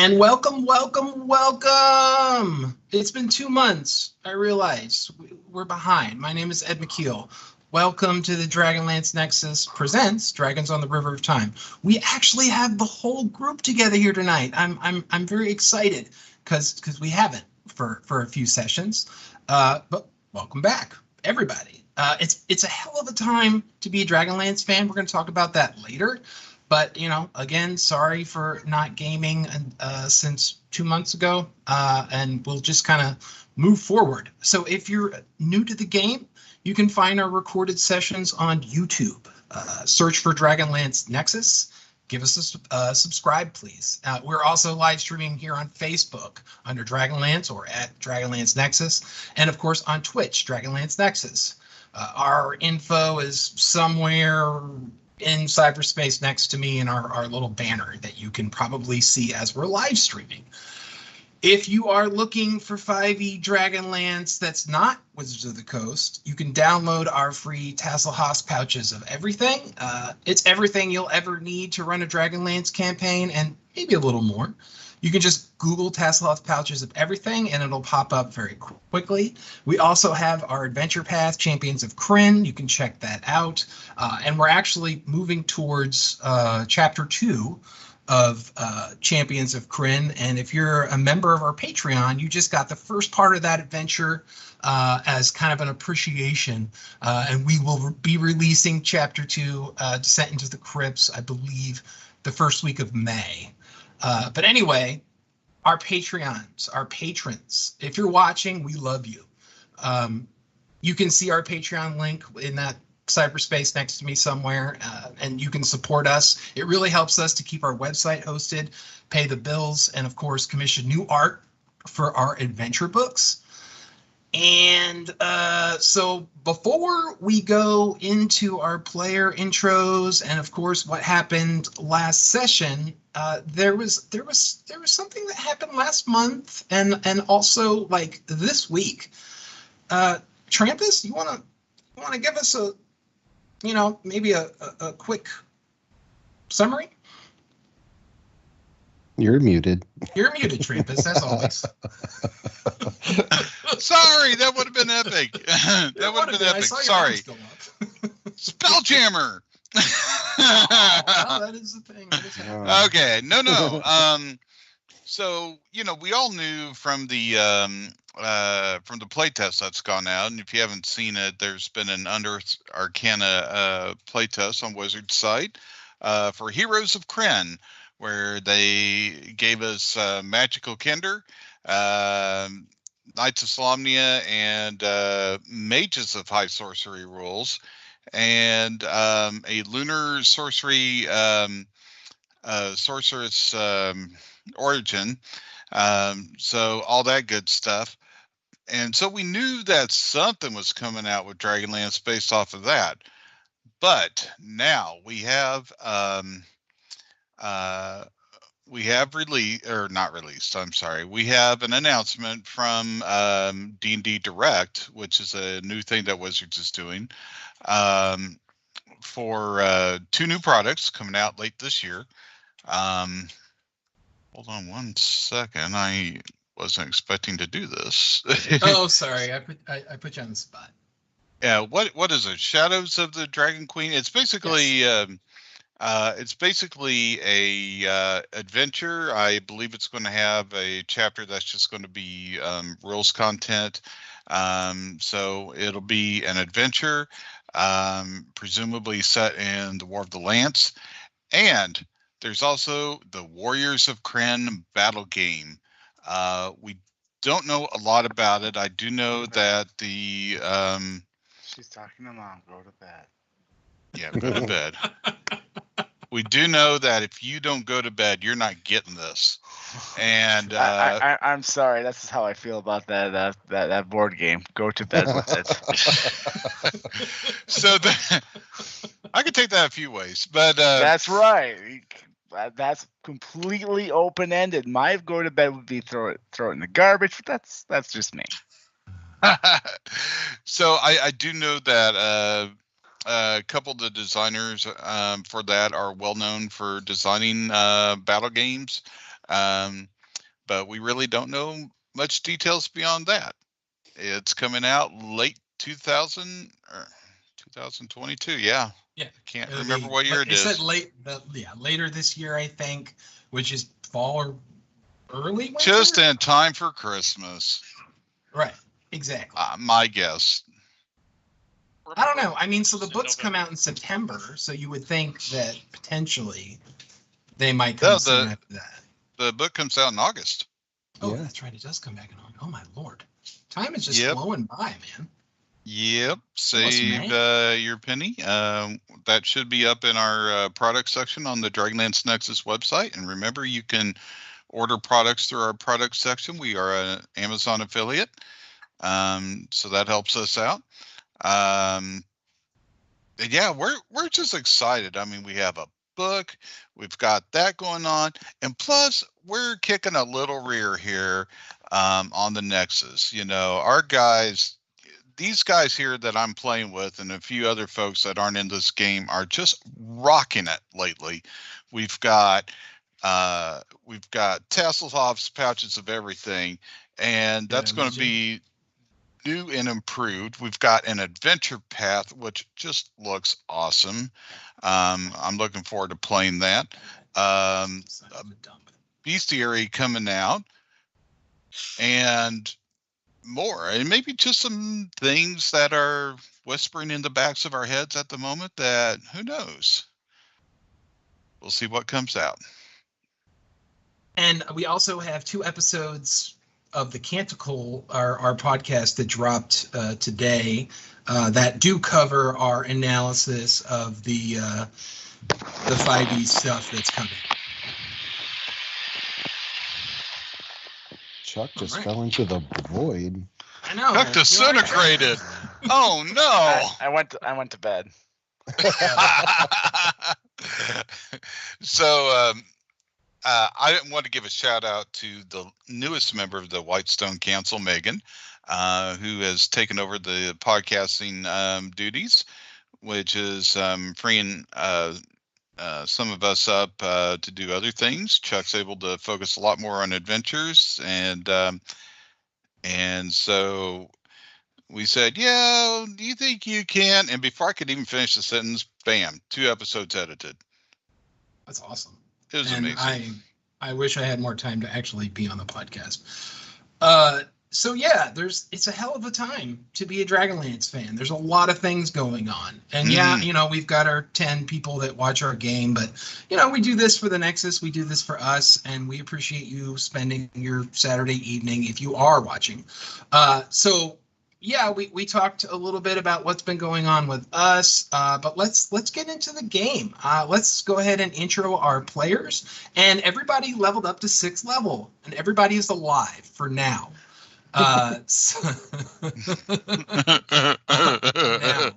And welcome, welcome, welcome. It's been 2 months. I realize we're behind. My name is Ed McKeel. Welcome to the Dragonlance Nexus presents Dragons on the River of Time. We actually have the whole group together here tonight. I'm very excited because we haven't for a few sessions. But welcome back, everybody. It's a hell of a time to be a Dragonlance fan. We're going to talk about that later. But, you know, again, sorry for not gaming since 2 months ago, and we'll just kind of move forward. So if you're new to the game, you can find our recorded sessions on YouTube. Search for Dragonlance Nexus. Give us a subscribe, please. We're also live streaming here on Facebook under Dragonlance or at Dragonlance Nexus, and of course on Twitch, Dragonlance Nexus. Our info is somewhere in cyberspace next to me in our little banner that you can probably see as we're live streaming. If you are looking for 5e Dragonlance that's not Wizards of the Coast, you can download our free Tasselhoff pouches of everything. It's everything you'll ever need to run a Dragonlance campaign and maybe a little more. You can just Google Tasselhoff pouches of everything and it'll pop up very quickly. We also have our Adventure Path, Champions of Krynn. You can check that out. And we're actually moving towards Chapter 2 of Champions of Krynn. And if you're a member of our Patreon, you just got the first part of that adventure as kind of an appreciation. And we will be releasing Chapter 2, Descent into the Crypts, I believe, the first week of May. But anyway, our Patreons, our patrons, if you're watching, we love you. You can see our Patreon link in that cyberspace next to me somewhere, and you can support us. It really helps us to keep our website hosted, pay the bills, and of course, commission new art for our adventure books. And so before we go into our player intros and of course what happened last session, there was something that happened last month and also like this week. Trampus, you wanna give us a maybe a quick summary? You're muted. You're muted, Trampus, as always. Sorry, that would have been epic. That would have been epic. Sorry. Spelljammer. Well, that is the thing. Okay. No. So, we all knew from the playtest that's gone out, and if you haven't seen it, there's been an Unearthed Arcana playtest on Wizard's site for Heroes of Krynn, where they gave us Magical Kender, Knights of Solamnia, and Mages of High Sorcery rules, and a Lunar Sorcery Sorceress origin. So all that good stuff. And so we knew that something was coming out with Dragonlance based off of that. But now we have we have an announcement from D&D Direct, which is a new thing that Wizards is doing, for 2 new products coming out late this year. Hold on 1 second. I wasn't expecting to do this. Oh, sorry. I put you on the spot. Yeah. What is it? Shadows of the Dragon Queen. It's basically it's basically a adventure. I believe it's going to have a chapter that's just going to be rules content. So it'll be an adventure, presumably set in the War of the Lance, and there's also the Warriors of Krynn battle game. We don't know a lot about it. I do know that the she's talking to Mom. Go to bed. Yeah, go to bed. We do know that if you don't go to bed, you're not getting this. And I'm sorry. That's how I feel about that board game. Go to bed with it. So I could take that a few ways, but that's right. That's completely open-ended. My go to bed would be throw it in the garbage. But that's just me. So I do know that a couple of the designers for that are well known for designing battle games. But we really don't know much details beyond that. It's coming out late 2000 or 2022. Yeah. Yeah. Can't remember what year it is. It said later this year, I think, which is fall or early winter? Just in time for Christmas. Right. Exactly. My guess. I don't know. I mean, so the books come out in September, so you would think that potentially they might come soon after that. The book comes out in August. Oh, yeah. That's right. It does come back in August. Oh, my Lord. Time is just flowing by, man. Yep. Save your penny. That should be up in our product section on the Dragonlance Nexus website. And remember, you can order products through our product section. We are an Amazon affiliate. So that helps us out. Yeah, we're just excited. I mean, we have a book, we've got that going on, and plus we're kicking a little rear here on the Nexus. You know, our guys, these guys here that I'm playing with, and a few other folks that aren't in this game, are just rocking it lately. We've got Tasselhoff's pouches of everything, and that's going to be new and improved. We've got an adventure path, which just looks awesome. I'm looking forward to playing that. Bestiary coming out, and more, and maybe just some things that are whispering in the backs of our heads at the moment that, who knows? We'll see what comes out. And we also have 2 episodes of the Canticle, our podcast that dropped today, that do cover our analysis of the 5e stuff that's coming. Chuck just fell into the void. I know. Chuck disintegrated. Oh no! I went to bed. So I want to give a shout out to the newest member of the Whitestone Council, Megan, who has taken over the podcasting duties, which is freeing some of us up to do other things. Chuck's able to focus a lot more on adventures, and so we said, "Yeah, do you think you can?" And before I could even finish the sentence, bam, 2 episodes edited. That's awesome. It was amazing. I wish I had more time to actually be on the podcast. So yeah, it's a hell of a time to be a Dragonlance fan. There's a lot of things going on. And yeah, you know, we've got our 10 people that watch our game, but you know, we do this for the Nexus, we do this for us, and we appreciate you spending your Saturday evening if you are watching. So yeah, we talked a little bit about what's been going on with us, but let's get into the game. Let's go ahead and intro our players. And everybody leveled up to 6th level, and everybody is alive for now. Yeah,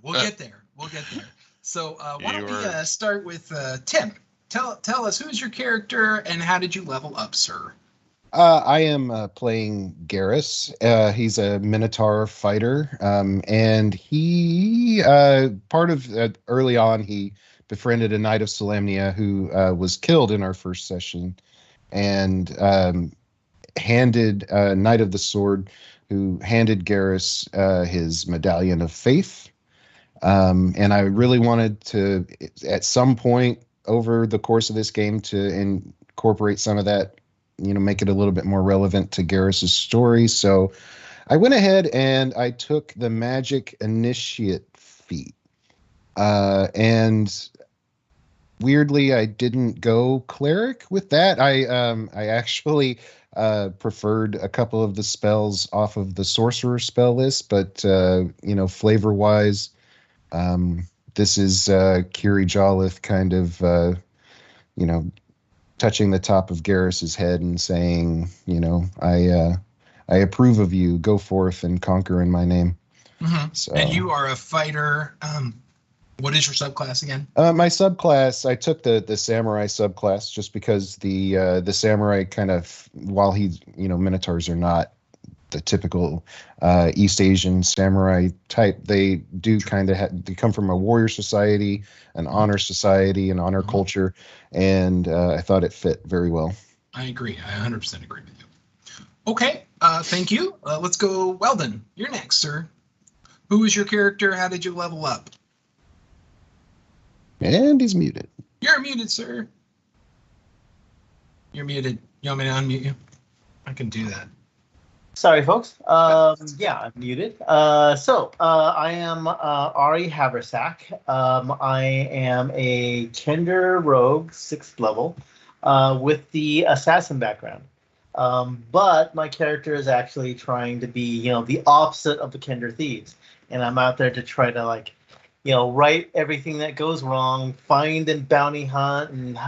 we'll get there. So why don't we start with Tim? Tell us, who's your character and how did you level up, sir? I am playing Garrus. He's a Minotaur fighter, and he early on he befriended a Knight of Solamnia who was killed in our first session, and handed Knight of the Sword, who handed Garrus his Medallion of Faith, and I really wanted to, at some point over the course of this game, to incorporate some of that. You know, make it a little bit more relevant to Garrus's story. So I went ahead and I took the Magic Initiate feat. And weirdly, I didn't go Cleric with that. I actually preferred a couple of the spells off of the Sorcerer spell list, but, you know, flavor-wise, this is Kiri Jollith kind of, you know, touching the top of Garrus's head and saying, you know, I approve of you. Go forth and conquer in my name. Mm-hmm. So, and you are a fighter. What is your subclass again? My subclass, I took the samurai subclass just because the samurai kind of, while he's, you know, Minotaurs are not the typical East Asian samurai type. They do kind of they come from a warrior society, an honor society, an honor culture, and I thought it fit very well. I agree. I 100% agree with you. Okay, thank you. Let's go. Weldon, you're next, sir. Who is your character? How did you level up? And he's muted. You're muted, sir. You're muted. You want me to unmute you? I can do that. Sorry, folks. Yeah, I'm muted. I am Ari Haversack. I am a Kender rogue, 6th level, with the assassin background. But my character is actually trying to be, the opposite of the Kender thieves, and I'm out there to try to right everything that goes wrong, find and bounty hunt, and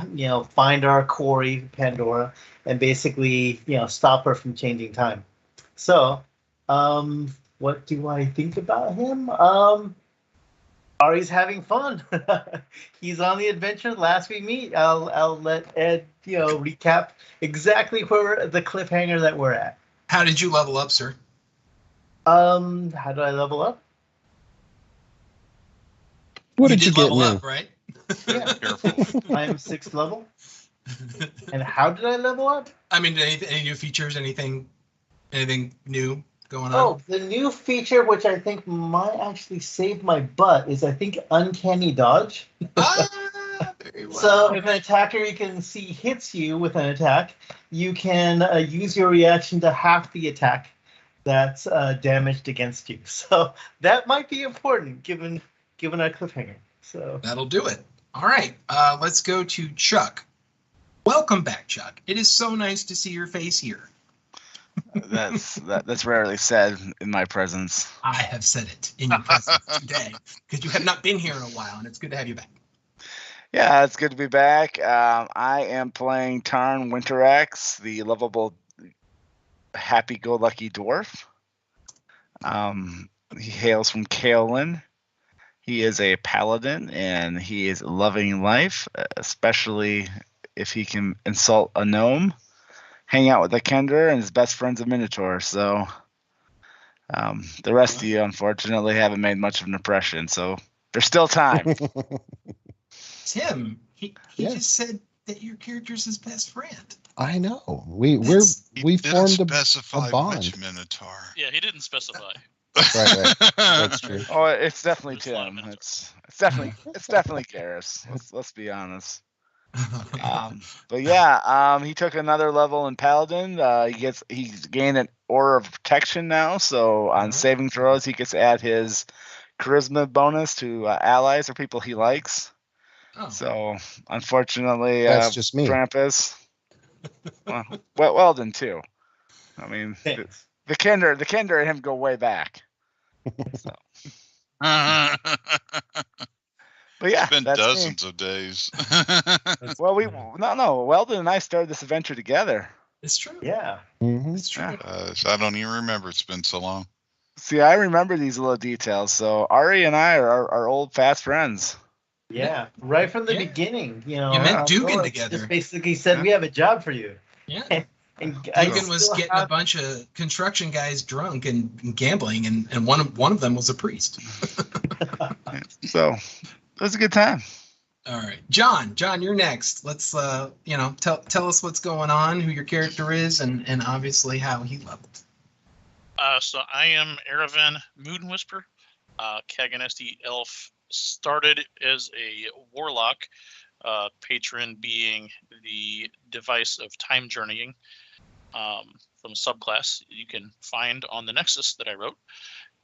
find our Corey Pandora, and basically stop her from changing time. So, what do I think about him? Ari's having fun. He's on the adventure. Last we meet, I'll let Ed recap exactly where the cliffhanger that we're at. How did you level up, sir? How did I level up? What did you get level new? up, right? Yeah. Careful. I'm 6th level. And how did I level up? I mean, any new features? Anything new going on? Oh, the new feature, which I think might actually save my butt, is I think Uncanny Dodge. Very well. So if an attacker you can see hits you with an attack, you can use your reaction to half the attack that's damaged against you. So that might be important given our cliffhanger. So That'll do it. All right, let's go to Chuck. Welcome back, Chuck. It is so nice to see your face here. That's rarely said in my presence. I have said it in your presence today because you have not been here in a while, and it's good to have you back. Yeah, it's good to be back. I am playing Tarn Winterax, the lovable, happy-go-lucky dwarf. He hails from Kaelin. He is a paladin, and he is loving life, especially if he can insult a gnome, hang out with a Kender, and his best friend's a Minotaur. So the rest of you, unfortunately, haven't made much of an impression. So there's still time. Tim, he Yeah. just said that your character's his best friend. I know. He We didn't formed specify a bond. which Minotaur. Yeah, he didn't specify. Right. That's true. Oh, it's definitely There's a lot of Tim. Minotaurs. It's definitely Garrus. Let's be honest. But yeah, he took another level in Paladin. He's gained an Aura of Protection now, so on saving throws he gets to add his Charisma bonus to allies or people he likes. Oh. So unfortunately, That's just me. Krampus. well, Weldon too. I mean, thanks. the Kender and him go way back. So, but yeah, It's been that's me. dozens of days. Well, Weldon and I started this adventure together. It's true. Yeah. Mhm. It's true. I don't even remember. It's been so long. See, I remember these little details. So Ari and I are old fast friends. Yeah. Right from the Yeah. beginning, You met Dugan together. Just basically said, we have a job for you. Yeah. And I Dugan was still getting a have- bunch of construction guys drunk and gambling, and one of them was a priest. So it was a good time. All right, John, you're next. Let's tell us what's going on, who your character is, and obviously how he leveled. So I am Erevan Moonwhisper, Kaganesti elf. Started as a warlock, patron being the device of time journeying from a subclass you can find on the Nexus that I wrote.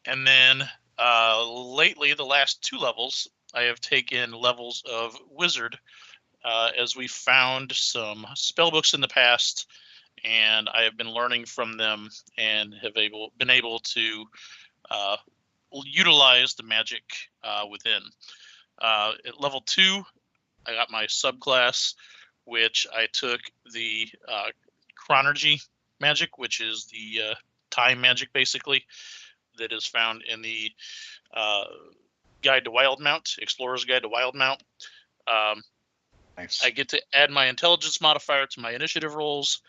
And then lately, the last 2 levels, I have taken levels of wizard as we found some spell books in the past, and I have been learning from them and have been able to utilize the magic within. At level 2, I got my subclass, which I took the chronergy magic, which is the time magic basically that is found in the Guide to Wildmount, Explorer's Guide to Wildmount. Nice. I get to add my intelligence modifier to my initiative rolls,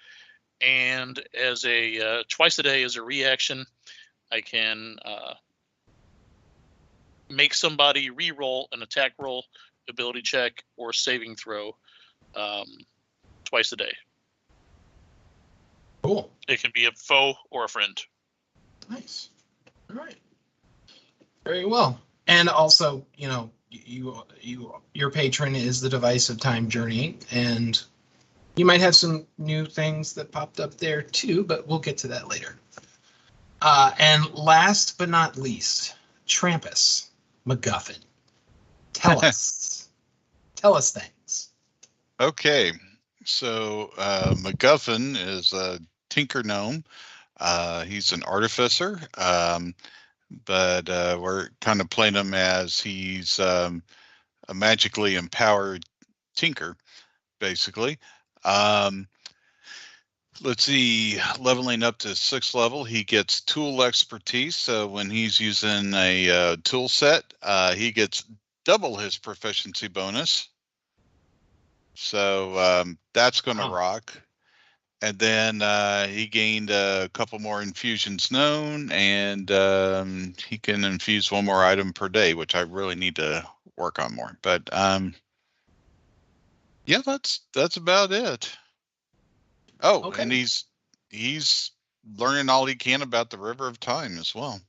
and as a twice a day as a reaction, I can make somebody re-roll an attack roll, ability check, or saving throw twice a day. Cool. It can be a foe or a friend. Nice. All right. Very well. And also, your patron is the device of time journeying, and you might have some new things that popped up there too, but we'll get to that later. And last but not least, Trampus MacGuffin. Tell us things. Okay, so MacGuffin is a tinker gnome. He's an artificer, but we're kind of playing him as he's a magically empowered tinker, basically. Let's see, leveling up to 6th level, he gets tool expertise. So when he's using a tool set, he gets double his proficiency bonus. So that's going to rock. And then he gained a couple more infusions known, and he can infuse 1 more item per day, which I really need to work on more. But yeah, that's about it. Oh, Okay. and he's learning all he can about the River of Time as well.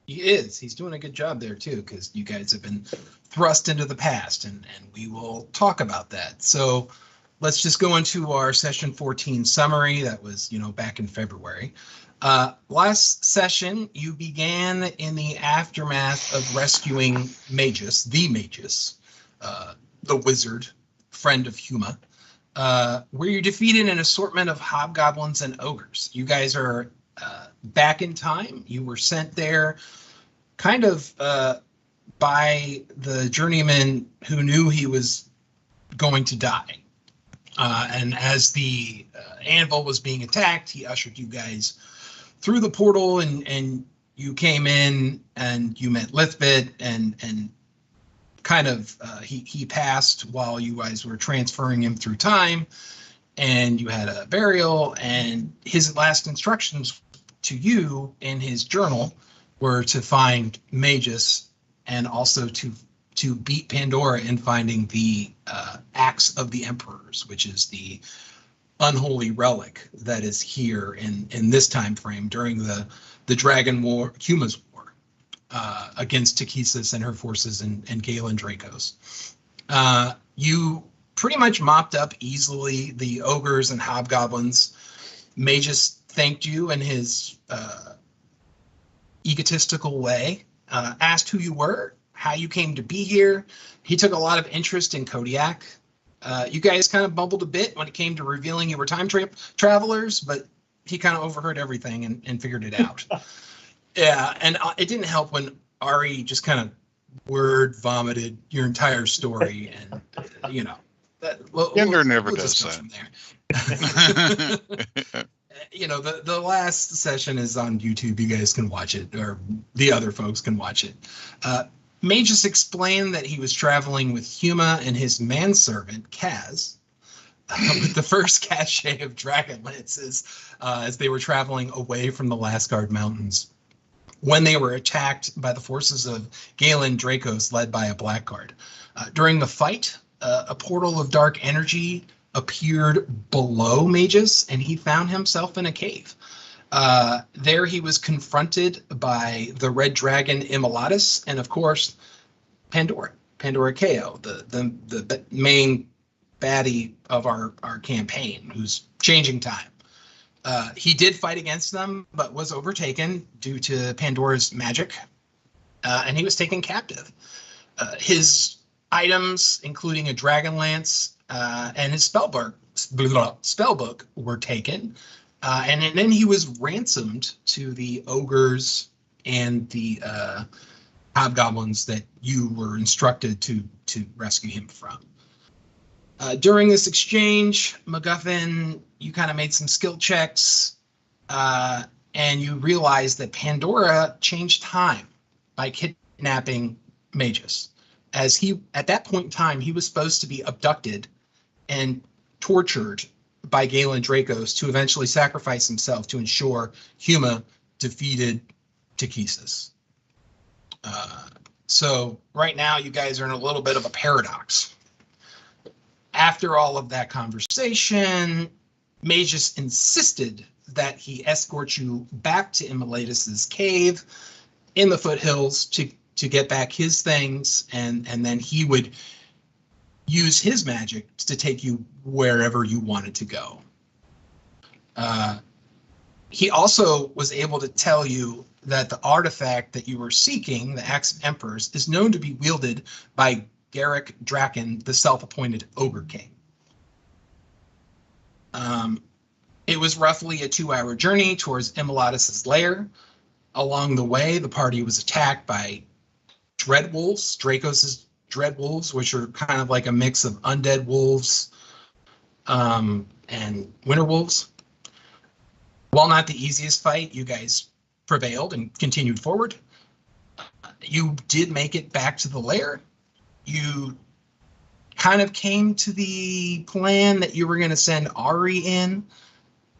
He is. He's doing a good job there too, because you guys have been thrust into the past, and we will talk about that. So let's just go into our session 14 summary. That was, back in February. Last session, you began in the aftermath of rescuing Magus, the wizard, friend of Huma, where you defeated an assortment of hobgoblins and ogres. You guys are back in time. You were sent there kind of by the journeyman who knew he was going to die. And as the anvil was being attacked, he ushered you guys through the portal, and you came in and you met Lithbit, and kind of he passed while you guys were transferring him through time, and you had a burial, and his last instructions to you in his journal were to find Magus, and also to beat Pandora in finding the Axe of the Emperors, which is the unholy relic that is here in this time frame during the Dragon War, Huma's War, against Takhisis and her forces and Galen Dracos. You pretty much mopped up easily the ogres and hobgoblins. Magus thanked you in his egotistical way, asked who you were, how you came to be here. He took a lot of interest in Kodiak. You guys kind of bumbled a bit when it came to revealing you were time travelers, but he kind of overheard everything and figured it out. Yeah, and it didn't help when Ari just kind of word vomited your entire story, and Ender never does just go from there. The last session is on YouTube. You guys can watch it, or the other folks can watch it. Magus explained that he was traveling with Huma and his manservant, Kaz, with the first cache of Dragonlances as they were traveling away from the Lasgard Mountains when they were attacked by the forces of Galen Dracos led by a Blackguard. During the fight, a portal of dark energy appeared below Magus, and he found himself in a cave. There he was confronted by the Red Dragon Immolatus, and of course Pandora Ko, the main baddie of our campaign, who's changing time. He did fight against them, but was overtaken due to Pandora's magic, and he was taken captive. His items, including a dragon lance and his spellbook, were taken. And then he was ransomed to the ogres and the hobgoblins that you were instructed to rescue him from. During this exchange, MacGuffin, you kind of made some skill checks, and you realized that Pandora changed time by kidnapping Magus. As at that point in time, he was supposed to be abducted and tortured by Galen Dracos to eventually sacrifice himself to ensure Huma defeated Takhisis. So right now you guys are in a little bit of a paradox. After all of that conversation, Magus insisted that he escorts you back to Immolatus's cave in the foothills to get back his things, and then he would use his magic to take you wherever you wanted to go. He also was able to tell you that the artifact that you were seeking, the Axe of Emperors, is known to be wielded by Garrick Draken, the self-appointed Ogre King. It was roughly a 2-hour journey towards Immolatus's lair. Along the way, the party was attacked by Dreadwolves, Dracos' Dreadwolves, which are kind of like a mix of undead wolves and winter wolves. While not the easiest fight, you guys prevailed and continued forward. You did make it back to the lair. You kind of came to the plan that you were going to send Ari in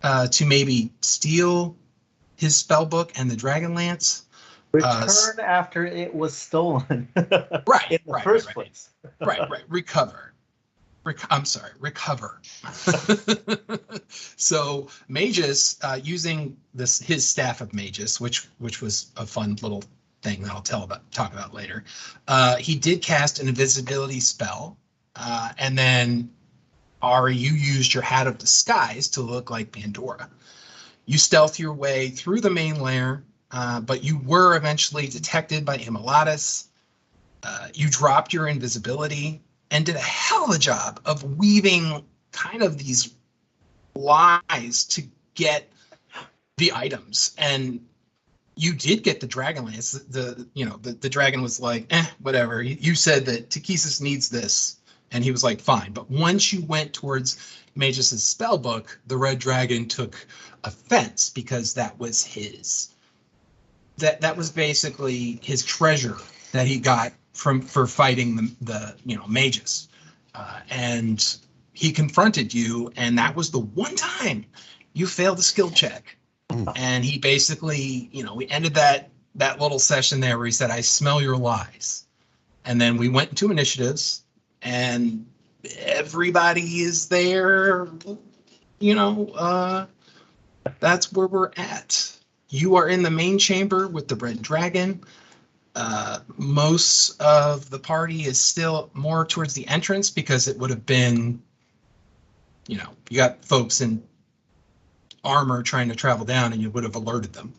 to maybe steal his spell book and the Dragonlance. Return after it was stolen. Right. In the first place. Right. Recover. Recover. So Magus, using his staff of Magus, which was a fun little thing that I'll talk about later. He did cast an invisibility spell, and then Ari, you used your hat of disguise to look like Pandora. You stealth your way through the main lair, but you were eventually detected by Immolatus. You dropped your invisibility and did a hell of a job of weaving kind of these lies to get the items. And you did get the Dragonlance. The dragon was like, whatever. You said that Takesis needs this, and he was like, fine. But once you went towards Magus' spell book, the Red Dragon took offense because that was his. That was basically his treasure that he got for fighting the Magus, and he confronted you, and that was the one time you failed a skill check. And he basically, we ended that little session there where he said, I smell your lies. And then we went into initiatives, and everybody is there, that's where we're at. You are in the main chamber with the Red Dragon. Most of the party is still more towards the entrance because it would have been, you got folks in armor trying to travel down, and you would have alerted them.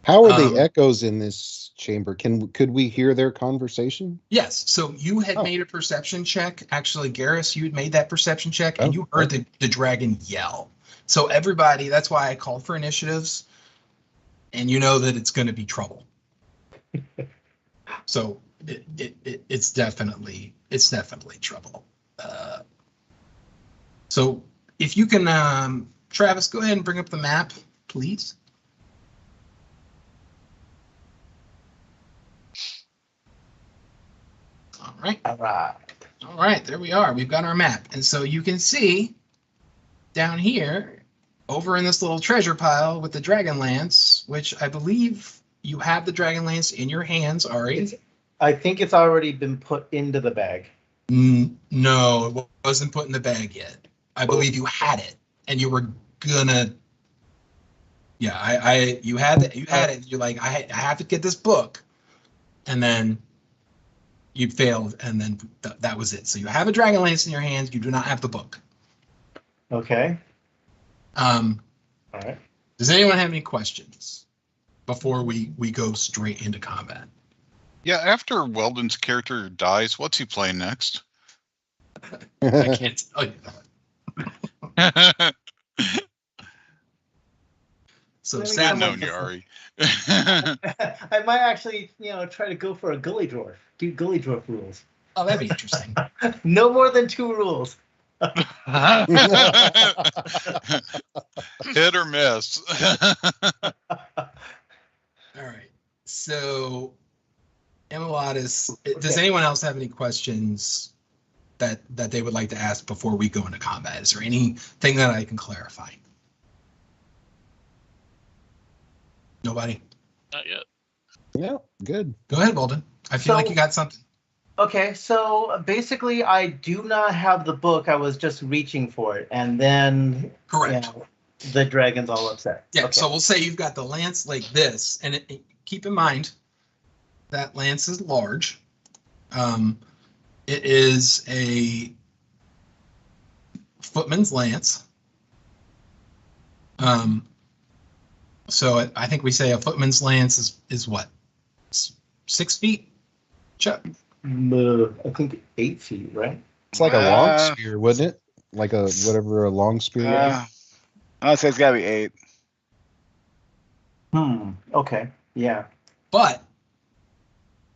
How are the echoes in this chamber? Could we hear their conversation? Yes. So you had made a perception check. Actually, Garrus, you had made that perception check, and you heard the dragon yell. So everybody, that's why I called for initiatives, and you know that it's going to be trouble. So it's definitely trouble. So if you can, Travis, go ahead and bring up the map, please. All right, there we are. We've got our map. And so you can see down here, over in this little treasure pile with the Dragonlance, which I believe you have the Dragonlance in your hands, Ari. I think it's already been put into the bag. No, it wasn't put in the bag yet. I believe you had it, and you were gonna. Yeah, you had it. You're like, I have to get this book, and then you failed, and then that was it. So you have a Dragonlance in your hands. You do not have the book. Okay. All right. Does anyone have any questions before we go straight into combat? Yeah, after Weldon's character dies, what's he playing next? I can't tell you that. So Good knowing you, Ari. I might actually, try to go for a Gully Dwarf. Do Gully Dwarf rules. Oh, that'd be interesting. No more than 2 rules. Hit or miss. All right. So, Immolatus, does anyone else have any questions that they would like to ask before we go into combat? Is there anything that I can clarify? Nobody? Not yet. Yeah, good. Go ahead, Bolden. I feel like you got something. Okay, so basically I do not have the book. I was just reaching for it. And then Correct. The dragon's all upset. Yeah, Okay. so we'll say you've got the lance like this, and keep in mind that lance is large. It is a footman's lance. So I think we say a footman's lance is what? 6 feet? Chuck? I think 8 feet, right? It's like a long Uh, spear, wouldn't it? Like a whatever a long spear is. I would say it's gotta be 8. Okay. Yeah. But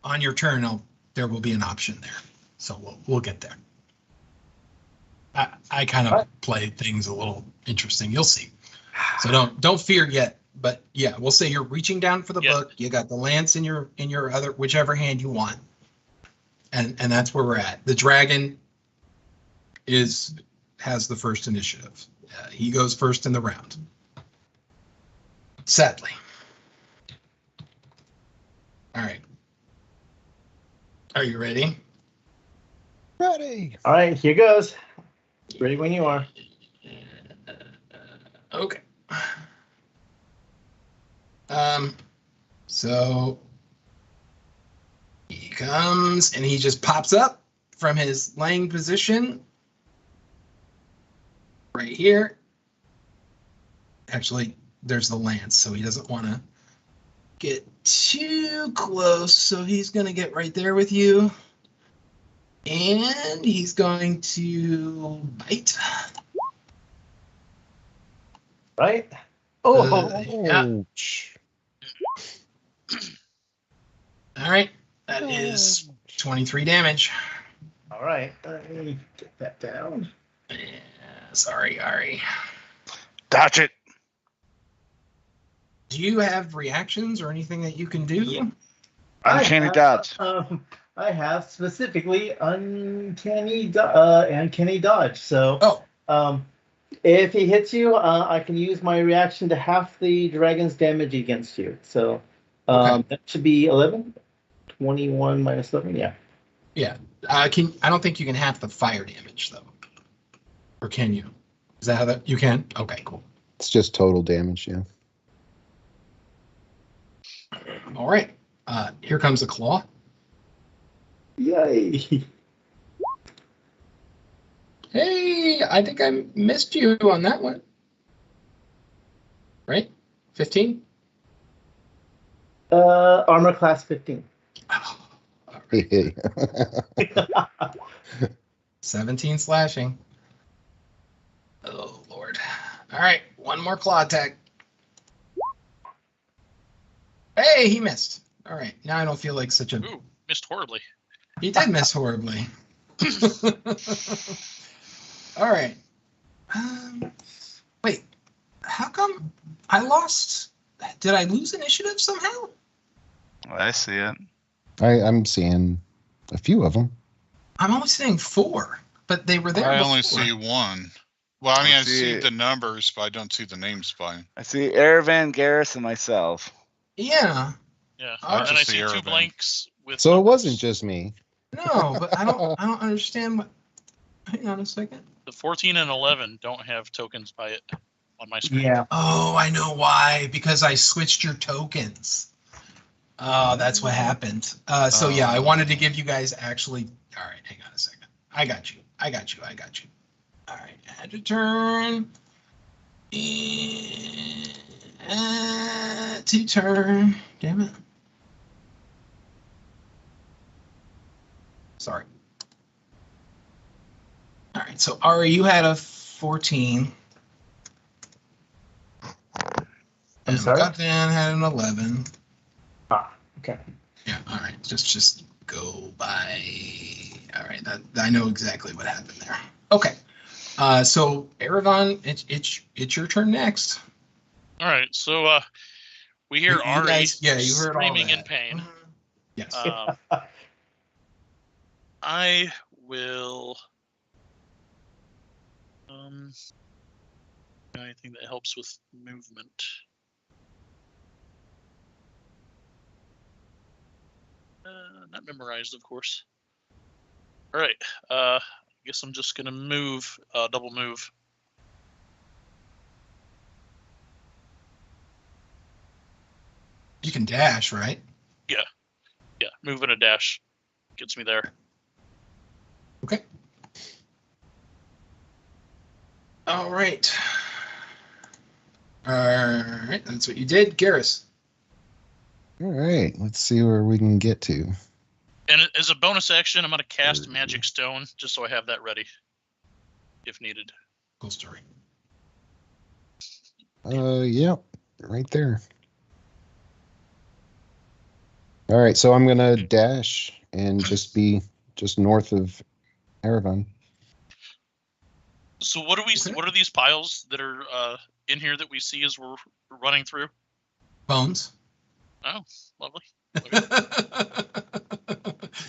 on your turn, there will be an option there. So we'll get there. I kind of play things a little interesting. You'll see. So don't fear yet. But yeah, we'll say you're reaching down for the book. You got the lance in your other whichever hand you want, and that's where we're at. The dragon has the first initiative. He goes first in the round. Sadly. All right. Are you ready? Ready. All right, here goes. Ready when you are. Okay. So he comes and he just pops up from his laying position right here. Actually, there's the lance, so he doesn't want to get too close. So he's going to get right there with you. And he's going to bite. Right? Yeah. Ouch. All right. That is 23 damage. All right. Let me get that down. Yeah, sorry, Ari. Dodge it. Do you have reactions or anything that you can do? Uncanny dodge. I have specifically uncanny dodge. So, if he hits you, I can use my reaction to half the dragon's damage against you. So, that should be 11. 21 minus 11. Yeah. Yeah. I don't think you can half the fire damage though. Or can you? Is that how that you can? Okay, cool. It's just total damage, yeah. All right. Here comes a claw. Yay. Hey, I think I missed you on that one. Right? 15? Armor class 15. Oh, all Hey, right. 17 slashing. Oh, Lord. All right, one more claw attack. Hey, he missed. All right, now I don't feel like such a... Ooh, missed horribly. He did miss horribly. All right. Wait, how come I lost? Did I lose initiative somehow? I see it. I'm seeing a few of them. I'm only seeing 4, but they were there I before. only see 1. Well, I mean, I see it. the numbers, but I don't see the names by. I see Erevan, Garrus, and myself. Yeah. Yeah, I and then I just see see 2 Erevan. blanks with. So it numbers. wasn't just me. No, but I don't understand what. Hang on a second. The 14 and 11 don't have tokens by it on my screen. Yeah. Oh, I know why. Because I switched your tokens. Oh, that's what happened. So yeah, I wanted to give you guys actually. All right, hang on a second. I got you. All right, add a turn. And 2 turn. Damn it. Sorry. All right, so Ari, you had a 14. I'm sorry? Dan had an 11. Okay. Yeah, all right. Just go by. All right, that I know exactly what happened there. Okay. So Erevan, it's your turn next. All right, so we hear You Ari guys- yeah, you heard all screaming in that. pain. Yes. I will. Anything that helps with movement. Not memorized, of course. All right. I guess I'm just gonna move. Double move. You can dash, right? Yeah, move and a dash gets me there. Okay. All right. All right, that's what you did, Garrus. All right, let's see where we can get to. And as a bonus action, I'm going to cast Magic Stone just so I have that ready if needed. Cool story. Yep, right there. All right, so I'm gonna dash and just be just north of Erevan. So what do we? Okay. What are these piles that are in here that we see as we're running through? Bones. Oh, lovely.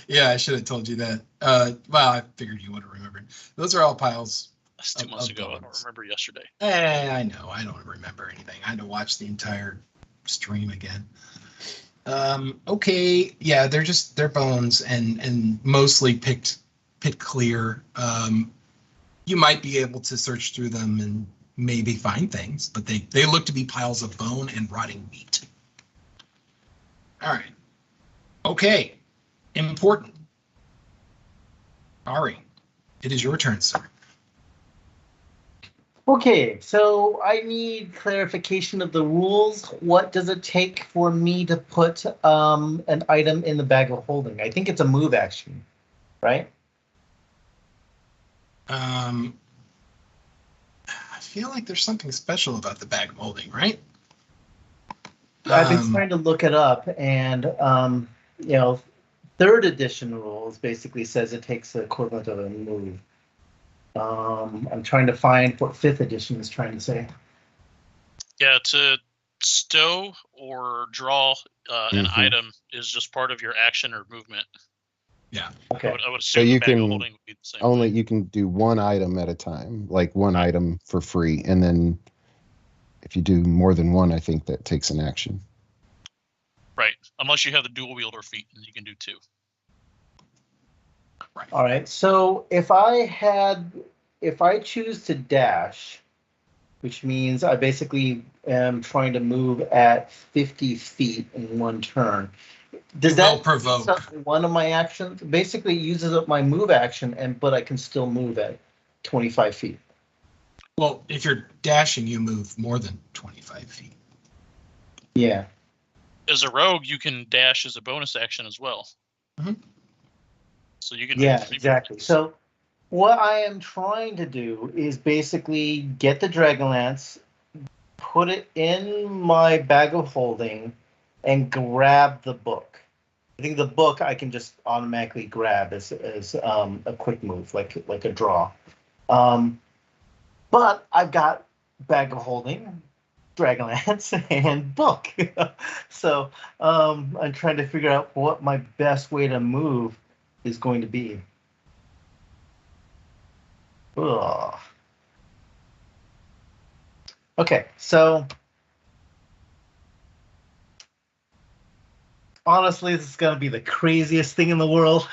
Yeah, I should have told you that. Well, I figured you would have remembered. Those are all piles. That's 2 months Of ago. I don't bones. remember yesterday. I know. I don't remember anything. I had to watch the entire stream again. Okay. Yeah, they're bones and mostly picked clear. You might be able to search through them and maybe find things, but they look to be piles of bone and rotting meat. All right. Okay. Important. Ari, it is your turn, sir. Okay, so I need clarification of the rules. What does it take for me to put an item in the bag of holding? I think it's a move action, right? I feel like there's something special about the bag of holding, right? I've been trying to look it up, and you know, 3rd edition rules basically says it takes the equivalent of a move. I'm trying to find what 5th edition is trying to say. Yeah, to stow or draw an item is just part of your action or movement. Yeah. Okay. I would So assume you the bag of can holding would be the same. only thing. you can do one item at a time, like one item for free, and then if you do more than one, I think that takes an action. Right, unless you have the dual wielder feat, then you can do 2. Right. All right. So if I choose to dash, which means I basically am trying to move at 50 feet in one turn. Does Will that provoke. use up one of my actions? Basically, it uses up my move action, but I can still move at 25 feet. Well, if you're dashing, you move more than 25 feet. Yeah. As a rogue, you can dash as a bonus action as well. Mhm. So you can. Yeah, exactly. So what I am trying to do is basically get the Dragonlance, put it in my bag of holding, and grab the book. I think the book I can just automatically grab as a quick move, like a draw. But I've got bag of holding, Dragonlance, and book. So I'm trying to figure out what my best way to move is going to be. Ugh. Okay, so honestly, this is going to be the craziest thing in the world.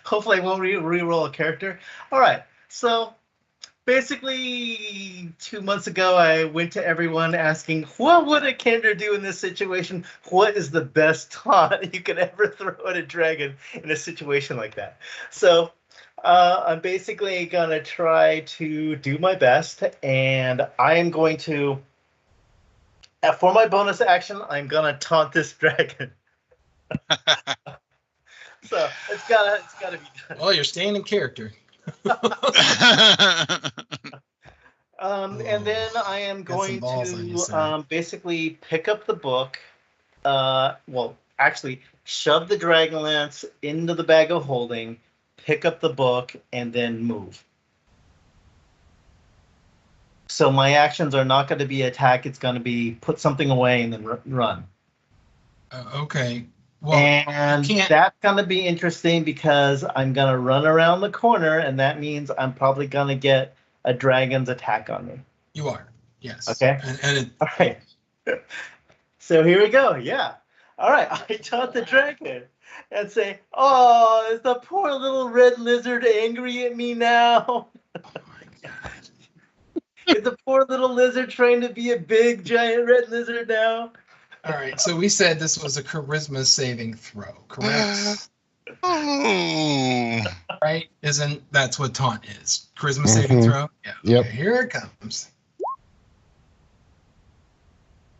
Hopefully, I won't re-roll a character. All right, so basically 2 months ago, I went to everyone asking, what would a Kender do in this situation? What is the best taunt you could ever throw at a dragon in a situation like that? So I'm basically going to try to do my best, and I am going to, for my bonus action, I'm going to taunt this dragon. So it's gotta be done. Well, you're staying in character. And then I am Got some going balls on you, sir. to basically pick up the book. Well, actually, shove the Dragonlance into the bag of holding, pick up the book, and then move. So my actions are not going to be attack. It's going to be put something away and then run. Okay. Well, And you can't- that's going to be interesting because I'm going to run around the corner, and that means I'm probably going to get a dragon's attack on me. you are. Yes. Okay. And it, All right. So here we go. Yeah. All right. I taunt the dragon and say, "Oh, is the poor little red lizard angry at me now? oh my God. Is the poor little lizard trying to be a big giant red lizard now?" All right. So we said this was a charisma saving throw, correct? Oh. Right? Isn't that's what taunt is? Charisma saving Mhm. throw? Yeah. Yep. Okay, here it comes.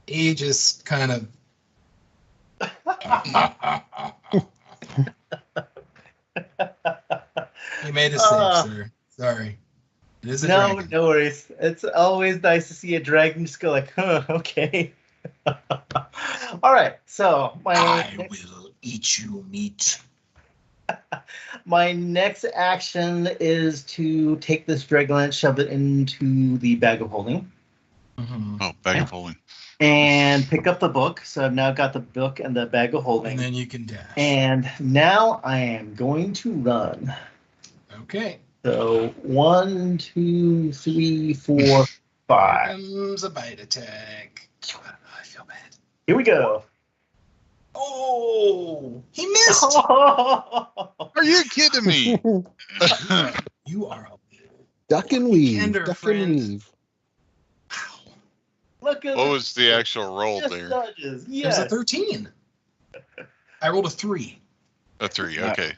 He just kind of. He made a save, sir. Sorry. It is a No, dragon. no worries. It's always nice to see a dragon just go like, huh, okay. All right, so I will eat you meat. my next action is to take this Dragonlance, shove it into the bag of holding, Mhm. Oh, bag of holding. and pick up the book. So I've now got the book and the bag of holding. And then you can dash. And now I am going to run. Okay. So 1, 2, 3, 4, 5. Comes a bite attack. I feel bad. Here we go. Oh, he missed. Are you kidding me? You are a Duck and weave. Tender Duck friend. and weave. wow. Look at What was the actual roll just there? dodges. It was Yes. a 13. I rolled a 3. A 3. Yeah. Okay.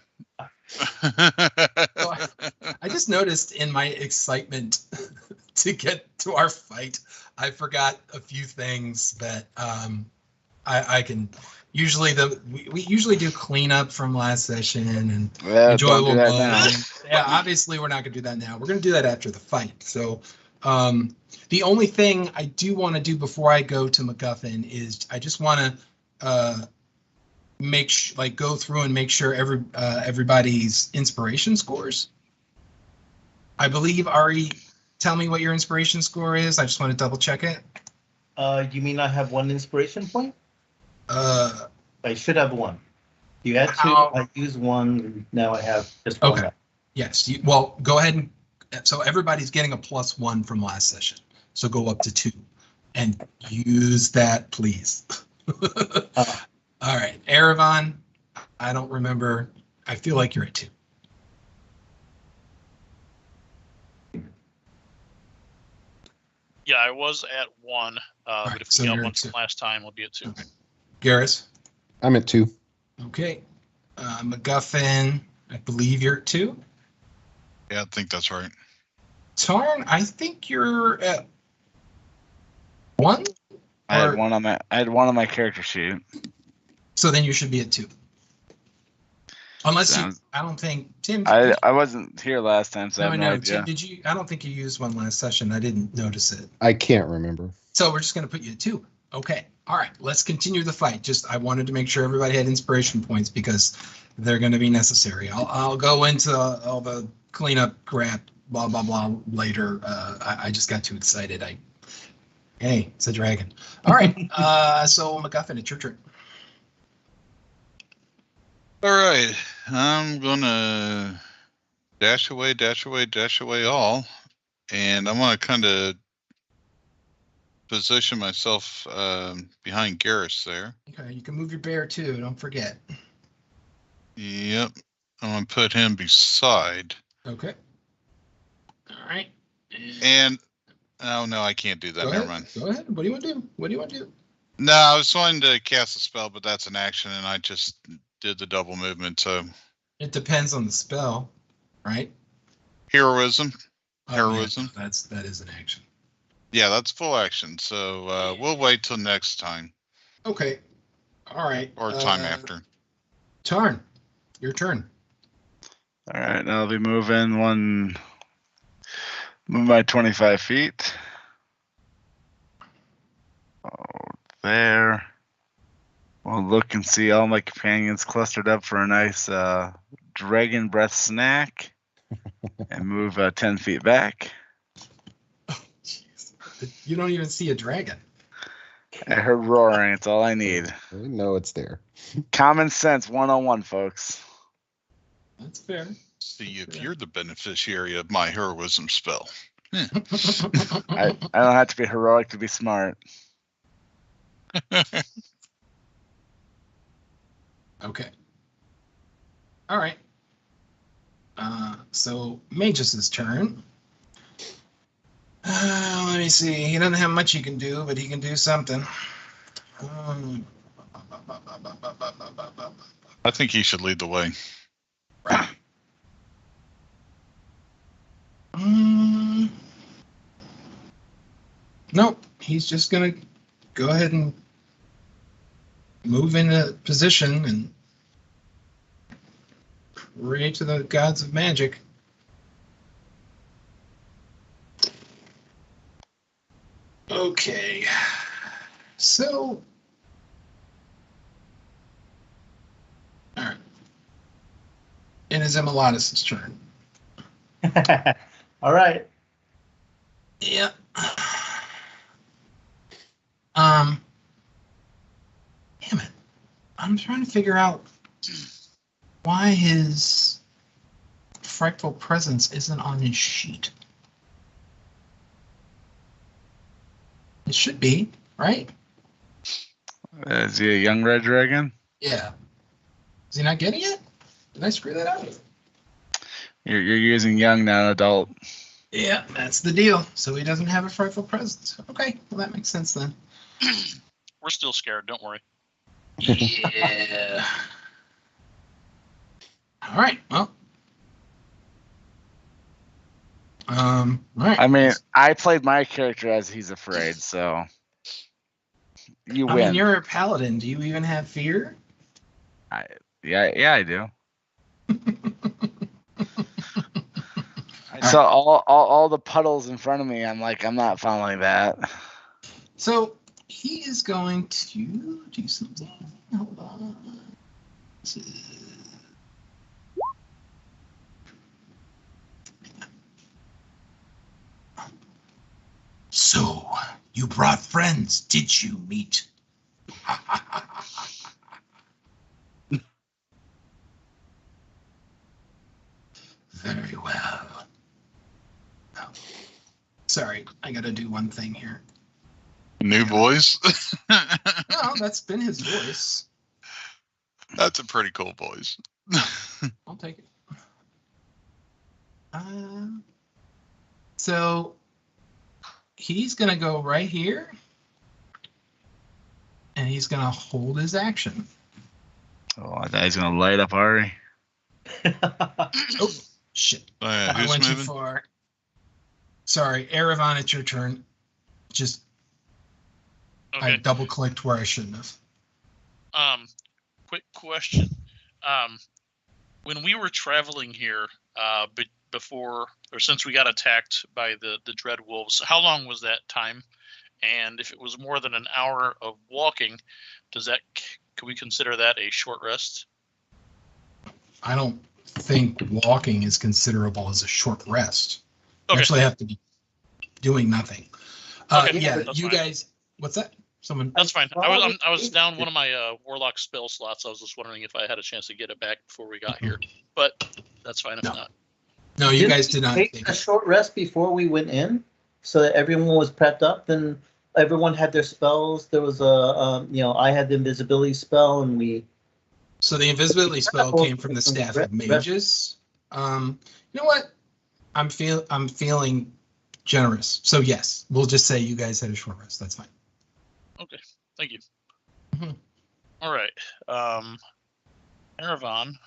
I just noticed in my excitement to get to our fight, I forgot a few things that I can usually we usually do cleanup from last session and Yeah, enjoy a don't do little that now. moment. Yeah, obviously we're not gonna do that now. We're gonna do that after the fight. So the only thing I do want to do before I go to MacGuffin is I just want to go through and make sure everybody's inspiration scores. I believe Ari, tell me what your inspiration score is. I just want to double check it. You mean I have 1 inspiration point? Uh, I should have 1. You had 2. How- I used 1. Now I have just 1. Okay. left. yes. Well, go ahead and so everybody's getting a +1 from last session. So go up to 2 and use that, please. All right, Erevan, I don't remember. I feel like you're at 2. Yeah, I was at 1, right, but if so we got you're 1 at 2. from last time, we'll be at 2. Okay. Garrus, I'm at 2. okay. MacGuffin, I believe you're at 2. Yeah, I think that's right. Tarn, I think you're at 1. I had Or- 1 on my character sheet. So then you should be at 2. Unless Sounds- I don't think Tim. I wasn't here last time, so no, I I have no know. idea. Tim, did you? I don't think you used one last session. I didn't notice it. I can't remember. So we're just going to put you at 2. Okay. All right. Let's continue the fight. Just I wanted to make sure everybody had inspiration points because they're going to be necessary. I'll go into all the cleanup crap, blah blah blah later. I just got too excited. Hey, it's a dragon. All right. So MacGuffin, it's your turn. All right. I'm gonna dash away all, and I want to kind of position myself behind Garrus there. Okay. You can move your bear too. Don't forget. Yep. I'm gonna put him beside. Okay. All right. And oh no, I can't do that. Go Never ahead. mind. Go ahead. What do you want to do? What do you want to do? No, I was wanting to cast a spell, but that's an action, and I just did the double movement. So It depends on the spell, right? heroism. Oh, Heroism. yeah, that is an action. Yeah, that's full action. So we'll wait till next time Okay. All right. or time after. Tarn, your turn. All right, I'll be moving move my 25 feet. Oh, there. We'll look and see all my companions clustered up for a nice dragon breath snack and move 10 feet back. Jeez. You don't even see a dragon. I heard roaring. It's all I need. I know it's there. Common sense 101, folks. That's fair. See if you're the beneficiary of my heroism spell. I don't have to be heroic to be smart. Okay. All right. So Magus' turn. Let me see. He doesn't have much he can do, but he can do something. Um, I think he should lead the way. Nope. He's just gonna go ahead and move into position and pray to the gods of magic. Okay. So, all right. It is Emilitus' turn. All right. Yeah. Damn it. I'm trying to figure out why his frightful presence isn't on his sheet. It should be, right? Is he a young red dragon? Yeah. Is he not getting it? Did I screw that up? You're using young, not adult. Yeah, that's the deal. So he doesn't have a frightful presence. Okay, well that makes sense then. We're still scared. Don't worry. Yeah. All right. Well. All right. I mean, I played my character as he's afraid, so you I win. mean, you're a paladin. Do you even have fear? Yeah, I do. So all the puddles in front of me, I'm like, I'm not following that. So he is going to do something. Hold on. So you brought friends, did you, meet? Very well. Oh. Sorry, I gotta do one thing here. New voice? No, that's been his voice. That's a pretty cool voice. I'll take it. So he's gonna go right here, and he's gonna hold his action. Oh, I thought he's gonna light up Ari. Oh shit! I Who's went too moving? far. Sorry, Erevan, it's your turn. Just I Okay. double clicked where I shouldn't have. Quick question. When we were traveling here, before or since we got attacked by the dread wolves, how long was that time? And if it was more than an hour of walking, can we consider that a short rest? I don't think walking is considerable as a short rest. You Okay. actually have to be doing nothing. Okay, Yeah, that's you fine. guys. What's that? Someone. That's fine. I was down one of my warlock spell slots. I was just wondering if I had a chance to get it back before we got here, but that's fine if No. not. No, you Didn't guys we did not. take Think a short rest before we went in, so that everyone was prepped up. Then everyone had their spells. There was I had the invisibility spell, and we. So the invisibility spell came from the staff of mages. You know what? I'm feeling generous. So yes, we'll just say you guys had a short rest. That's fine. Okay, thank you. Mhm. All right, Erevan.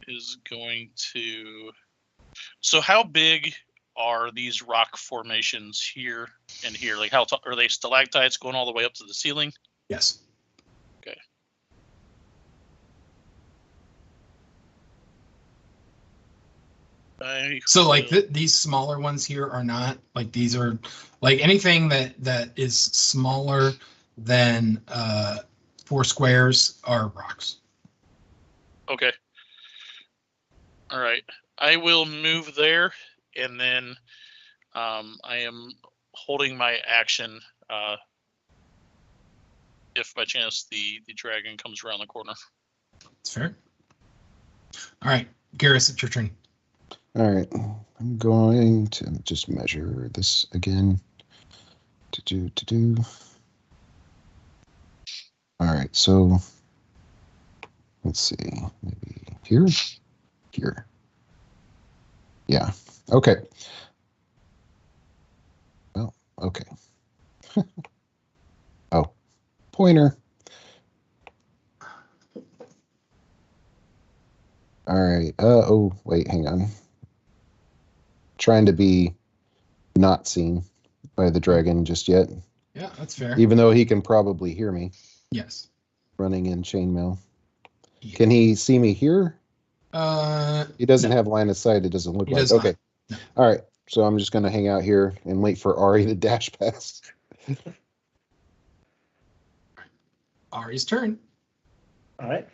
Is going to. So how big are these rock formations here and here? Like how tall are they? Stalactites going all the way up to the ceiling? Yes. Okay. So like these smaller ones here are not like these are like anything that is smaller than 4 squares are rocks. Okay. All right. I will move there, and then I am holding my action if by chance the dragon comes around the corner. It's fair. All right, Garrus, it's your turn. All right, I'm going to just measure this again. To do. All right, so let's see, maybe here. Yeah. Okay. Okay. Oh, pointer. All right. Oh, wait, hang on. Trying to be not seen by the dragon just yet, Yeah, that's fair. even though he can probably hear me Yes. running in chainmail. Yeah. Can he see me here? He doesn't no, have line of sight. It doesn't look he like. does not. Okay. No. All right. So I'm just going to hang out here and wait for Ari to dash past. Ari's turn. All right.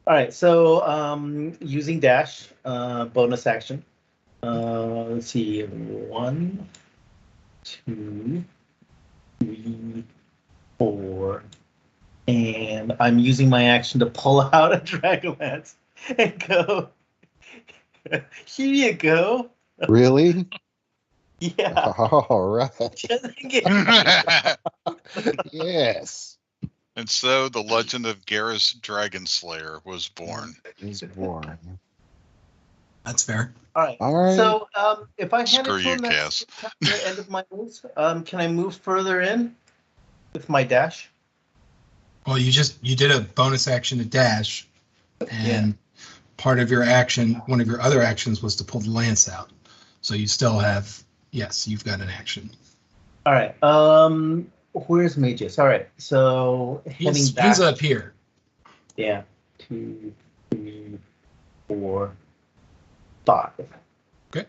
All right. So using dash, bonus action. Let's see. 1, 2, 3, 4. And I'm using my action to pull out a Dragonlance and go. Here you go. Really? Yeah. All right. Yes. And so the legend of Garrus Dragonslayer was born. He's born. That's fair. All right. All right. So if I hand Screw it to you, him Cass. at the end of my moves, can I move further in with my dash? Well, you did a bonus action to dash, and part of your action, one of your other actions was to pull the lance out. So you still have, yes, you've got an action. All right. Where's Magus? All right. So heading back. He's up here. Yeah. 2, 3, 4, 5. Okay.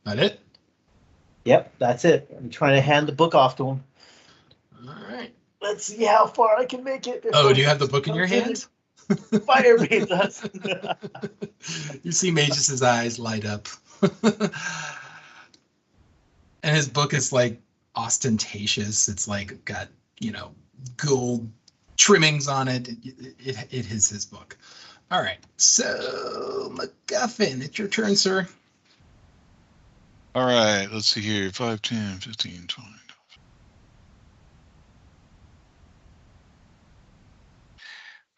That it? Yep, that's it. I'm trying to hand the book off to him. All right. Let's see how far I can make it. Oh, do you have the book in your hand? Fire me does. You see Magus's eyes light up. And his book is like ostentatious. It's like got, gold trimmings on it. It is his book. All right. So, MacGuffin, it's your turn, sir. All right, let's see here. 5, 10, 15, 20.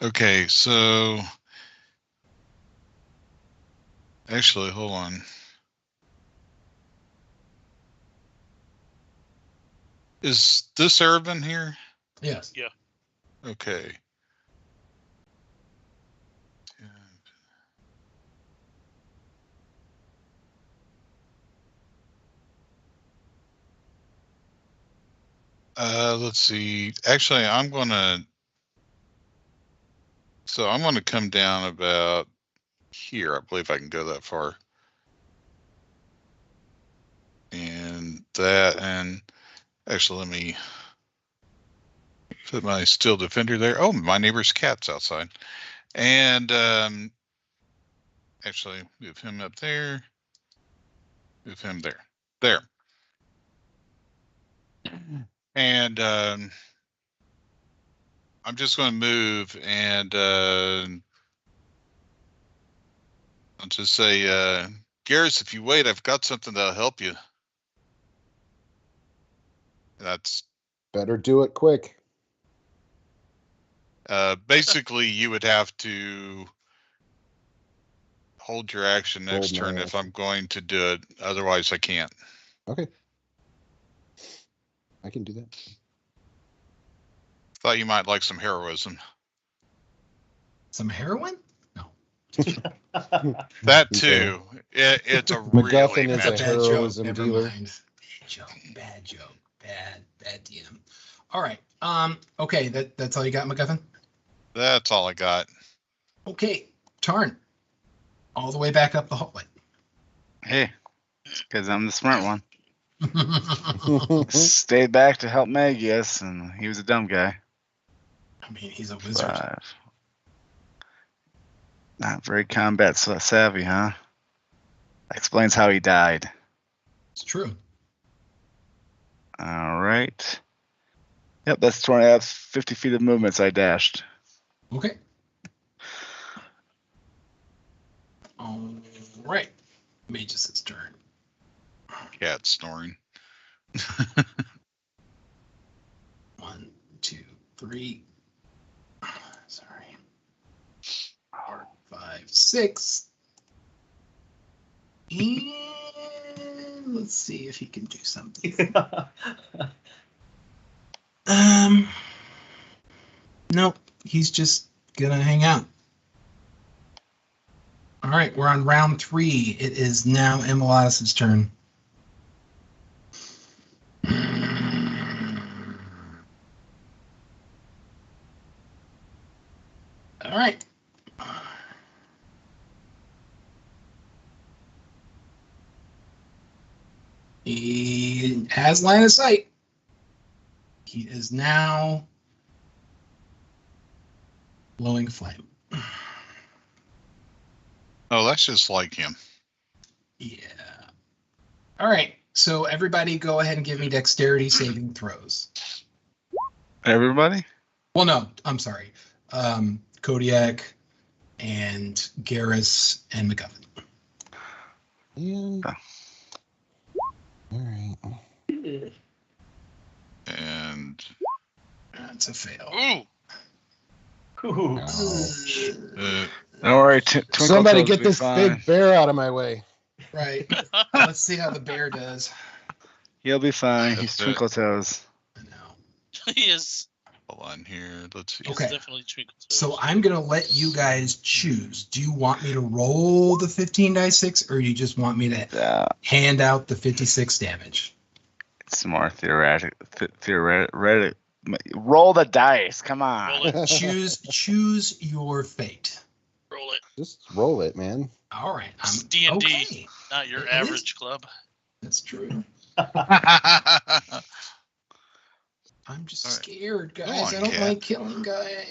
Okay, so actually, hold on. Is this Irvin here? Yes. Yeah. Okay. Let's see. Actually, I'm gonna come down about here. I believe I can go that far. And actually, let me put my steel defender there. Oh, my neighbor's cat's outside. And actually, move him up there. Move him there. There. And I'm just going to move and I'll just say, Garrus, if you wait, I've got something that'll help you. That's Better do it quick. basically you would have to hold your action next Hold my turn if action. I'm going to do it. Otherwise, I can't. Okay. I can do that. Thought you might like some heroism. Some heroin? No. That Okay. too. It's a MacGuffin really is bad a Bad heroism joke. Never dealer. mind. Bad joke. Bad joke. Bad DM. All right. Okay. That's all you got, MacGuffin? That's all I got. Okay. Tarn. All the way back up the hallway. Hey, because I'm the smart one. Stayed back to help Magius, and he was a dumb guy. I mean, he's a wizard. 5. Not very combat savvy, huh? Explains how he died. It's true. All right. Yep, that's 20. That's 50 feet of movements I dashed. Okay. All right. Magus' turn. Cat snoring. 1, 2, 3. Sorry. 4, 5, 6. And let's see if he can do something. Nope. He's just gonna hang out. All right, we're on round 3. It is now Emilias' turn. All right. He has line of sight. He is now blowing flame. Oh, that's just like him. Yeah. All right. So everybody go ahead and give me dexterity saving throws. Everybody? Well, no, I'm sorry. Kodiak and Garrus and McGuffin. Yeah. All right. And That's a fail. ooh, Ooh. Ouch. uh, Don't worry. Twinkle Somebody Toes will get be this fine. big bear out of my way. Right. Let's see how the bear does. He'll be fine. That's He's it. Twinkle Toes. I know. He is. hold on here. Let's see. He's Okay. definitely Twinkle Toes. So I'm going to let you guys choose. Do you want me to roll the 15 die 6 or you just want me to Yeah, hand out the 56 damage? it's more theoretic. Roll the dice. Come on. Roll it. Choose your fate. Roll it. Just roll it, man. All right. I'm It's D&D. okay. Not your It average club. That's true. I'm just All right. scared, Go guys. on, I don't Cat. like killing guys.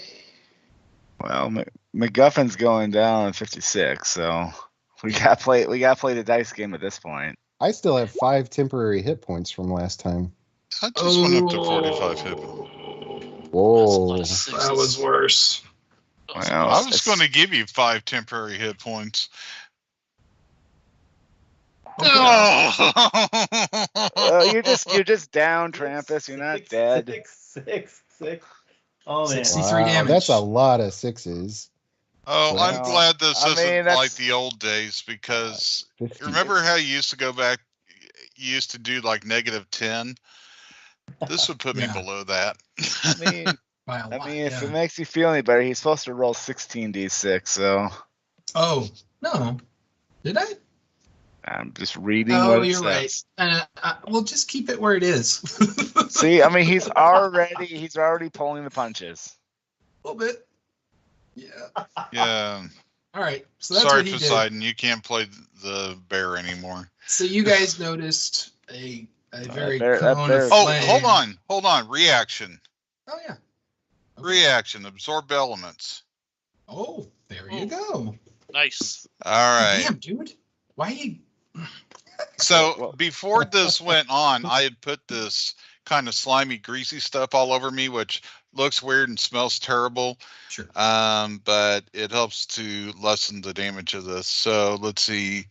Well, MacGuffin's going down in 56, so we got play the dice game at this point. I still have 5 temporary hit points from last time. I just went up to 45 hit. Whoa. That's a lot of That was sixes. worse. That was Well, worse. I was going to give you 5 temporary hit points. You're just down, Trampus. You're not dead. Six. Oh man. 63 damage. That's a lot of 6s. Oh, I'm Well, glad this I mean, isn't that's- like the old days because 50. remember how you used to go back, you used to do like -10? This would put me Yeah. below that. I mean, By a lot, if yeah. it makes you feel any better, he's supposed to roll 16d6. So Oh, no. Did I? I'm just reading Oh, what it you're right. says. We'll just keep it where it is. See, I mean, he's already pulling the punches. A little bit. Yeah. Yeah. All right. So that's Sorry, what he did. Poseidon, you can't play the bear anymore. So you guys noticed a very bear- that cone bear- of Oh, flame. hold on. Reaction. Oh yeah. Okay. Reaction. Absorb elements. Oh, there Oh. you go. Nice. All right. Damn, dude. Why you? So Well- before this went on, I had put this kind of slimy, greasy stuff all over me, which looks weird and smells terrible. Sure. But it helps to lessen the damage of this. So let's see.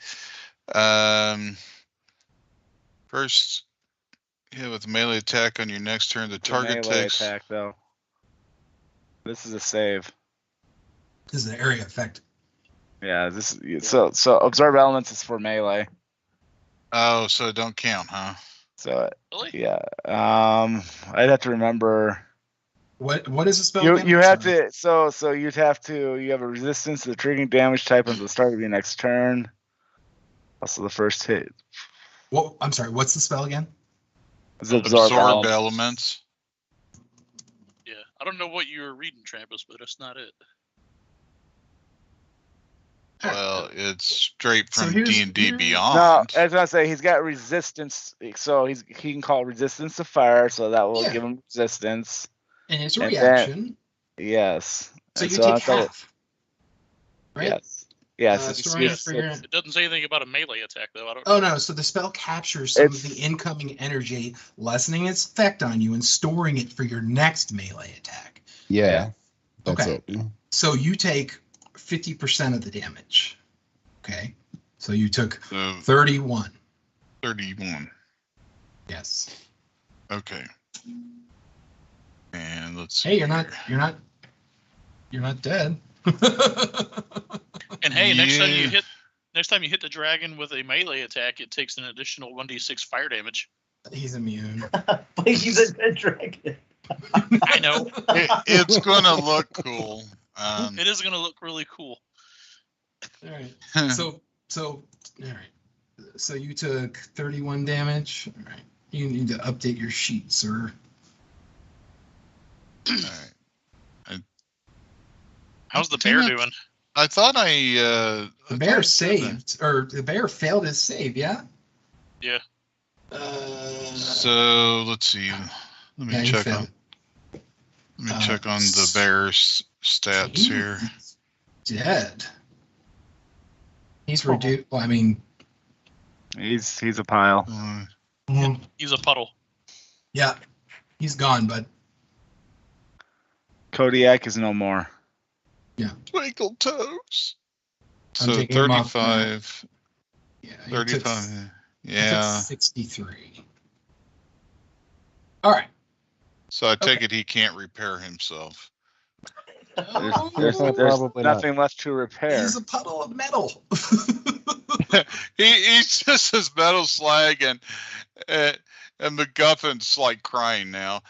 First, hit with a melee attack on your next turn. The It's a target melee takes. attack, though. This is a save. This is an area effect. Yeah, so absorb elements is for melee. Oh, so it don't count, huh? So Really? yeah, I'd have to remember. What is the spell? You again? you I'm have sorry. to so you have a resistance to the triggering damage type until the start of your next turn. Also, the first hit Well, I'm sorry. What's the spell again? is absorb, elements. Elements. Yeah. I don't know what you were reading, Trampus, but that's not it. Well, it's straight So from here's- D&D here- Beyond. No, I was gonna say he's got resistance, so he can call resistance to fire, so that will Yeah. give him resistance. And it's a And then- reaction. Yes. So And you I take thought- half. Right? Yes. So it's we're gonna just- figure- It doesn't say anything about a melee attack, though. I don't. Oh no! So the spell captures some of It's- the incoming energy, lessening its effect on you and storing it for your next melee attack. Yeah. That's Okay. it. So you take 50% of the damage. Okay. So you took So 31. 31. Yes. Okay. And let's see. Hey, you're not dead. And hey, next time you Yeah. hit Next time you hit the dragon with a melee attack, it takes an additional 1d6 fire damage. He's immune. But he's a dead dragon. I know. It's gonna look cool. It is going to look really cool. All right. So all right. So you took 31 damage. All right. You need to update your sheet, sir. all right. How's the bear doing? I thought The bear saved, or the bear failed his save. Yeah. Yeah. So let's see. Let me Yeah, he check failed. on. Let me check on the bear's stats here. Dead. He's reduced. Well, I mean, He's a pile. He's a puddle. yeah, he's gone, bud. Kodiak is no more. Twinkle toes. I'm So taking him off now. 35. Yeah, he took 35. He took Yeah. 63. All right. So I take Okay. it he can't repair himself. There's Probably not. nothing left to repair. He's a puddle of metal. He's just his metal slag and MacGuffin's like crying now.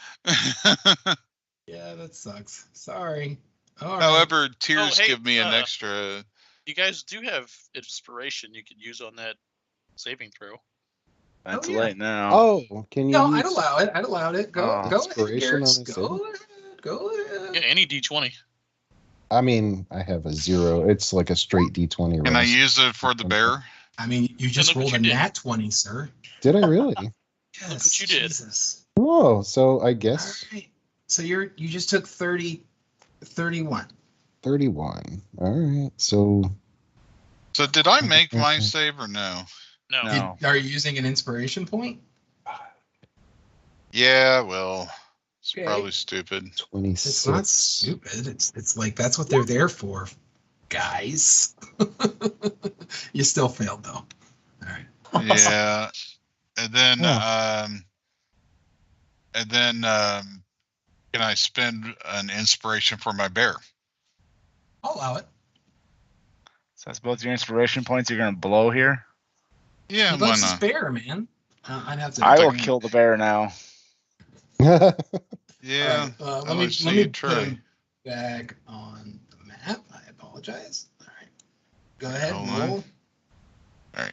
Yeah, that sucks. Sorry. All right. However, tears hey, give me an extra. You guys do have inspiration you could use on that saving throw. That's yeah. late now. Oh, can you? No, use I'd allow it. I'd allow it. Go ahead, Inspiration Garrett. on his Go ahead. Go ahead. Yeah, any d20. I mean, I have a 0. It's like a straight D20 roll. Can I use it for the bear? I mean, you just look what rolled a you did. nat 20, sir. Did I really? Yes. what you did. Jesus. Oh, so I All guess right. So you just took 31. 31. All right. So So did I make my save or no? No. No. Are you using an inspiration point? Yeah, well, it's Okay. probably stupid. 26. It's not stupid. It's like that's what they're there for, guys. You still failed though. All right. Yeah, and then can I spend an inspiration for my bear? I'll allow it. So that's both your inspiration points you're gonna blow here. Yeah, He why loves his not? bear, man. I'd have to. I will kill the bear now. Yeah, Let I me would see put you him try. back on the map. I apologize. All right. Go ahead. Hold on. Roll. All right.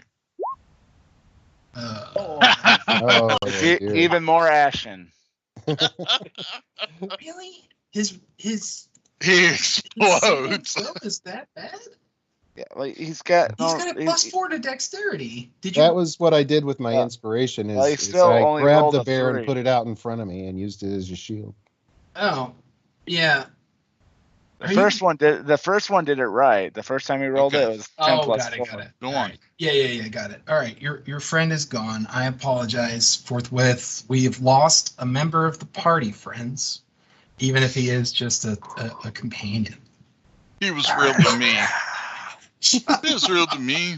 Oh, dear. Even more ashen. Really? His He explodes. is that bad? Yeah, like he's got. He's no, got a he's- +4 to dexterity. Did you? That was what I did with my Yeah. inspiration. Well, he Is still I only grabbed rolled the a bear 3. and put it out in front of me and used it as a shield. Oh, yeah. The Are first one did. The first one did it right. The first time he rolled Okay. it was 10 Oh, plus got it, 4. got it. Go All on. right. Yeah, got it. All right, your friend is gone. I apologize forthwith. We have lost a member of the party, friends, even if he is just a companion. He was real to me. He was real to me.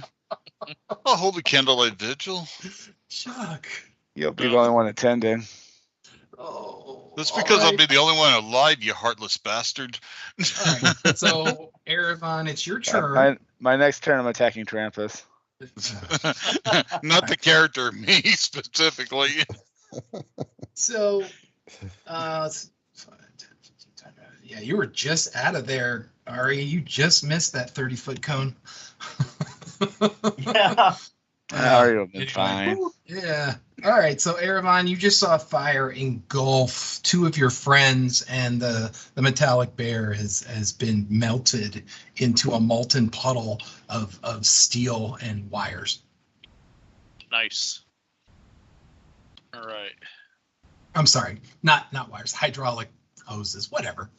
I'll hold a candlelight vigil. Chuck. You'll be the only one attending. Oh. That's all because I'll right. be the only one alive, you heartless bastard. All right. So, Erevan, it's your turn. My next turn, I'm attacking Trampus. Not the character, me specifically. So, yeah, you were just out of there, Ari. You just missed that 30-foot cone. Yeah. Ari will be Anyway. fine. Yeah. All right. So, Erevan, you just saw fire engulf 2 of your friends, and the metallic bear has been melted into a molten puddle of steel and wires. Nice. All right. I'm sorry, not wires, hydraulic hoses, whatever.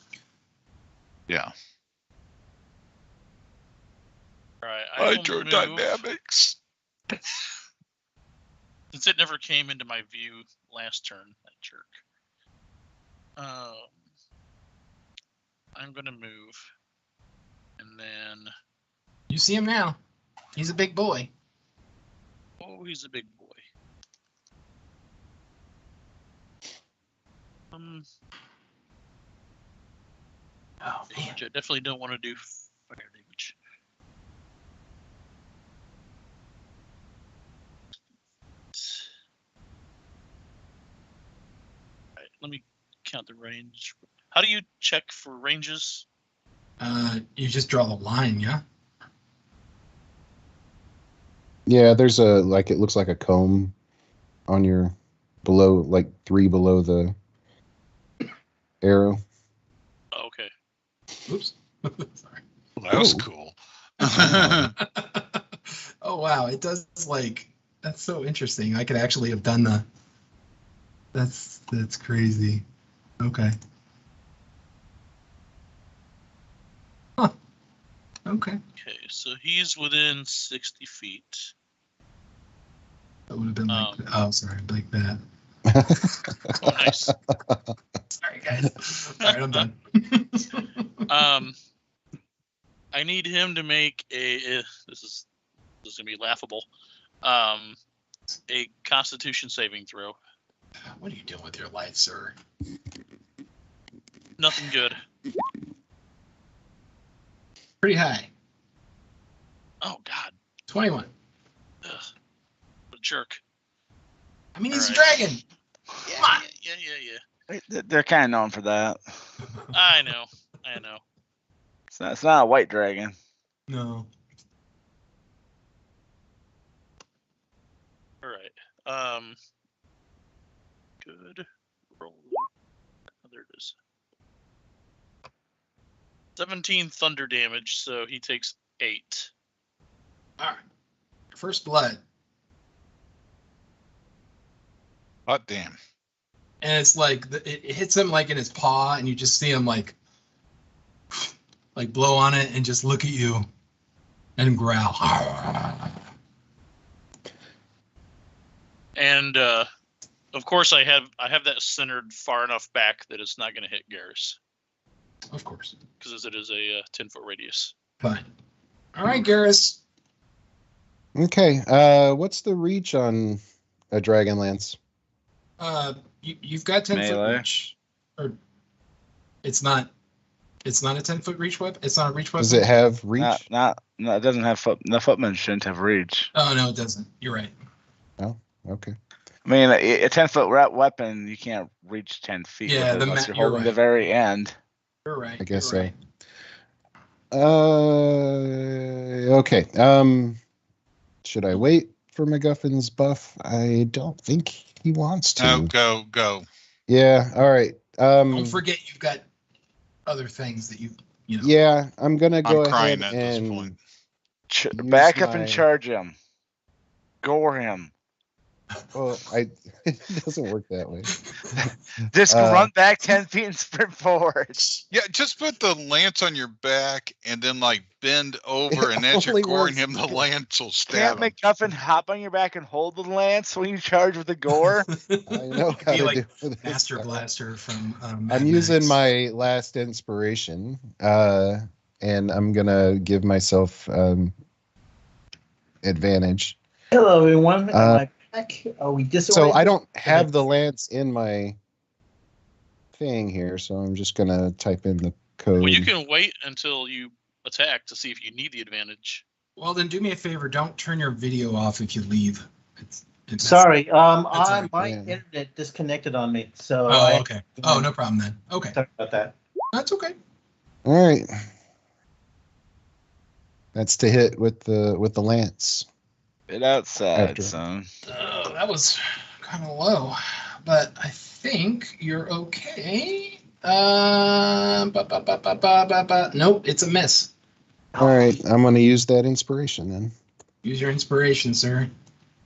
Yeah. All right. I will move, Hydrodynamics. since it never came into my view last turn, that jerk. I'm gonna move, and then You see him now. He's a big boy. oh, he's a big boy. Oh man. Which I definitely don't want to do fire damage. count the range. How do you check for ranges? You just draw the line, yeah? Yeah, there's it looks like a comb on your below, like 3 below the arrow. Okay. Oops. Sorry. That was Oh. cool. Oh, wow. It does, that's so interesting. I could actually have done that's crazy. Okay. Huh. Okay. Okay, so he's within 60 feet. That would have been like, sorry, like that. Oh, nice. Sorry, guys. All right, I'm done. I need him to make this is gonna be laughable. A Constitution saving throw. What are you doing with your life, sir? Nothing good. Pretty high. Oh God. 21. Ugh. What a jerk. I mean, he's a All dragon. Yeah, Come on. yeah. They're kind of known for that. I know. It's not a white dragon. No. All right. Good roll. Oh, there it is. 17 thunder damage, so he takes 8. All right. First blood. Hot damn. And it's like, it hits him like in his paw, and you just see him like blow on it and just look at you and growl. And of course, I have that centered far enough back that it's not going to hit Garrus, Of course. because it is a 10-foot radius. Fine. All right, Garrus. Okay, what's the reach on a Dragon Lance? You've got 10 foot Melee. reach. Or it's not a 10-foot reach weapon? It's not a reach weapon? Does it have reach? No, it doesn't have foot. The footman shouldn't have reach. Oh, no, it doesn't. You're right. Okay. I mean, a 10-foot weapon, you can't reach 10 feet Yeah, with it unless you're you're holding the right. very end. You're right. I guess you're so. right. Okay. Should I wait for MacGuffin's buff? I don't think he wants to. No, go. Yeah. All right. Don't forget you've got other things that you know. Yeah, I'm gonna go I'm crying ahead at this and point. Back up my- and charge him. Gore him. Well, it doesn't work that way. Just Uh, run back 10 feet and sprint forward. Yeah, just put the lance on your back and then bend over, and as you're only goring works- him, the lance will stab Can't him. MacGuffin hop on your back and hold the lance when you charge with the gore? I know Could how be to like do this. Master Blaster from Mad I'm using Max. my last inspiration, and I'm gonna give myself advantage. Hello, everyone. Am Uh, I back? Are we So disoriented? I don't have the lance in my thing here, so I'm just gonna type in the code. Well, you can wait until you attack to see if you need the advantage. Well, then do me a favor. Don't turn your video off if you leave. It's Sorry, all right. my Yeah. internet disconnected on me, so Oh, okay. Oh, no problem then. Okay. Sorry about that. That's okay. All right. That's to hit with the lance. Get outside, After. son. Oh, that was kind of low, but I think you're okay. Nope, it's a miss. All right, I'm gonna use that inspiration then. Use your inspiration, sir.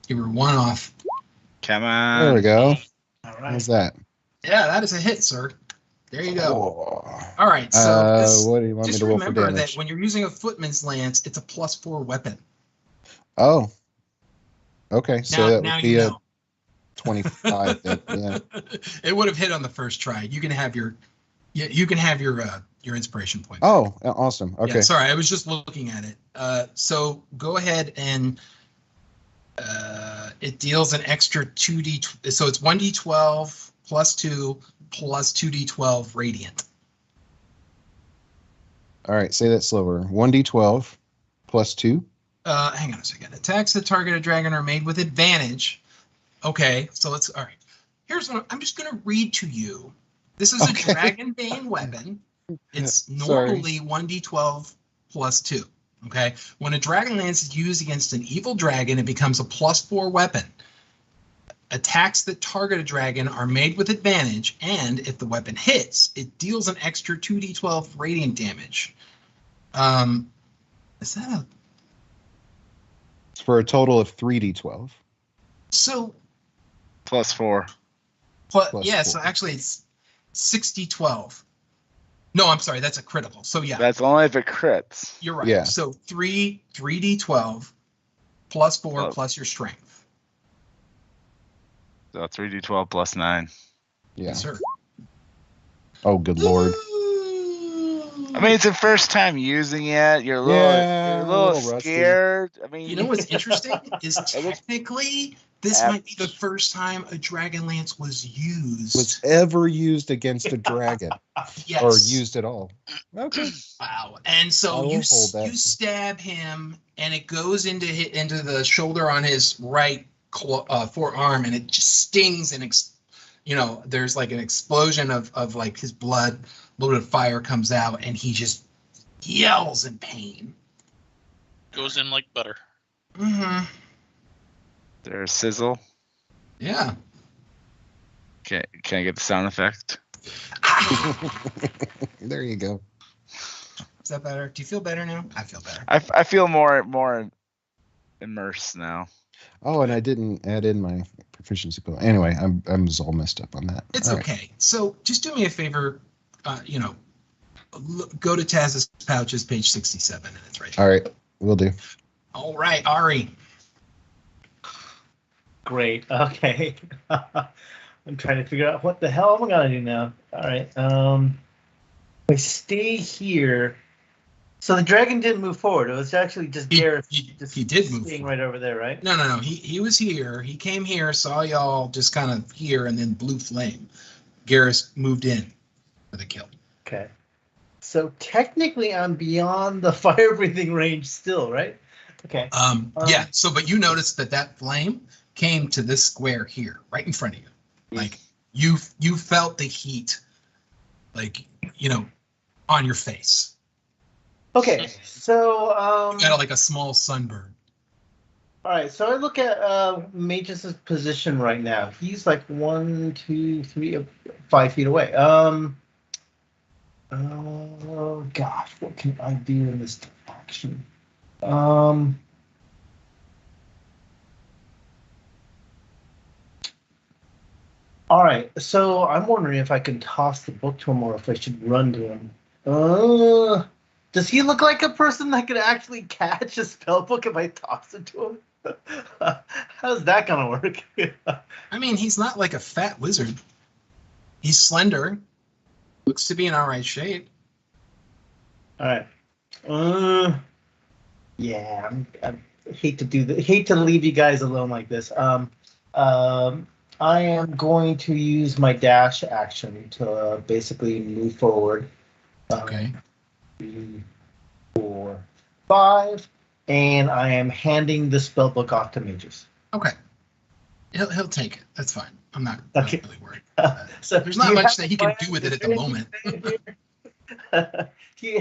You were one off. Come There we on. go. All How's right. that? Yeah, that is a hit, sir. There you go. Oh. All right, so What do you want me just to roll for remember that damage? when you're using a footman's lance, it's a +4 weapon. Oh. Okay, so Now, that now would be you a know. 25. Then, yeah. It would have hit on the first try. You can have your inspiration point. Oh, awesome. Okay. Yeah, sorry, I was just looking at it. So go ahead and it deals an extra 2d. So it's 1d12 plus 2 plus 2d12 radiant. All right, say that slower. 1d12 plus 2. Hang on a second. Attacks that target a dragon are made with advantage. Okay, so let's. All right. Here's what I'm just going to read to you This is Okay. a Dragonbane weapon. It's Sorry. normally 1d12 plus 2. Okay. When a Dragonlance is used against an evil dragon, it becomes a +4 weapon. Attacks that target a dragon are made with advantage, and if the weapon hits, it deals an extra 2d12 radiant damage. Is that a It's for a total of 3d12. so? +4. Plus Yeah. 4. So actually, it's 60-12. No, I'm sorry. That's a critical. So yeah, That's only if it crits. you're right. Yeah. So 3d12 +4 Oh. plus your strength. So 3d12 plus 9. Yeah. Yes, sir. Oh, good lord. I mean, it's the first time using it. You're a little, Yeah, you're a a little little rusty. scared. I mean, You know what's interesting is technically this might be the first time a Dragonlance was used. Was ever used against a dragon yes. or used at all? Okay. Wow. And I so will you hold that. you stab him, and it goes into the shoulder on his right forearm, and it just stings, and there's like an explosion of like his blood, a little bit of fire comes out, and he just yells in pain. Goes in like butter. Mm-hmm. there's sizzle. Yeah. Can I get the sound effect? There you go. Is that better? Do you feel better now? I feel better. I feel more immersed now. Oh, and I didn't add in my proficiency point. Anyway, I'm all messed up on that. It's All right. okay. So just do me a favor. Go to Taz's pouches, page 67, and it's right there. All right, we'll do. All right, Ari. Great. Okay. I'm trying to figure out what the hell am I gonna do now. All right. If I stay here. So the dragon didn't move forward. It was actually just Gareth. He did move staying forward. right over there, right? No. He was here. He came here, saw y'all just kind of here, and then blue flame. Garrus moved in for the kill. Okay. So technically, I'm beyond the fire breathing range still, right? Okay. Yeah. So, but you noticed that flame came to this square here, right in front of you. Like you felt the heat, like on your face. Okay. So You got like a small sunburn. all right. So I look at Magus' position right now. He's like 1, 2, 3, 5 feet away. Oh gosh, what can I do in this action? All right, so I'm wondering if I can toss the book to him or if I should run to him. Does he look like a person that could actually catch a spell book if I toss it to him? How's that gonna work? I mean, he's not like a fat wizard. He's slender. Looks to be in all right shape. All right. Yeah, I hate to leave you guys alone like this. I am going to use my dash action to basically move forward. Okay. 3, 4, 5, and I am handing the spell book off to Magus. Okay. He'll take it. That's fine. I'm not Okay. really worried. So There's do not you much have that he can plans? do with it Is at there the moment.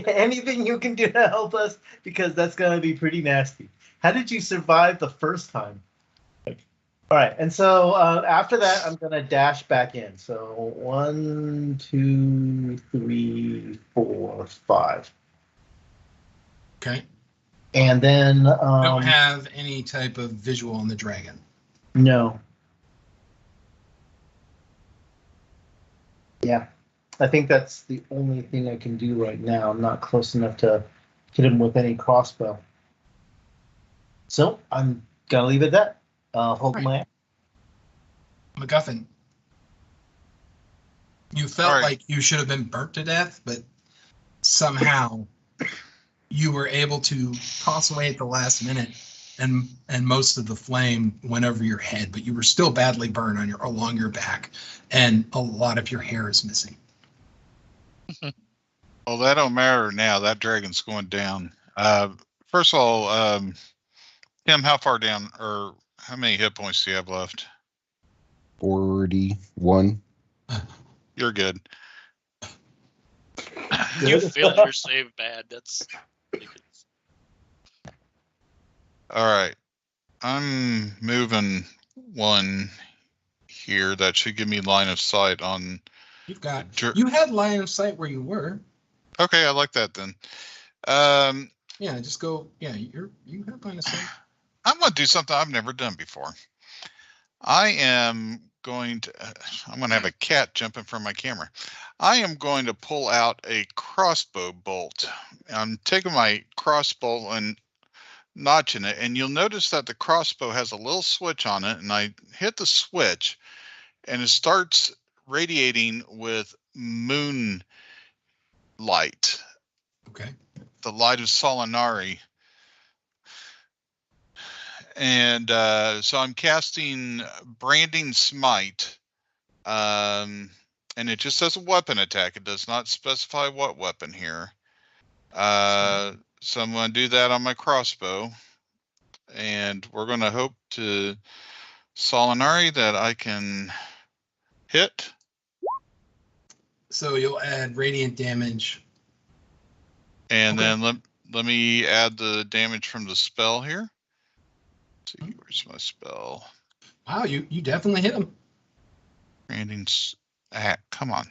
Anything you can do to help us? Because that's going to be pretty nasty. How did you survive the first time? All right, and so after that, I'm going to dash back in. So 1, 2, 3, 4, 5. Okay. And then... Don't have any type of visual on the dragon. No. Yeah. I think that's the only thing I can do right now. I'm not close enough to hit him with any crossbow. So I'm going to leave it at that. Hold Right. my... MacGuffin. You felt All right. like you should have been burnt to death, but somehow you were able to toss away at the last minute, and most of the flame went over your head, but you were still badly burned along your back, and a lot of your hair is missing. Well, that don't matter now. That dragon's going down. First of all, Tim, how far down, or how many hit points do you have left? 41. You're good. You failed your save bad. That's ridiculous. All right. I'm moving one here. That should give me line of sight on. You had line of sight where you were. Okay, I like that then. Yeah, just go. Yeah, you have line of sight. I'm going to do something I've never done before. I'm going to have a cat jumping from my camera. I am going to pull out a crossbow bolt. I'm taking my crossbow and notching it, and you'll notice that the crossbow has a little switch on it, and I hit the switch and it starts radiating with moon light. Okay. The light of Solinari. And so I'm casting Branding Smite, and it just says a weapon attack. It does not specify what weapon here. So I'm going to do that on my crossbow, and we're going to hope to Solinari that I can hit. So you'll add radiant damage. And Okay. then let me add the damage from the spell here. Let's see, where's my spell? Wow, you definitely hit him. Branding, come on.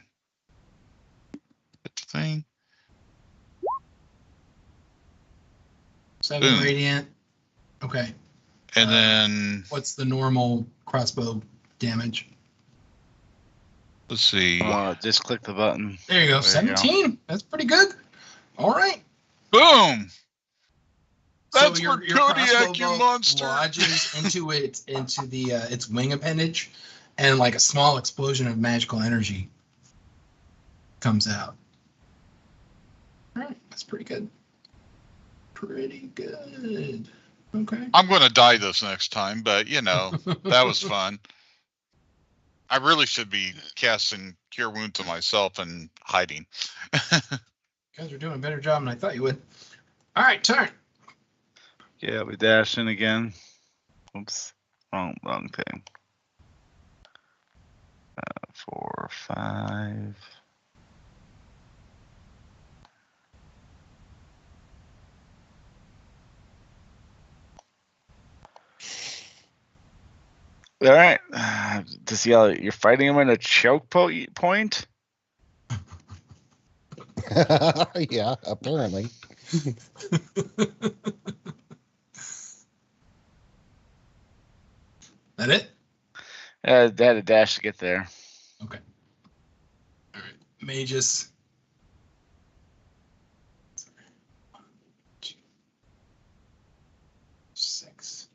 Hit the thing. 7 Boom. radiant. Okay. And then What's the normal crossbow damage? let's see. Just click the button. There you go. There you go. 17. That's pretty good. All right. Boom! That's your for Kodiak, crossbow you bolt monster! lodges into its wing appendage, and like a small explosion of magical energy comes out. All right, that's pretty good. Pretty good. Okay. I'm going to die this next time, but you know, that was fun. I really should be casting Cure Wounds on myself and hiding. You guys are doing a better job than I thought you would. All right, turn. Yeah, we dash in again. Oops, wrong thing. 4, 5. All right. Does you're fighting him in a choke point? Yeah, apparently. That it? They had a dash to get there. Okay. All right. Magus. 6.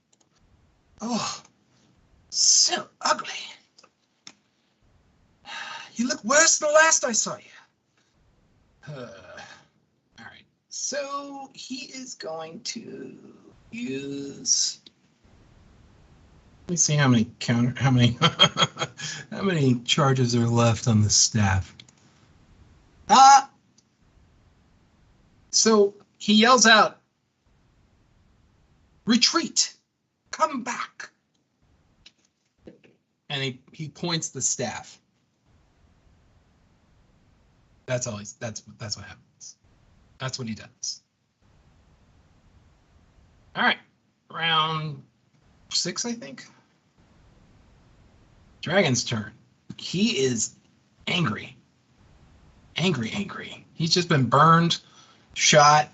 Oh, so ugly. You look worse than the last I saw you. All right. So he is going to use. Let me see how many how many charges are left on the staff. So he yells out, "Retreat! Come back!" And he points the staff. That's all that's what happens. That's what he does. All right. Round 6, I think. Dragon's turn. He is angry. Angry. He's just been burned, shot.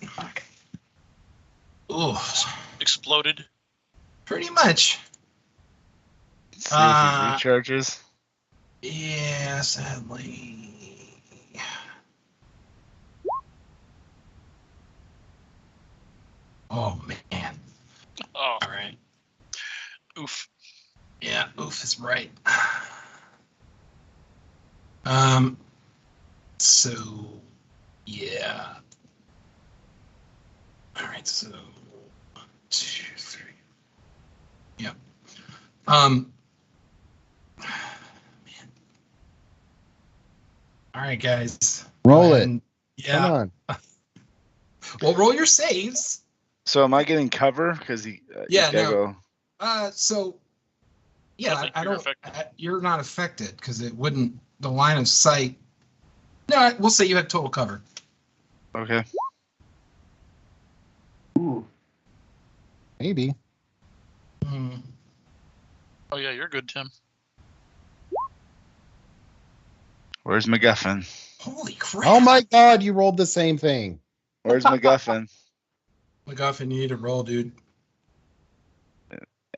Oh, Exploded. pretty much. See if he recharges. Yeah, sadly. Oh, man. Oh, All right. oof. Yeah, oof is right. So, yeah. All right, so 1, 2, 3. Yep. Man. All right, guys. Roll it. And- Come Yeah. on. Well, roll your saves. So am I getting cover? Because he. Yeah, gotta no. go. So, yeah, I think I you're don't. affected. You're not affected because it wouldn't. The line of sight No, we'll say you have total cover. Okay. Ooh. Maybe. Hmm. Oh yeah, you're good, Tim. Where's MacGuffin? Holy crap! Oh my God! You rolled the same thing. Where's MacGuffin? MacGuffin, you need to roll, dude.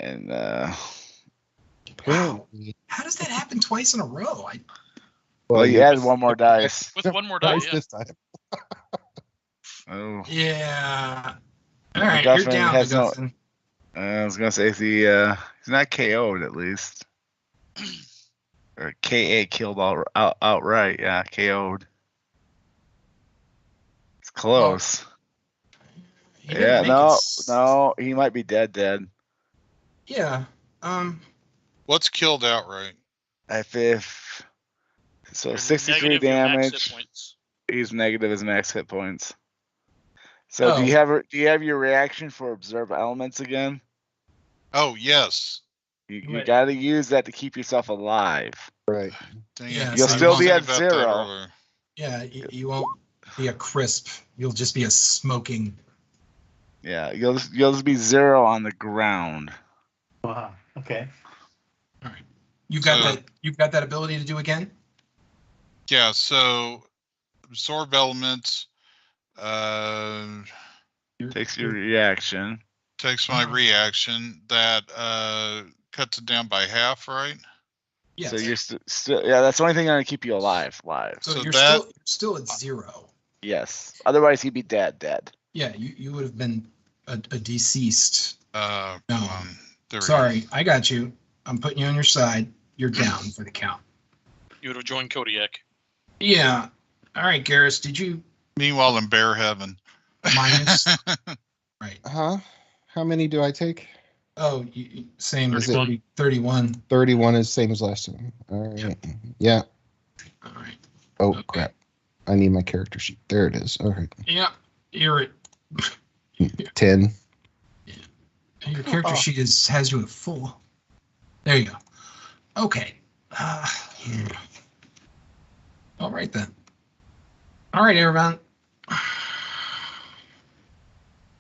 And Apparently. How does that happen twice in a row? well, you you added one more dice. With one more die, twice yeah. this time. Oh, Yeah. All right, you're MacGuffin down, has no- MacGuffin. I was gonna say he's not KO'd at least, or KA killed outright. Yeah, KO'd. It's close. He didn't Yeah, make no, he might be dead. Yeah. What's killed outright? If so, You're 63 negative your max hit damage. points. He's negative his max hit points. So Oh. do you have your reaction for observe elements again? Oh, yes. You Right. got to use that to keep yourself alive. Right. Dang Yeah, it. You'll I still was be thinking at about that 0. earlier. Yeah, you won't be a crisp. You'll just be a smoking. Yeah, you'll just be 0 on the ground. Wow. Okay. You've got So- that. You've got that ability to do again. Yeah, so absorb elements Takes your reaction. takes my Uh-huh. reaction. That cuts it down by half, right? Yes. So you're still yeah. That's the only thing gonna keep you alive. So so you're that- still at 0. Yes. Otherwise, he'd be dead. Yeah, you would have been a deceased. Come No. on. There we Sorry, I got you. I'm putting you on your side. You're down for the count. You would have joined Kodiak. Yeah. All right, Garrus, did you go. Meanwhile, in bear heaven. minus? Right. Huh? How many do I take? Oh, same as 31. 31. 31 is same as last time. All right. Yeah. All right. Oh, Okay. crap. I need my character sheet. There it is. All right. Yeah, you're at 10. your character sheet has you at full. There you go. Okay. Yeah. All right then. All right, everyone.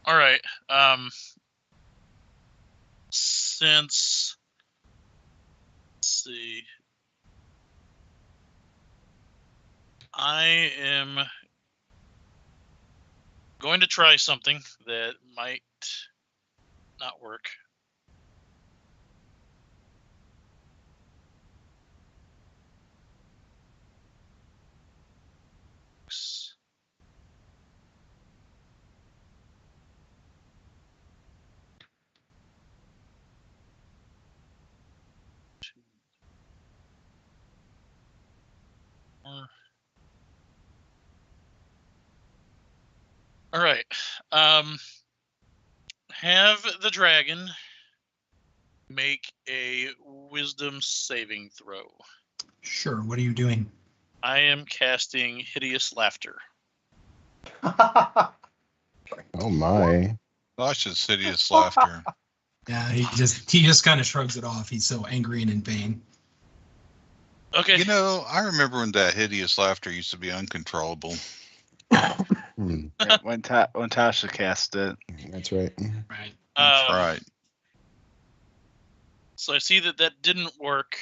All right. Since let's see, I am going to try something that might not work. All right. Have the dragon make a wisdom saving throw. Sure. What are you doing? I am casting Hideous Laughter. Oh, my. Luscious, hideous laughter. Yeah, he just kind of shrugs it off. He's so angry and in pain. Okay. You know, I remember when that hideous laughter used to be uncontrollable. Hmm, Yeah, when Tasha cast it. that's right. Right. That's right. So I see that didn't work.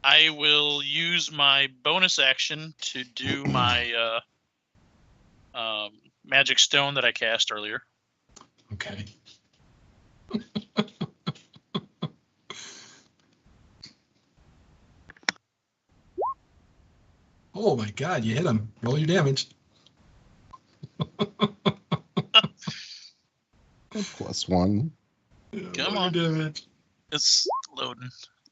I will use my bonus action to do my magic stone that I cast earlier. Okay. Oh my God! You hit him. Roll your damage. +1. Come Roll on. your damage. It's loading.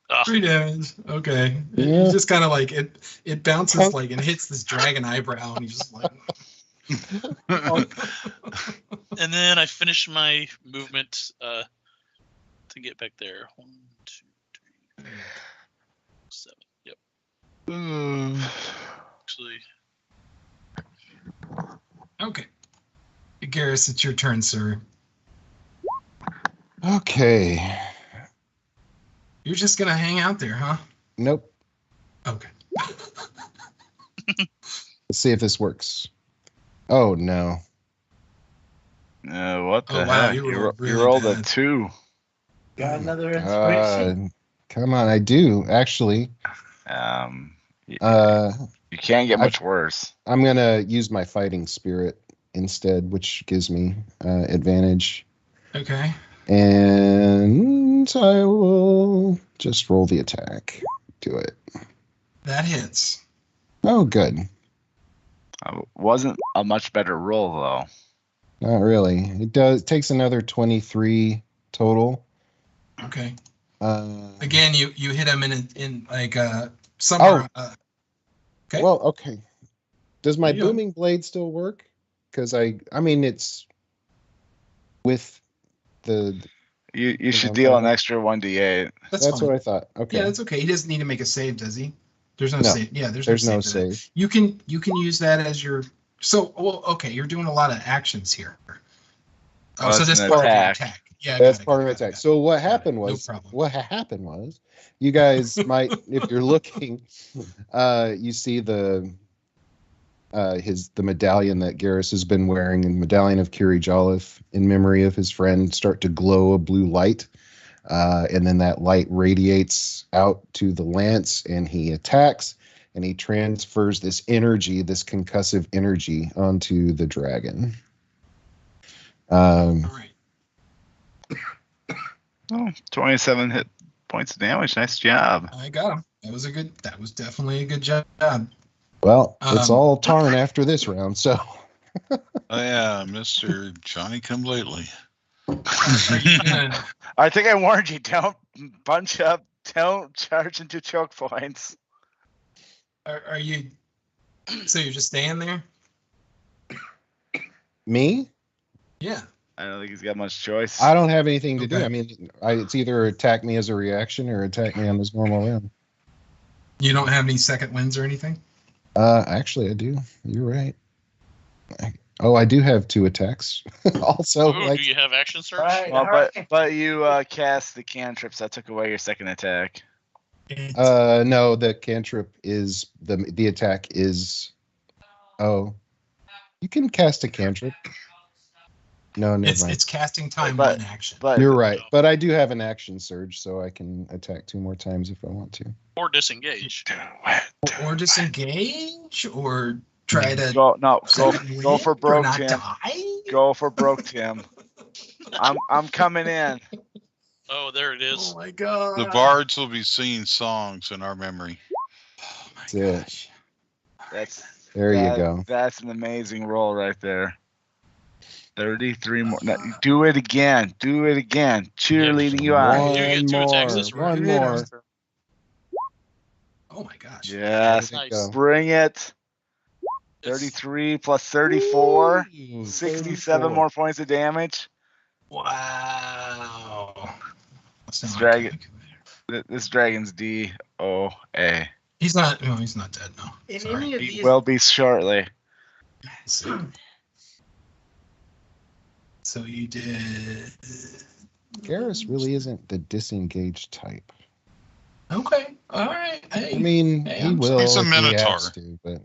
Ugh. 3 damage. Okay. Yeah. You just kind of like it bounces like and hits this dragon eyebrow, and he's just like. And then I finish my movement to get back there. 1, 2, 3, 4, 7. Yep. Actually, Okay. Garrus, it's your turn, sir. Okay. You're just gonna hang out there, huh? Nope. Okay. Let's see if this works. Oh no. What the Oh, wow, heck? you rolled really you rolled a bad. 2. Got another inspiration. Come on, I do actually. You Uh, can't get I- much worse. I'm gonna use my fighting spirit instead, which gives me advantage. Okay. And I will just roll the attack. Do it. That hits. Oh, good. Wasn't a much better roll though. Not really. It takes another 23 total. Okay. Uh, Again, you hit him in like somewhere. Okay. Well, okay. Does my There you go. booming blade still work? Because I mean, it's with the. You should know, deal an that- extra 1d8. that's That's fine. what I thought. Okay. Yeah, that's okay. He doesn't need to make a save, does he? There's no, No. save. Yeah, there's There's no no save. to that. save. You can use that as your. So well, okay. You're doing a lot of actions here. Oh, Well, so that's this an part of your attack. attack. Yeah, That's got it, part of got my it, attack. got it. So what Got it. happened No was, problem. what happened was, you guys might, if you're looking, you see the medallion that Garrus has been wearing, and medallion of Kiri Jolliffe in memory of his friend, start to glow a blue light, and then that light radiates out to the lance, and he attacks, and he transfers this energy, this concussive energy, onto the dragon. All right. 27 hit points of damage. Nice job. I got him. That was definitely a good job. Well, it's Um, all Tarn after this round, so. Oh, yeah, Mr. Johnny Come Lately. Are you gonna, I think I warned you. Don't bunch up. Don't charge into choke points. are you? So you're just staying there? Me? Yeah. I don't think he's got much choice. I don't have anything to do. Okay. I mean, it's either attack me as a reaction or attack me on this normal round. You don't have any second wins or anything? Actually, I do. You're right. I do have 2 attacks. Also, Ooh, like, do you have action surge? Right. Well, but you cast the cantrips. That took away your second attack. no, the cantrip is the attack is. Oh, you can cast a cantrip. No, never mind. It's casting time But- one action. But You're right, but I do have an action surge, so I can attack 2 more times if I want to. Or disengage? Or disengage, or try to go second go win, for or broke, not Tim. die. Go for broke, Tim. I'm coming in. Oh, there it is. Oh my god. The bards will be singing songs in our memory. Oh my That's it. gosh. That's There you go. That's an amazing roll right there. 33 more. No, do it again. Do it again. Cheerleading you One on. You get 2 attacks this One round. more. Oh my gosh. Yes. There you Nice. go. Bring it. It's- 33 plus 34. Ooh, 67 34. more points of damage. Wow. That's not Dragon. good. This dragon's DOA. He's not. No, he's not dead. No. In Sorry. any of He these, will be shortly. So you did. Garrus really isn't the disengaged type. Okay. All right. Hey. I mean, Hey, he I'm will. He's a if he Minotaur. has to, but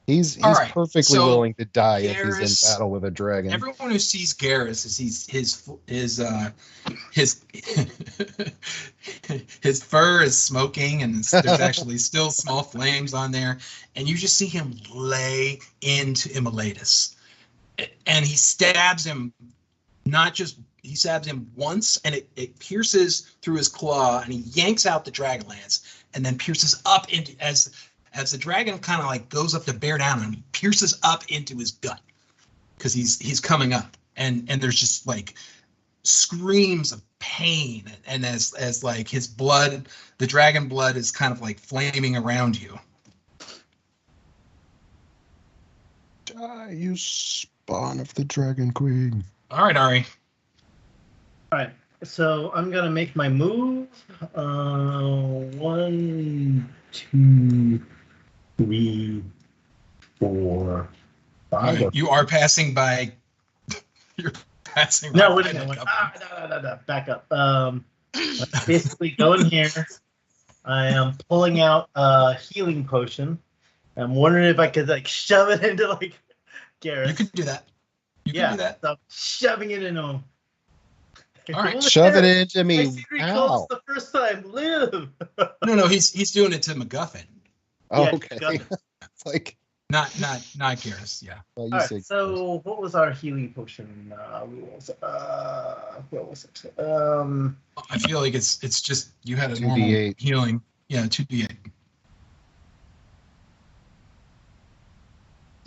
he's All right, perfectly so willing to die if he's Garrus- in battle with a dragon. Everyone who sees Garrus is his fur is smoking, and there's actually still small flames on there, and you just see him lay into Immolatus, and he stabs him. He stabs him once, and it pierces through his claw, and he yanks out the dragon lance, and then pierces up into as the dragon kind of like goes up to bear down on him, he pierces up into his gut because he's coming up, and there's just like screams of pain, and as like his blood, the dragon blood is kind of like flaming around you. Die, you spawn of the Dragon Queen. All right, Ari. all right. So I'm gonna make my move. 1, 2, 3, 4, All 5. right, you are passing by. You're passing. No, right wait by a minute. that couple. No. Back up. Basically, go in here, I am pulling out a healing potion. I'm wondering if I could like shove it into like Garrus. You can do that. You can Yeah, do that. so I'm shoving it into him. All right, Shove it into My me. secret Ow. codes the first time. Live. No, he's doing it to MacGuffin, Oh, Yeah, okay. got it. It's like, not Garrus. Yeah. well, you All right, said- so what was our healing potion rules? What was it? I feel like it's just you had a 2d8. normal healing. Yeah, 2d8.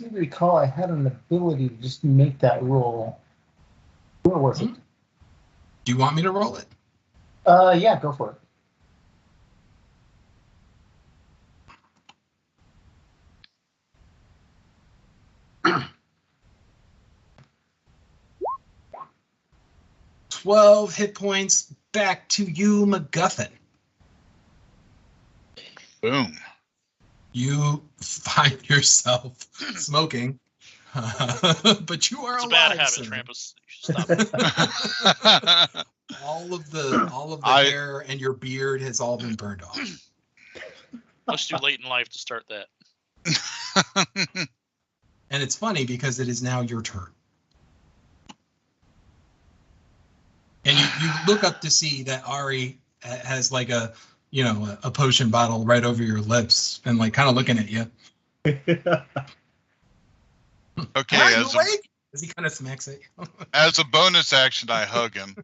I do recall I had an ability to just make that roll. Where was it? Do you want me to roll it? Yeah, go for it. $12 hit points back to you, MacGuffin. Boom. You find yourself smoking, but you are It's a alive. bad habit, sir. Trampus. You should stop. All of the I- hair and your beard has all been burned off. Much too late in life to start that. And it's funny because it is now your turn. And you look up to see that Ari has like a potion bottle right over your lips and like kind of looking at you. Okay, Are you awake? As he kind of smacks it. as a bonus action, I hug him.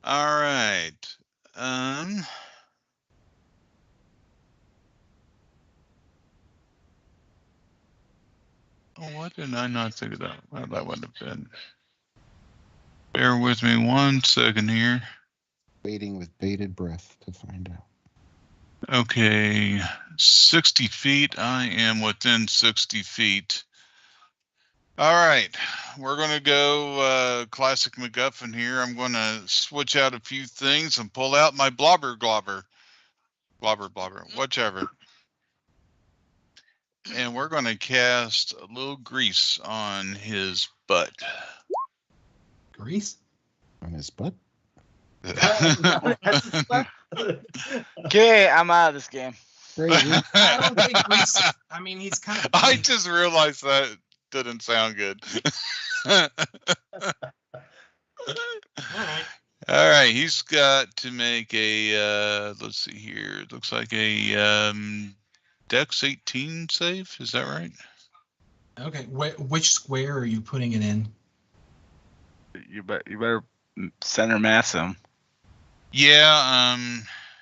All right. Oh, why did I not think of that? Well, that would have been. Bear with me 1 second here. waiting with bated breath to find out. Okay, 60 feet. I am within 60 feet. All right, we're going to go classic MacGuffin here. I'm going to switch out a few things and pull out my blobber, whichever. And we're going to cast a little grease on his butt. Grease? On his butt? Okay, I'm out of this game. Great. I don't think Grease. I mean, he's kind of. I just realized that didn't sound good. All right. All right, he's got to make a, let's see here. It looks like a Dex 18 save. Is that right? Okay. Which square are you putting it in? You better center mass him. Yeah.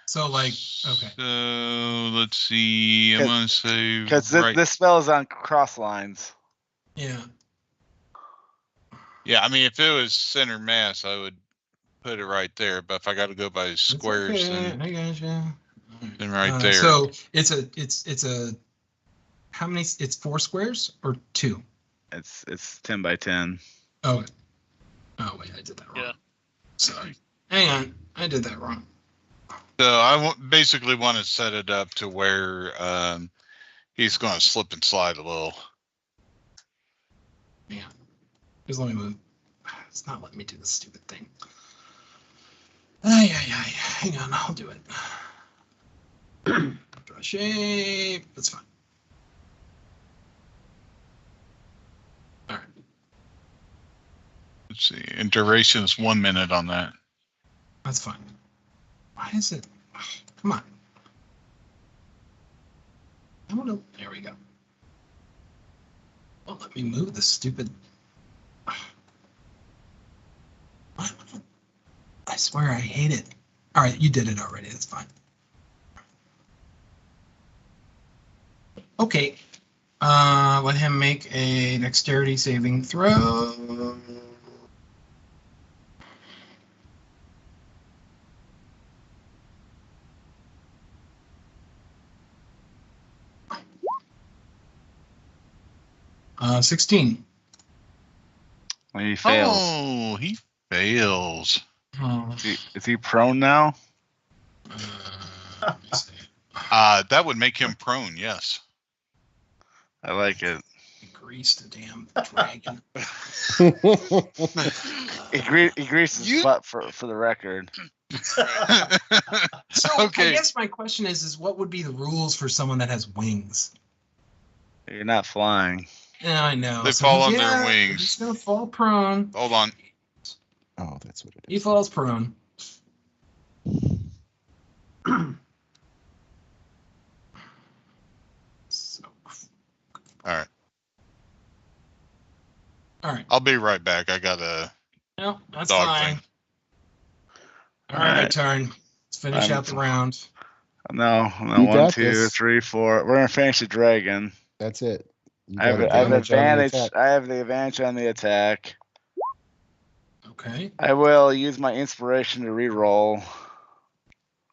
So like, okay. So let's see. I'm gonna say Because right. this spell is on cross lines. Yeah. Yeah, I mean, if it was center mass, I would put it right there. But if I got to go by It's squares, okay, then, I gotcha. then right there. So it's a how many? It's 4 squares or 2? It's 10 by 10. Oh. Oh wait, I did that wrong. Yeah. Sorry. Hang on, I did that wrong. So I basically want to set it up to where he's going to slip and slide a little. Yeah. Just let me move. It's not letting me do this stupid thing. Ay. Hang on, I'll do it. Draw shape. That's fine. All right. Let's see. And duration is 1 minute on that. That's fine. Why is it? Come on. I want to. There we go. Well, let me move the stupid. I swear I hate it. All right, you did it already. That's fine. Okay. Let him make a dexterity saving throw. Uh, 16. He fails. Oh, he fails. Oh, Is he prone now? let me see. That would make him prone, yes. I like it. greased a damn dragon. He greased his You- butt for the record. So Okay. I guess my question is what would be the rules for someone that has wings? You're not flying. Yeah, I know. They fall on their yeah, wings. He's gonna fall prone. Hold on. Oh, that's what it He is. falls prone. So, All right. all right. I'll be right back. I gotta. No, that's Dog fine. thing. All right, my Alright. turn. Let's finish I'm- out the round. No, You 1, got 2, this. 3, 4. We're gonna finish the dragon. That's it. You I have, got I have advantage on the advantage. attack. I have the advantage on the attack. Okay. I will use my inspiration to re-roll.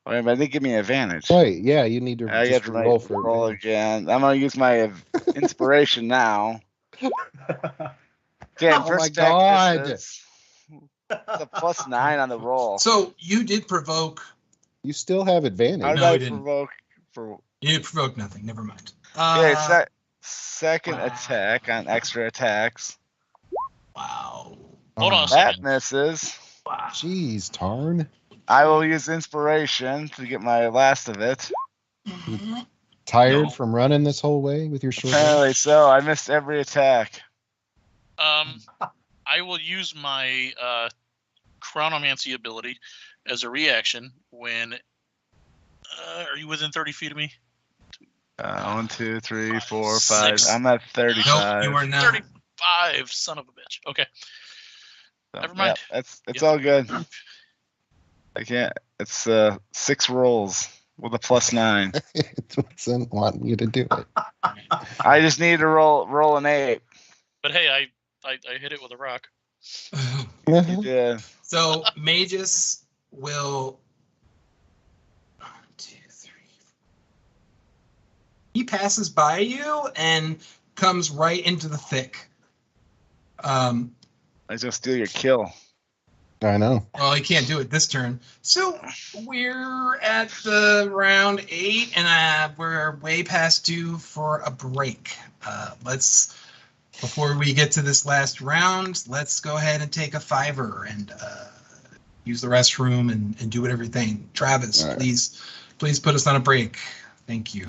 Wait, but they give me an advantage. Right, yeah, you need to I just get to roll for roll advantage. again. I'm gonna use my inspiration now. Okay, Oh my first attack God. misses. It's a +9 on the roll. So you did provoke. You still have advantage. How did No, I he didn't. provoke for? You did provoke nothing. Never mind. Okay, second wow. attack on extra attacks. Wow. Hold on a That second. misses. Wow. Jeez, Tarn. I will use inspiration to get my last of it. Tired No. from running this whole way with your short Apparently so. I missed every attack. I will use my chronomancy ability as a reaction when. Are you within 30 feet of me? 1, 2, 3, 5, 4, 5. 6. I'm at Nope, 35. you are not. 35, son of a bitch. Okay. So, Never mind. Yeah, it's Yep. all good. I can't. It's 6 rolls with a +9. It wasn't wanting you to do it. I just need to roll an 8. But hey, I hit it with a rock. You did. So Magus will. 1, 2, 3. He passes by you and comes right into the thick. I was gonna steal your kill. I know. Well, he can't do it this turn. So we're at the round 8, and we're way past due for a break. Before we get to this last round, let's go ahead and take a 5 and use the restroom and do everything. Travis, All right. please put us on a break. Thank you.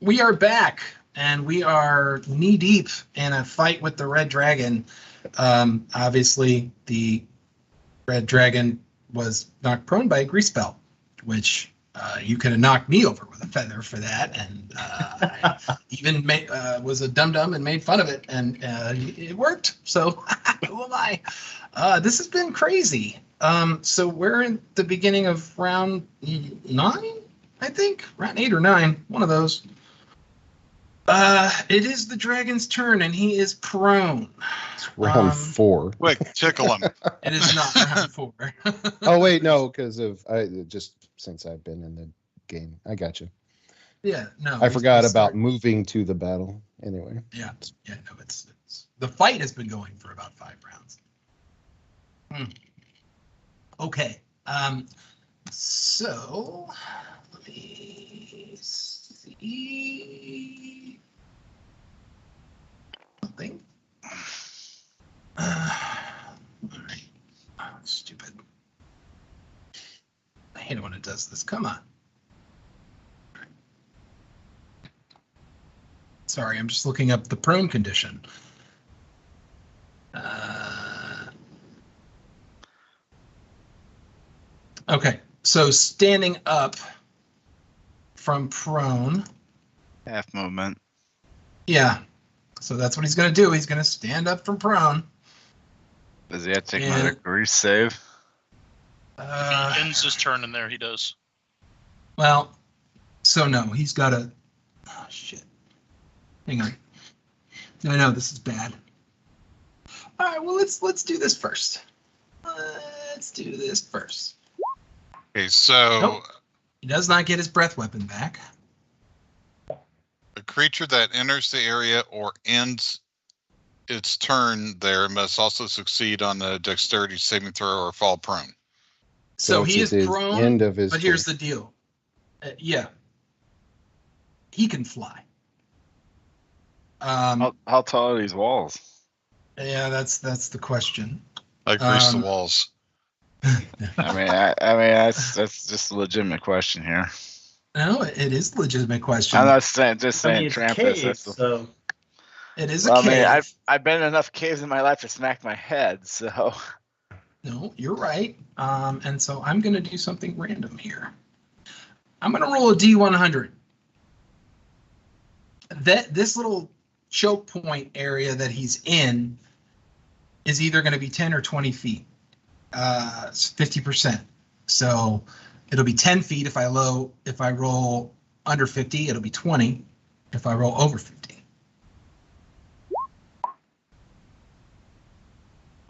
We are back, and we are knee deep in a fight with the red dragon. Obviously, the red dragon was knocked prone by a grease belt, which you could have knocked me over with a feather for that, and I even was a dum-dum and made fun of it, and it worked. So who am I? This has been crazy. So we're in the beginning of round 9, I think. Round 8 or 9, one of those. It is the dragon's turn, and he is prone. It's round 4. Quick, tickle him. It is not round 4. Oh wait, no, because of just since I've been in the game. I got you. Yeah, no. I forgot about moving to the battle. Anyway. Yeah, no, it's the fight has been going for about 5 rounds. Okay. So let me see something. All right. Oh, stupid. I hate it when it does this. Come on. Sorry, I'm just looking up the prone condition. Okay, so standing up from prone. Half movement. Yeah, so that's what he's going to do. He's going to stand up from prone. Does he have to take another grease save? If he ends his turn in there, he does. Well, so no, he's got to. Oh shit! Hang on. I know this is bad. All right, well let's do this first. Let's do this first. Okay, so Nope. He does not get his breath weapon back. a creature that enters the area or ends its turn there must also succeed on the dexterity saving throw or fall prone. So he it's is at the prone, end of his but here's turn. the deal. Yeah, he can fly. How tall are these walls? Yeah, that's the question. I grease the walls. I mean, that's just a legitimate question here. No, it is a legitimate question. I'm not saying just I saying mean, it's Trampus. cave, That's the, so It is a well, I cave. mean, I've been in enough caves in my life to smack my head. So No, you're right. And so I'm going to do something random here. I'm going to roll a D100. This little choke point area that he's in is either going to be 10 or 20 feet. It's 50%. So it'll be 10 feet if I roll under 50, it'll be 20 if I roll over 50.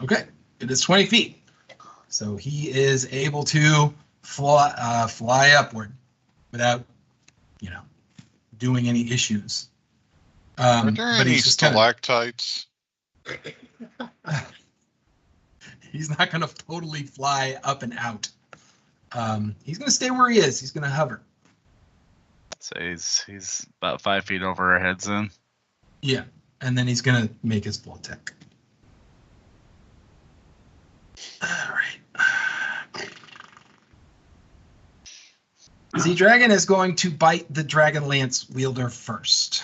Okay, it is 20 feet. So he is able to fly upward without, doing any issues. Are there but any he's just kinda- stalactites? He's not going to totally fly up and out. He's going to stay where he is. He's going to hover. so he's about 5 feet over our heads then. Yeah, and then he's going to make his full attack. All right. Z-Dragon is going to bite the Dragonlance wielder first.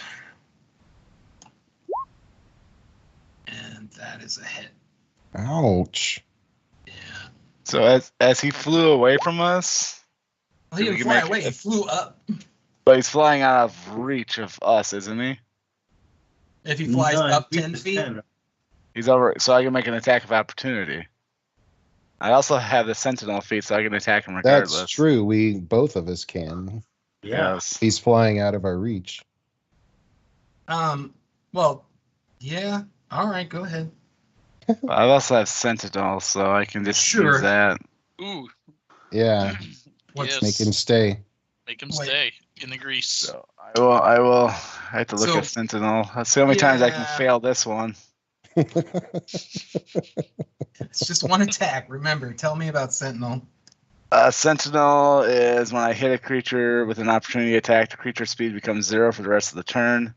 And that is a hit. Ouch. Yeah. So as he flew away from us, Well, he So we didn't can fly make away. it- He flew up. but he's flying out of reach of us, isn't he? If he flies no, up we 10 just feet, can. He's over, so I can make an attack of opportunity. I also have the Sentinel feat, so I can attack him regardless. That's true. Both of us can. Yeah. Yes. He's flying out of our reach. well, yeah. All right, go ahead. I also have Sentinel, so I can just Sure. use that. Ooh, Yeah, What's yes. make him stay. Make him Wait. stay in the grease. So I will. I have to look So- at Sentinel. That's the only times I can Yeah. fail this one. It's just one attack. Remember, tell me about Sentinel. Sentinel is when I hit a creature with an opportunity attack, the creature speed becomes 0 for the rest of the turn.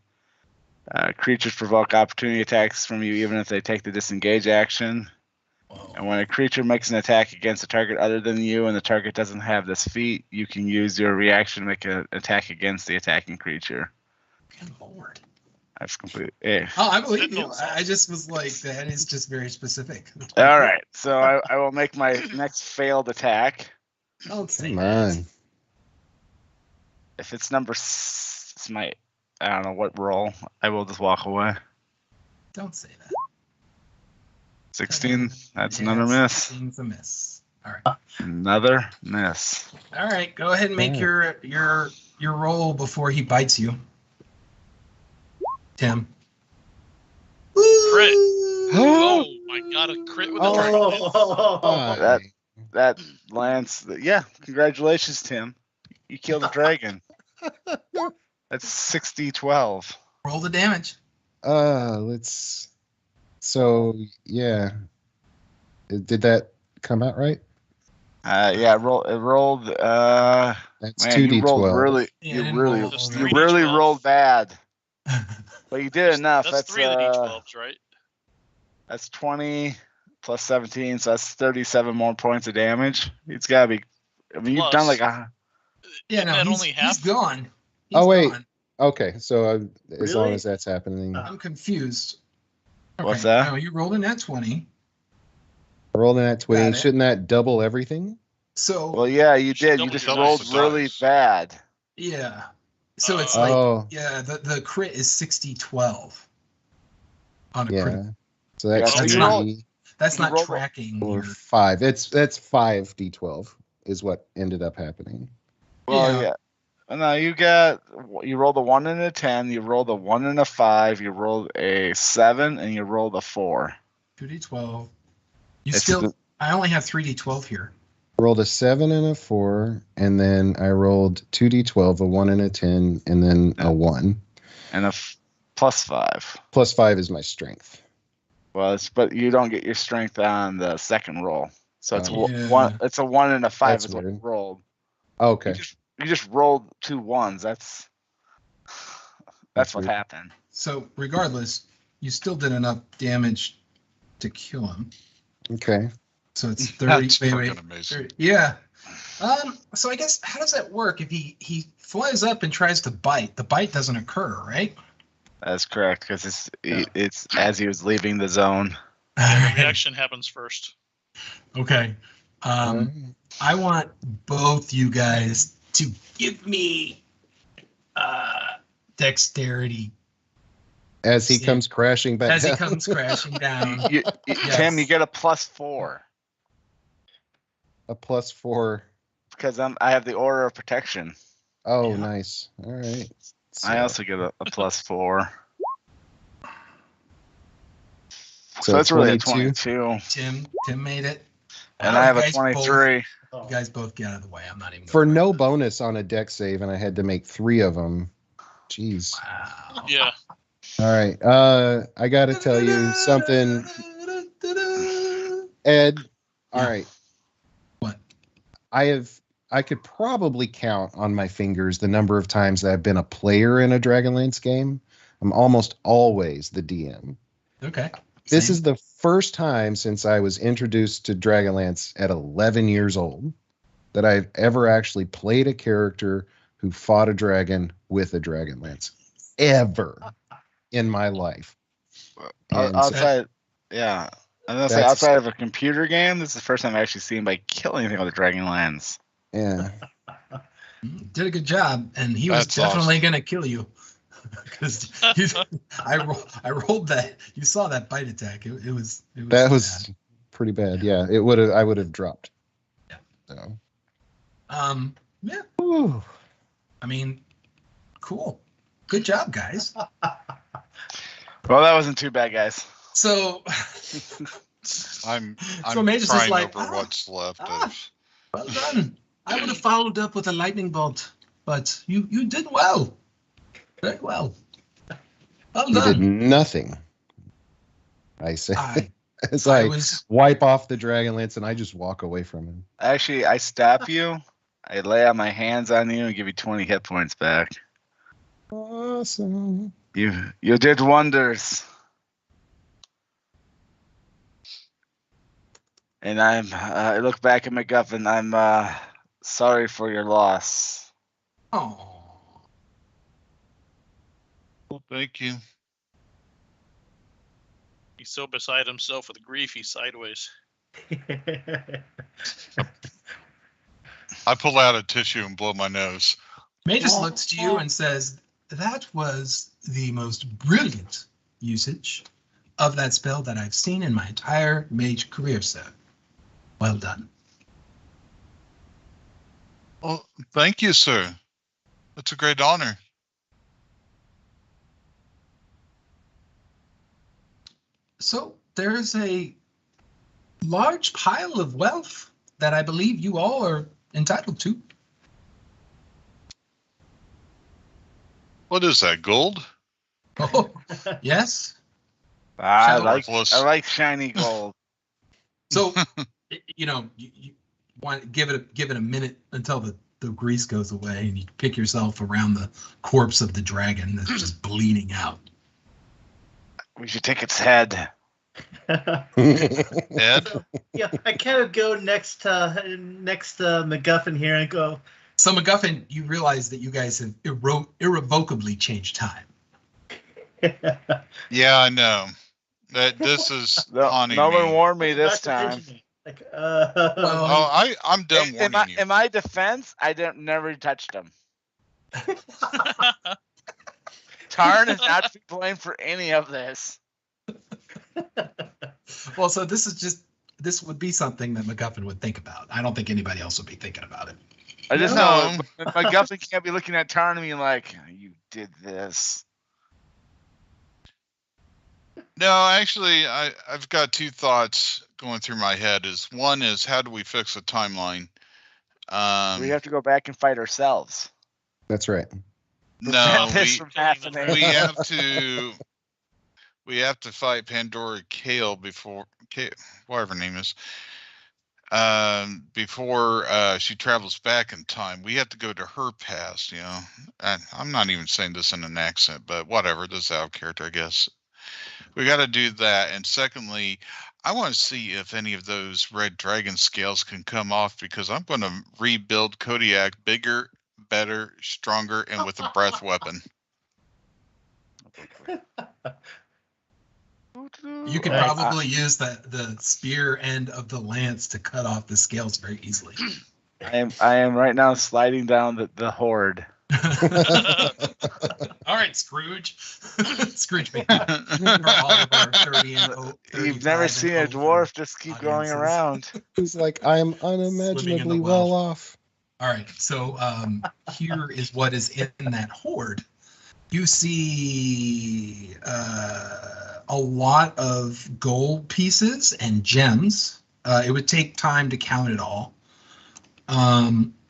Creatures provoke opportunity attacks from you even if they take the disengage action. And when a creature makes an attack against a target other than you and the target doesn't have this feat, you can use your reaction to make an attack against the attacking creature. Good lord. I've completed. Yeah. Oh, I believe you. Sentinels. I just was like, that is just very specific. All right. So I will make my next failed attack. Don't say Come that. on. If it's it's my, I don't know what roll. I will just walk away. Don't say that. 16. That's Yeah, another miss. 16's a miss. All right. Another miss. All right. Go ahead and make Alright. your roll before he bites you. Tim. Crit. Woo! Oh my god, a crit with a dragon. Oh, That- That Lance. Yeah. Congratulations, Tim. You killed a dragon. That's 60-12. Roll the damage. Let's. So yeah, did that come out right? Yeah. It rolled. That's Man, two you rolled d12. really. Yeah, I You didn't really. roll Just You 3d12. really rolled bad. But you did enough. That's 3 of the d12s, right? That's 20 plus 17, so that's 37 more points of damage. It's gotta be. I mean, you've done Plus- like a. Yeah, Isn't no, that he's, only he's half? gone. Oh, wait. Gone. Okay, so as long Really? as that's happening, I'm confused. What's that? No, you rolled in that 20. rolling at 20, Got it. shouldn't that double everything? So Well, yeah, you should did. You double just your rolled dice. really bad. yeah. So it's like Oh, yeah, the crit is 60-12 on a yeah. crit. So that's Yeah, so two you roll- d That's you not rolled- tracking or your 5. That's 5 d12 is what ended up happening. Well, Yeah. yeah. No, you rolled a 1 and a 10, you rolled a 1 and a 5, you rolled a 7, and you rolled a 4. 2d12. You It's still the- I only have 3d12 here. Rolled a 7 and a 4, and then I rolled 2d12, a 1 and a 10, and then a 1. And a plus 5. Plus 5 is my strength. Well, but you don't get your strength on the second roll. So it's Oh. Yeah. one. It's a 1 and a 5 That's is what you weird. rolled. Okay. You just rolled 2 1s. That's That's what weird. happened. So regardless, you still did enough damage to kill him. Okay. So it's 30. That's wait, freaking amazing. 30 yeah. So I guess how does that work? If he flies up and tries to bite, the bite doesn't occur, right? That's correct because Yeah. it's as he was leaving the zone. The reaction happens first. Okay. I want both you guys to give me dexterity As he See. comes crashing back as he down. comes crashing down. Tim, you get a plus 4 A plus 4. because I have the Aura of Protection. Oh, Yeah. nice. All right. I also get a plus 4. So So that's really a 22. 22. Tim made it. And Wow, I have you a guys both- 23. You guys both get out of the way. I'm not even For gonna- no bonus on a deck save, and I had to make 3 of them. Jeez. Wow. Yeah. All right. I got to tell you something, Ed. All Yeah. right. What? I could probably count on my fingers the number of times that I've been a player in a Dragonlance game. I'm almost always the DM. Okay. This Same. is the first time since I was introduced to Dragonlance at 11 years old that I've ever actually played a character who fought a dragon with a Dragonlance. Ever in my life. And so- Outside, yeah. I'm gonna say That's- outside of a computer game, this is the first time I've actually seen anybody kill anything with a Dragonlance. yeah. Did a good job, and he was That's definitely gonna kill you. Because I rolled that. You saw that bite attack. It was That was pretty bad. Yeah. I would have dropped. Yeah. So. bad. Yeah. Whew. I mean, cool. Good job, guys. Well, that wasn't too bad, guys. So I'm So Mage is just crying like, over what's left ah. of. well done. I would have followed up with a lightning bolt, but you did well. Very well. Well You did done. nothing. I say I, as I I was wipe off the Dragonlance and I just walk away from him. Actually, I stab you. I lay out my hands on you and give you 20 hit points back. Awesome. You did wonders. And I look back at MacGuffin. I'm sorry for your loss. oh. Well, thank you. He's so beside himself with grief, he's sideways. I pull out a tissue and blow my nose. Magus looks to you and says, that was the most brilliant usage of that spell that I've seen in my entire mage career, sir. Well done. Well, thank you, sir. That's a great honor. So there's a large pile of wealth that I believe you all are entitled to. What is that, gold? Oh, yes. I Worthless. like shiny gold. So, you want to give it a minute until the grease goes away, and you pick yourself around the corpse of the dragon that's just bleeding out. We should take its head. Ed? Yeah, I kind of go next to MacGuffin here and go. So MacGuffin, you realize that you guys have irrevocably changed time. Yeah, I know. That this is haunting No one me. warned me this Not to time. mention me. Like, Oh, I'm done warning you. In my defense, I never touched him. Tarn is not to be blamed for any of this. Well, so this would be something that MacGuffin would think about. I don't think anybody else would be thinking about it. I just No. know my Guffin can't be looking at Tarn and being like, "You did this." No, actually, I've got two thoughts going through my head. One is how do we fix the timeline? We have to go back and fight ourselves. That's right. No, This from happening. we have to fight Pandora Kale before whatever her name is. Before she travels back in time, we have to go to her past. You know, and I'm not even saying this in an accent, but whatever. This is out of character, I guess. We got to do that. And secondly, I want to see if any of those red dragon scales can come off, because I'm going to rebuild Kodiak bigger, better, stronger, and with a breath weapon. You could probably use the spear end of the lance to cut off the scales very easily. I am right now sliding down the horde. All right, Scrooge. Scrooge McDuck. You've never seen a dwarf just keep going around. He's like, I'm unimaginably well off. All right, so here is what is in that horde. You see a lot of gold pieces and gems. It would take time to count it all.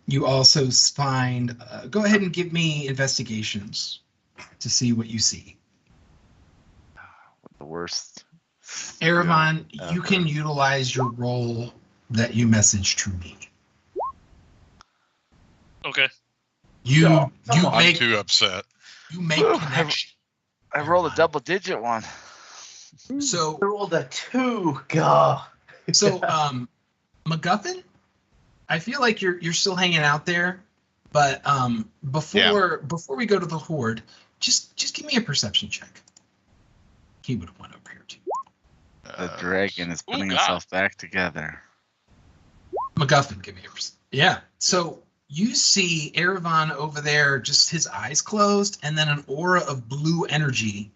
You also find, go ahead and give me investigations to see what you see. The worst. Erevan, you can utilize your role that you messaged to me. Okay. You I'm make too upset. connection. I rolled a double-digit one. So I rolled a 2. God. So MacGuffin, I feel like you're still hanging out there, but before we go to the horde, just give me a perception check. He would have went over here too. The dragon is putting itself back together. MacGuffin, give me a perception. Yeah. So you see Erevan over there, just his eyes closed, and then an aura of blue energy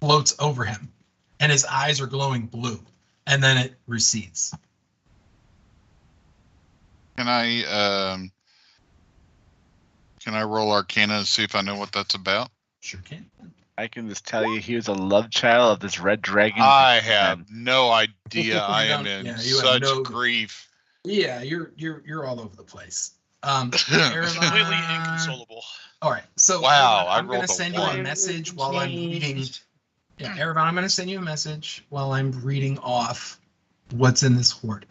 floats over him, and his eyes are glowing blue, and then it recedes. Can I roll Arcana and see if I know what that's about? Sure can. I can just tell you he was a love child of this red dragon. I have no idea. I am don't- in yeah, you have such no- grief. Yeah, you're all over the place. Completely Erevan, inconsolable. all right, so Wow, Erevan, I I'm going rolled to a send you a one. message while I'm reading. Yeah, Erevan, I'm going to send you a message while I'm reading off what's in this horde.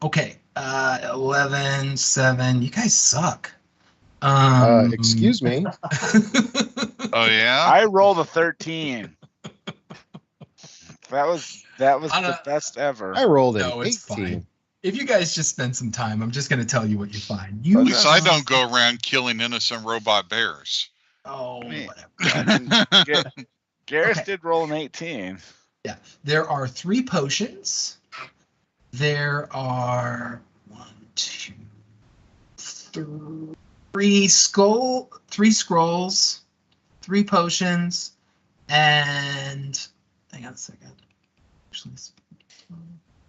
Okay, 11, 7. You guys suck. Excuse me. Oh yeah. I rolled a 13. That was the best ever. I rolled an No, it's 18. fine. If you guys just spend some time, I'm just going to tell you what you find. At least I don't go around killing innocent robot bears. Oh, Me. whatever. Garrus Okay. did roll an 18. There are 3 potions. There are 1, 2, 3 scrolls, 3 potions, and hang on a second. Actually,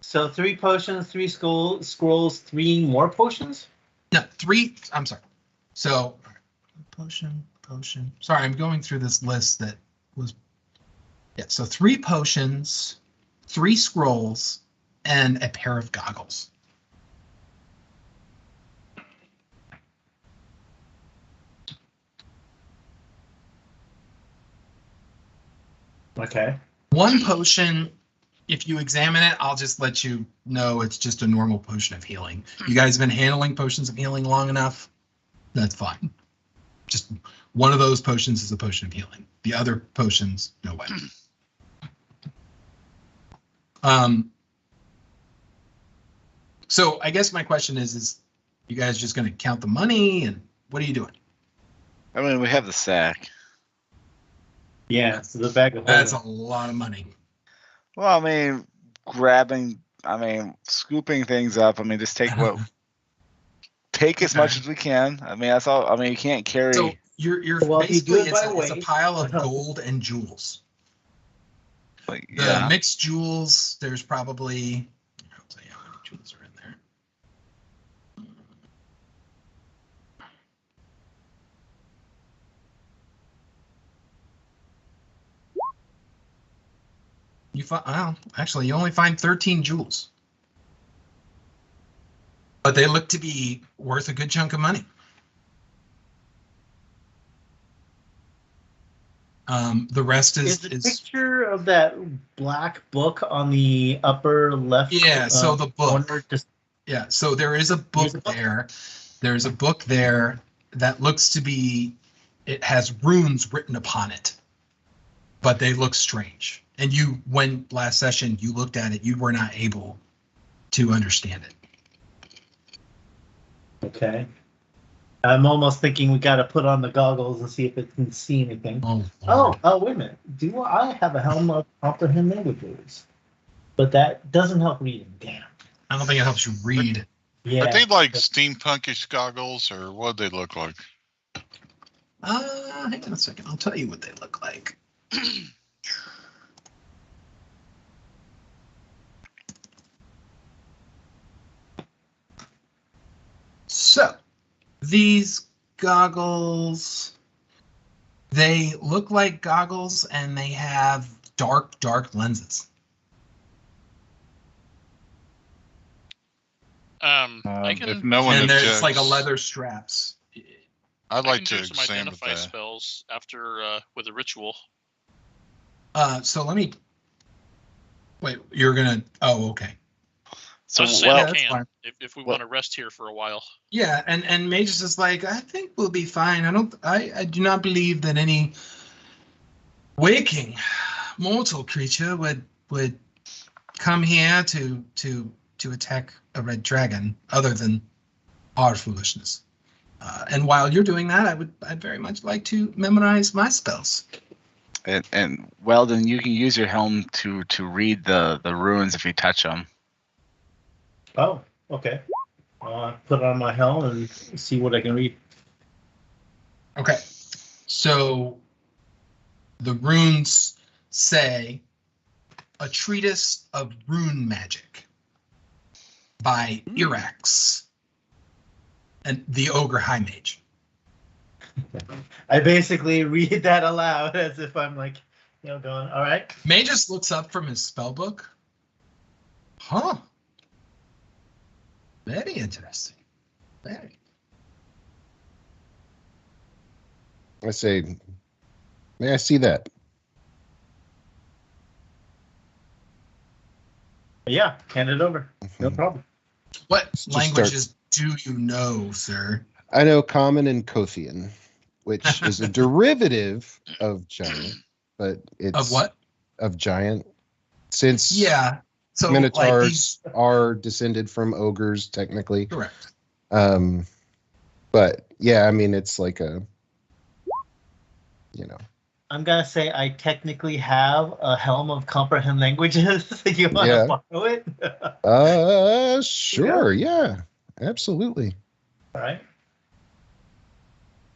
So 3 potions, 3 scrolls, 3 more potions? no, 3. I'm sorry. So potion. Sorry, I'm going through this list that was. Yeah, so 3 potions, 3 scrolls, and a pair of goggles. Okay. 1 potion, if you examine it, I'll just let you know it's just a normal potion of healing. You guys have been handling potions of healing long enough? That's fine. Just one of those potions is a potion of healing. The other potions, no way. So I guess my question is you guys just going to count the money, and what are you doing? I mean, we have the sack. Yeah, so the bag of That's holding. a lot of money. Well, I mean, scooping things up. I mean, just take as much as we can. I mean, that's all. I mean, you can't carry. So you're Well, if you do basically it by it's a weight- pile of gold and jewels. like, The yeah. mixed jewels, there's probably, I'll tell you how many jewels are in there. You find, well, actually, you only find 13 jewels. But they look to be worth a good chunk of money. The rest Is the picture of that black book on the upper left? Yeah, so the book. corner just Yeah, so there is a book there. There's a book there that looks to be, it has runes written upon it, but they look strange. And you, when last session you looked at it, you were not able to understand it. Okay. I'm almost thinking we got to put on the goggles and see if it can see anything. Oh, wait a minute. Do I have a helm of comprehend languages? But that doesn't help reading. Damn. I don't think it helps you read. Yeah. Are they like steampunkish goggles, or what do they look like? Hang on a second. I'll tell you what they look like. So, these goggles, they look like goggles and they have dark lenses. I can. If no one And objects, there's like a leather straps. I'd I like can to do some examine identify that. spells after with a ritual. So let me, wait, you're gonna, oh, okay. So I was So, saying I well, that's can fine. if we Well- want to rest here for a while. Yeah, and Magus is like, I think we'll be fine. I do not believe that any waking mortal creature would come here to attack a red dragon other than our foolishness. And while you're doing that, I'd very much like to memorize my spells. And Weldon, you can use your helm to read the runes if you touch them. Oh, okay. Put on my helm and see what I can read. Okay, so the runes say a treatise of rune magic by Irax and the Ogre High Mage. I basically read that aloud as if I'm like, going, all right. Magus looks up from his spell book. Huh. Very interesting. Very. I say, may I see that? Yeah, hand it over. No problem. What Just languages do you know, sir? I know Common and Kothian, which is a derivative of Giant, but it's Of what? Of Giant, since Yeah. So like Minotaurs these, are descended from ogres technically. correct. But yeah, I mean it's like a you know. I'm gonna say I technically have a helm of comprehend languages. You want Yeah. to borrow it? Sure, yeah, absolutely. All right.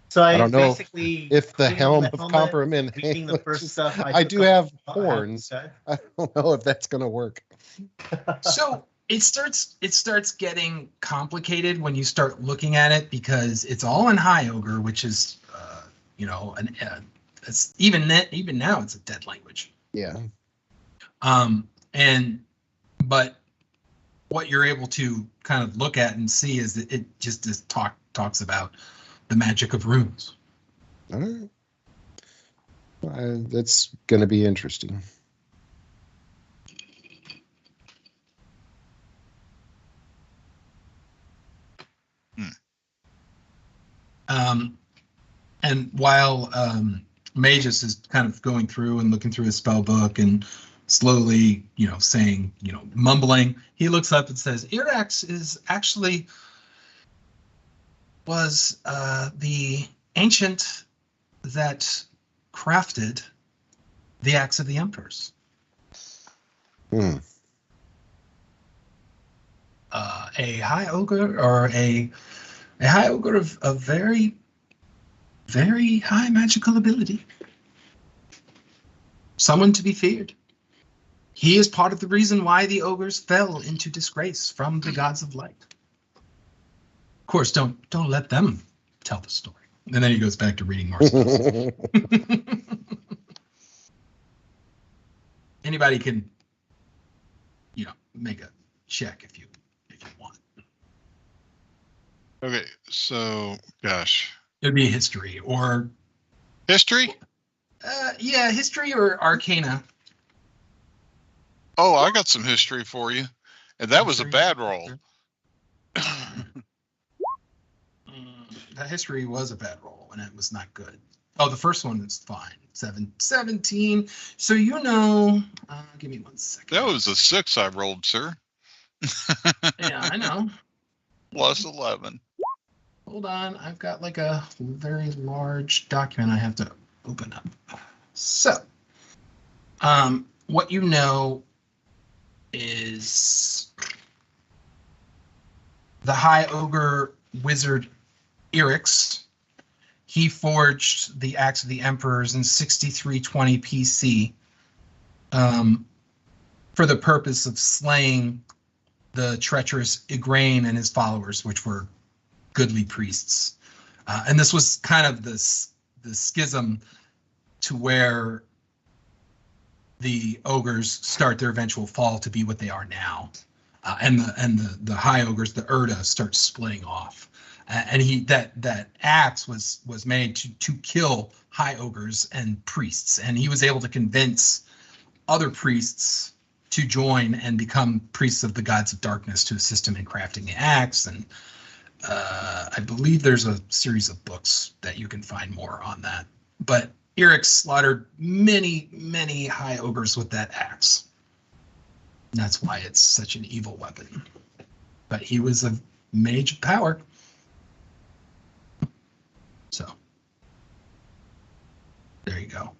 So I I don't know basically if the putting on helm the of helmet, comprehend reading the first stuff. I took do off- have I horns. okay. I don't know if that's gonna work. So it starts getting complicated when you start looking at it because it's all in High Ogre, which is it's even now it's a dead language. Yeah. And but what you're able to kind of look at and see is that it just talks about the magic of runes. All right. That's gonna be interesting. And while Magus is kind of going through and looking through his spell book and slowly, saying, mumbling, he looks up and says, Irax is actually was the ancient that crafted the Axe of the Emperors. Hmm. A high ogre or a high ogre of very, very high magical ability. Someone to be feared. He is part of the reason why the ogres fell into disgrace from the gods of light. Of course, don't let them tell the story. And then he goes back to reading more spells. Anybody can, make a check if you want. Okay, so gosh, It'd be history or history. history or arcana. Oh, I got some history for you, and that was a History. bad roll. That history was a bad roll, and it was not good. Oh, the first one was fine. 17. So give me 1 second. That was a 6 I rolled, sir. Yeah, I know. Plus 11. Hold on, I've got like a very large document I have to open up. So, what you know is the High Ogre Wizard Irix. He forged the Axe of the Emperors in 6320 PC for the purpose of slaying the treacherous Igraine and his followers, which were goodly priests. And this was kind of the schism to where the ogres start their eventual fall to be what they are now. And the high ogres, the Urda, start splitting off. And that axe was made to kill high ogres and priests, and he was able to convince other priests to join and become priests of the gods of darkness to assist him in crafting the axe. And I believe there's a series of books that you can find more on that. But Irix slaughtered many, many high ogres with that axe. And that's why it's such an evil weapon. But he was a mage of power. So there you go.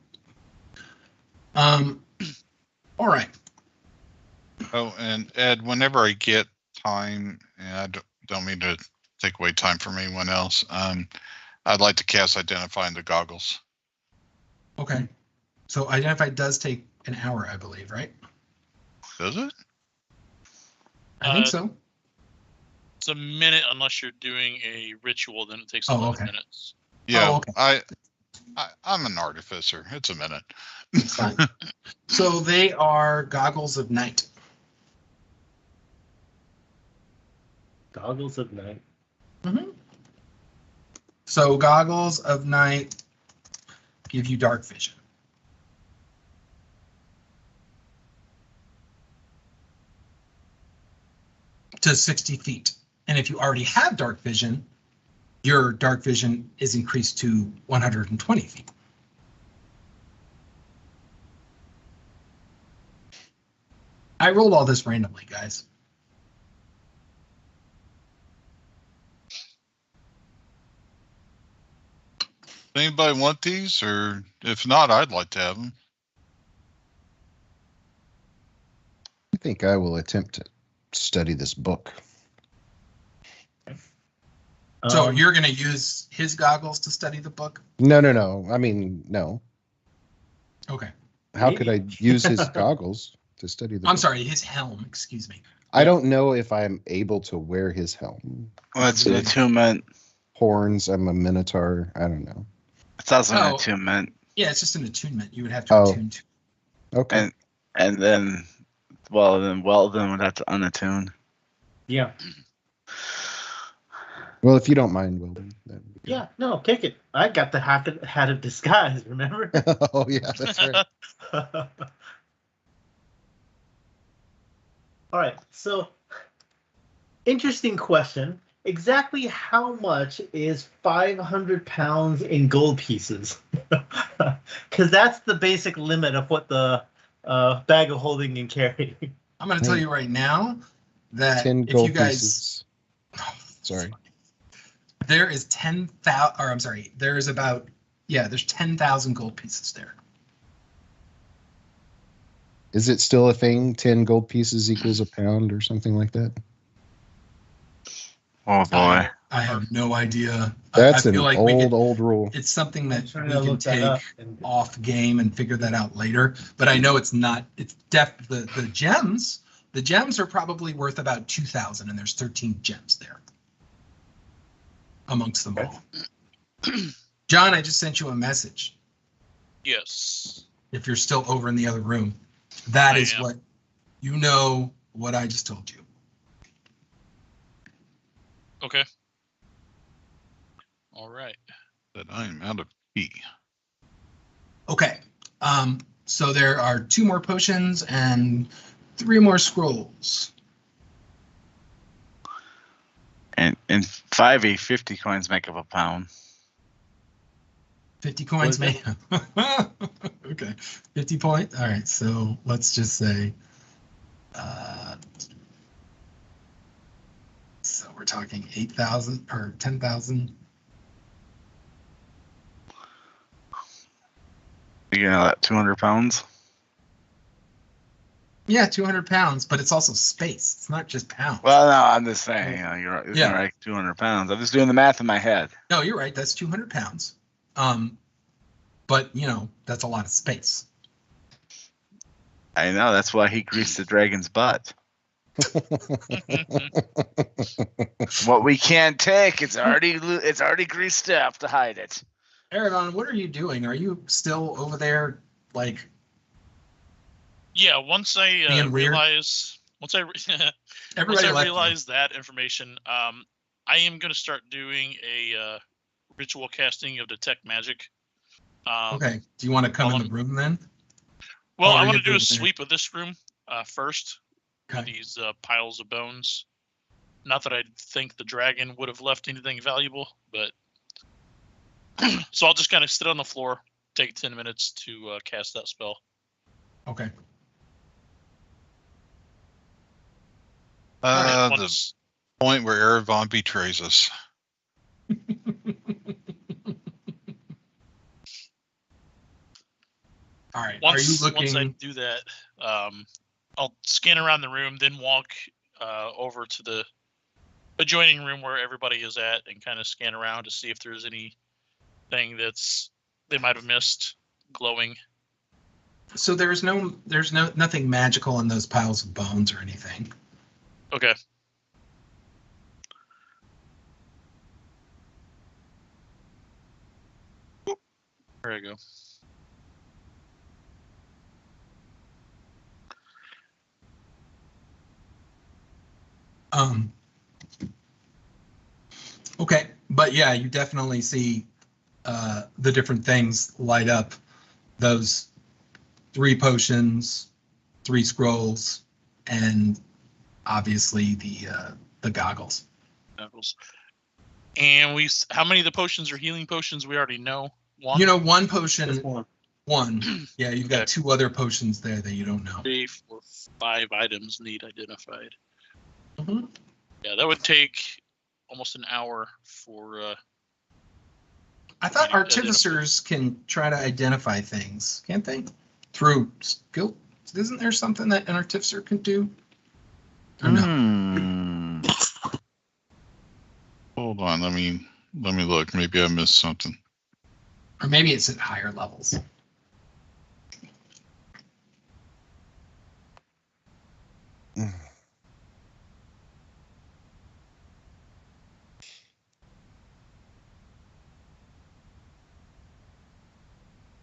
All right. Oh, and Ed, whenever I get time, and I don't mean to take away time from anyone else, I'd like to cast Identify in the goggles. Okay. So Identify does take an hour, I believe, right? Does it? I think so. It's a minute unless you're doing a ritual, then it takes 11 minutes. Yeah, okay. I'm an artificer. It's a minute. Fine. So they are Goggles of Night. Goggles of Night. Mm-hmm. So Goggles of Night give you dark vision. To 60 feet. And if you already have dark vision, your dark vision is increased to 120 feet. I rolled all this randomly, guys. Anybody want these? Or if not, I'd like to have them. I think I will attempt to study this book. So you're going to use his goggles to study the book? No. I mean, no. Okay. How could I use his goggles to study the I'm book? sorry, his helm. Excuse me. I don't know if I'm able to wear his helm. Well, it's an attunement. Horns, I'm a minotaur. I don't know. It's also an Oh. attunement. Yeah, it's just an attunement. You would have to Oh. attune to. Okay. And then Weldon would have to unattune. Yeah. Well, if you don't mind, Weldon. that'd be good. Yeah. No, kick it. I got the hat of disguise. Remember? Oh, yeah, that's right. All right. So, interesting question. Exactly how much is 500 pounds in gold pieces? Because that's the basic limit of what the bag of holding can carry. I'm going to tell you right now that 10 if gold you guys, pieces. Sorry. there is 10,000, or I'm sorry, there is about, there's 10,000 gold pieces there. Is it still a thing? 10 gold pieces equals a pound or something like that? Oh boy. I have no idea. That's I an feel like we old rule. it's something that Trying we to can look that up take and- off game and figure that out later. But I know it's not. It's the gems. The gems are probably worth about 2,000, and there's 13 gems there amongst them all. John, I just sent you a message. Yes. If you're still over in the other room, that I is am. what you know. What I just told you. Okay. All right. That I am out of tea. Okay. So there are 2 more potions and 3 more scrolls. And in 5e, 50 coins make up a pound. 50 coins, What man. Okay. 50 points. All right. So let's just say, so we're talking 8,000 or 10,000. You know that 200 pounds? Yeah, 200 pounds, but it's also space. It's not just pounds. Well, no, I'm just saying. You're right. It's Yeah. right, 200 pounds. I'm just doing the math in my head. No, you're right. That's 200 pounds. But that's a lot of space. I know. That's why he greased the dragon's butt. What we can't take, it's already greased up to hide it. Aragon, what are you doing? Are you still over there, like? Yeah. Once I Being weird? realize, once I Everybody left you. realize that information, I am going to start doing a ritual casting of detect magic. Okay. Do you want to come in I'll- the room then? Well, Oh, I you're want to do doing a that. sweep of this room first. Okay. These piles of bones. Not that I think the dragon would have left anything valuable, but so I'll just kind of sit on the floor, take 10 minutes to cast that spell. Okay. All right, The once- point where Erevan betrays us. All right. Once, are you once I looking? do that, I'll scan around the room, then walk over to the adjoining room where everybody is at, and kind of scan around to see if there's anything that's they might have missed glowing. So there's nothing magical in those piles of bones or anything. Okay. There I go. Okay, but yeah, you definitely see the different things light up. Those 3 potions, 3 scrolls, and obviously the goggles. Knuckles. And how many of the potions are healing potions? We already know. One. One potion, Just one. one. Yeah, you've got Okay. 2 other potions there that you don't know. 3, 4, 5 items need identified. Mhm. Yeah, that would take almost an hour for. I thought Identify. artificers can try to identify things, can't they? Through skill. Isn't there something that an artificer can do? Or no? Hmm. Hold on, let me look. Maybe I missed something. Or maybe it's at higher levels.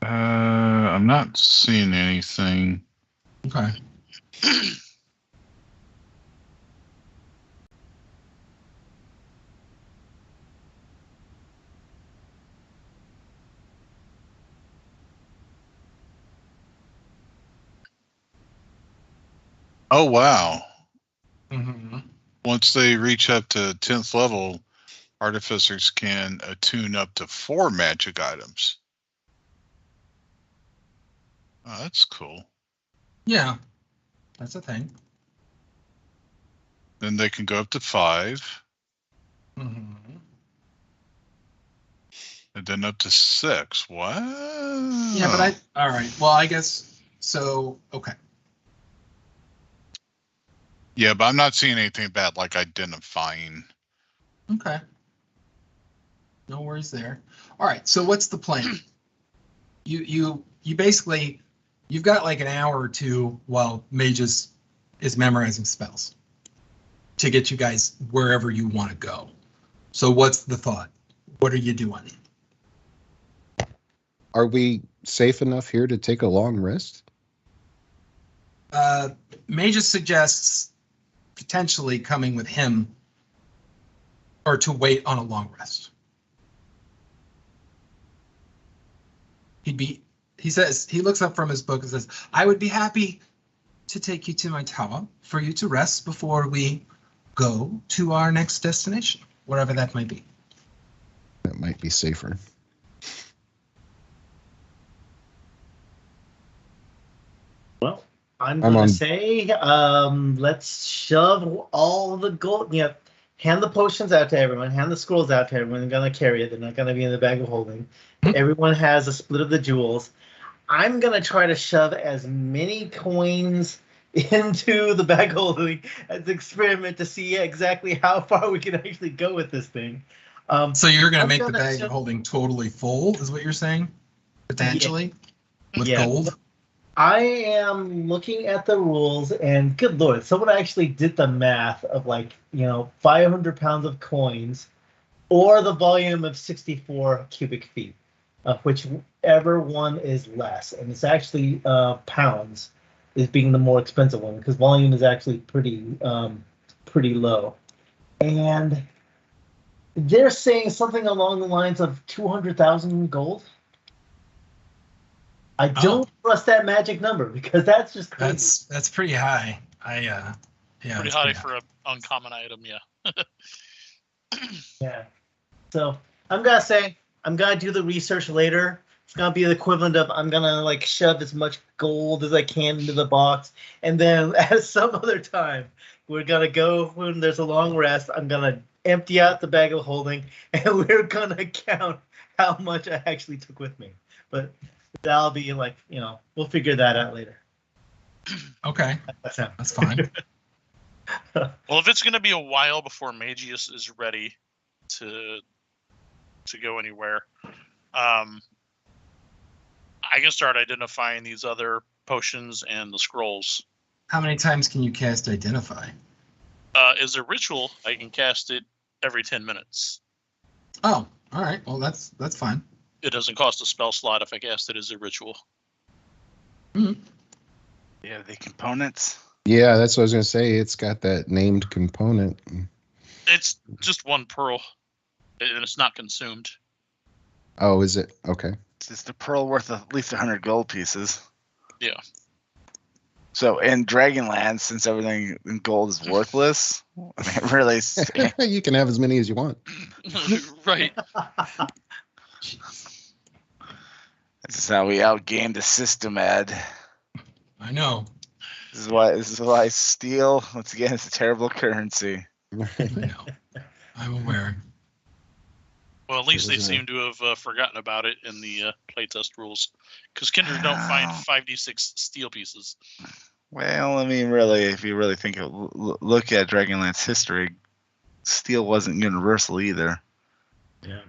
I'm not seeing anything. Okay. Oh wow! Mm-hmm. Once they reach up to 10th level, artificers can attune up to 4 magic items. Oh, that's cool. Yeah, that's a thing. Then they can go up to 5, Mm-hmm. and then up to 6. What? Yeah, but all right. Well, I guess so. Okay. Yeah, but I'm not seeing anything bad like identifying. Okay. No worries there. All right. So what's the plan? You basically you've got like an hour or two while Magus is memorizing spells to get you guys wherever you want to go. So what's the thought? What are you doing? Are we safe enough here to take a long rest? Magus suggests potentially coming with him or to wait on a long rest. He says, he looks up from his book and says, I would be happy to take you to my tower for you to rest before we go to our next destination, wherever that might be. That might be safer. Well, I'm I'm going on- to say, let's shove all the gold. Yeah, hand the potions out to everyone. Hand the scrolls out to everyone. They're going to carry it. They're not going to be in the bag of holding. Everyone has a split of the jewels. I'm going to try to shove as many coins into the bag of holding as an experiment to see exactly how far we can actually go with this thing. So you're going to I'm make the gonna bag shove- of holding totally full, is what you're saying? Potentially? With Yeah. gold? I am looking at the rules, and good lord, someone actually did the math of 500 pounds of coins, or the volume of 64 cubic feet, whichever one is less, and it's actually pounds is being the more expensive one because volume is actually pretty low, and they're saying something along the lines of 200,000 gold. I don't trust that magic number because that's just crazy. That's pretty high. Yeah. Pretty it's high for an uncommon item, yeah. Yeah. So I'm gonna say I'm gonna do the research later. It's gonna be the equivalent of I'm gonna shove as much gold as I can into the box, and then at some other time we're gonna go when there's a long rest. I'm gonna empty out the bag of holding, and we're gonna count how much I actually took with me. But that'll be we'll figure that out later. Okay, that's fine. Well, if it's going to be a while before Magius is ready to go anywhere, I can start identifying these other potions and the scrolls. How many times can you cast Identify? As a ritual, I can cast it every 10 minutes. Oh, all right. Well, that's fine. It doesn't cost a spell slot if I cast it as a ritual. Mm-hmm. Yeah, the components. Yeah, that's what I was going to say. It's got that named component. It's just 1 pearl, and it's not consumed. Oh, is it? Okay. It's just a pearl worth at least 100 gold pieces. Yeah. So in Dragonland, since everything in gold is worthless, I mean, really, You can have as many as you want. Right. this is how we outgame the system, Ed. I know. This is why steel, once again, is a terrible currency. I know. I'm aware. Well, at least they was a- seem to have forgotten about it in the playtest rules, because Kindred don't find 5d6 steel pieces. Well, I mean, really, if you really think, look at Dragonlance history, steel wasn't universal either. Yeah.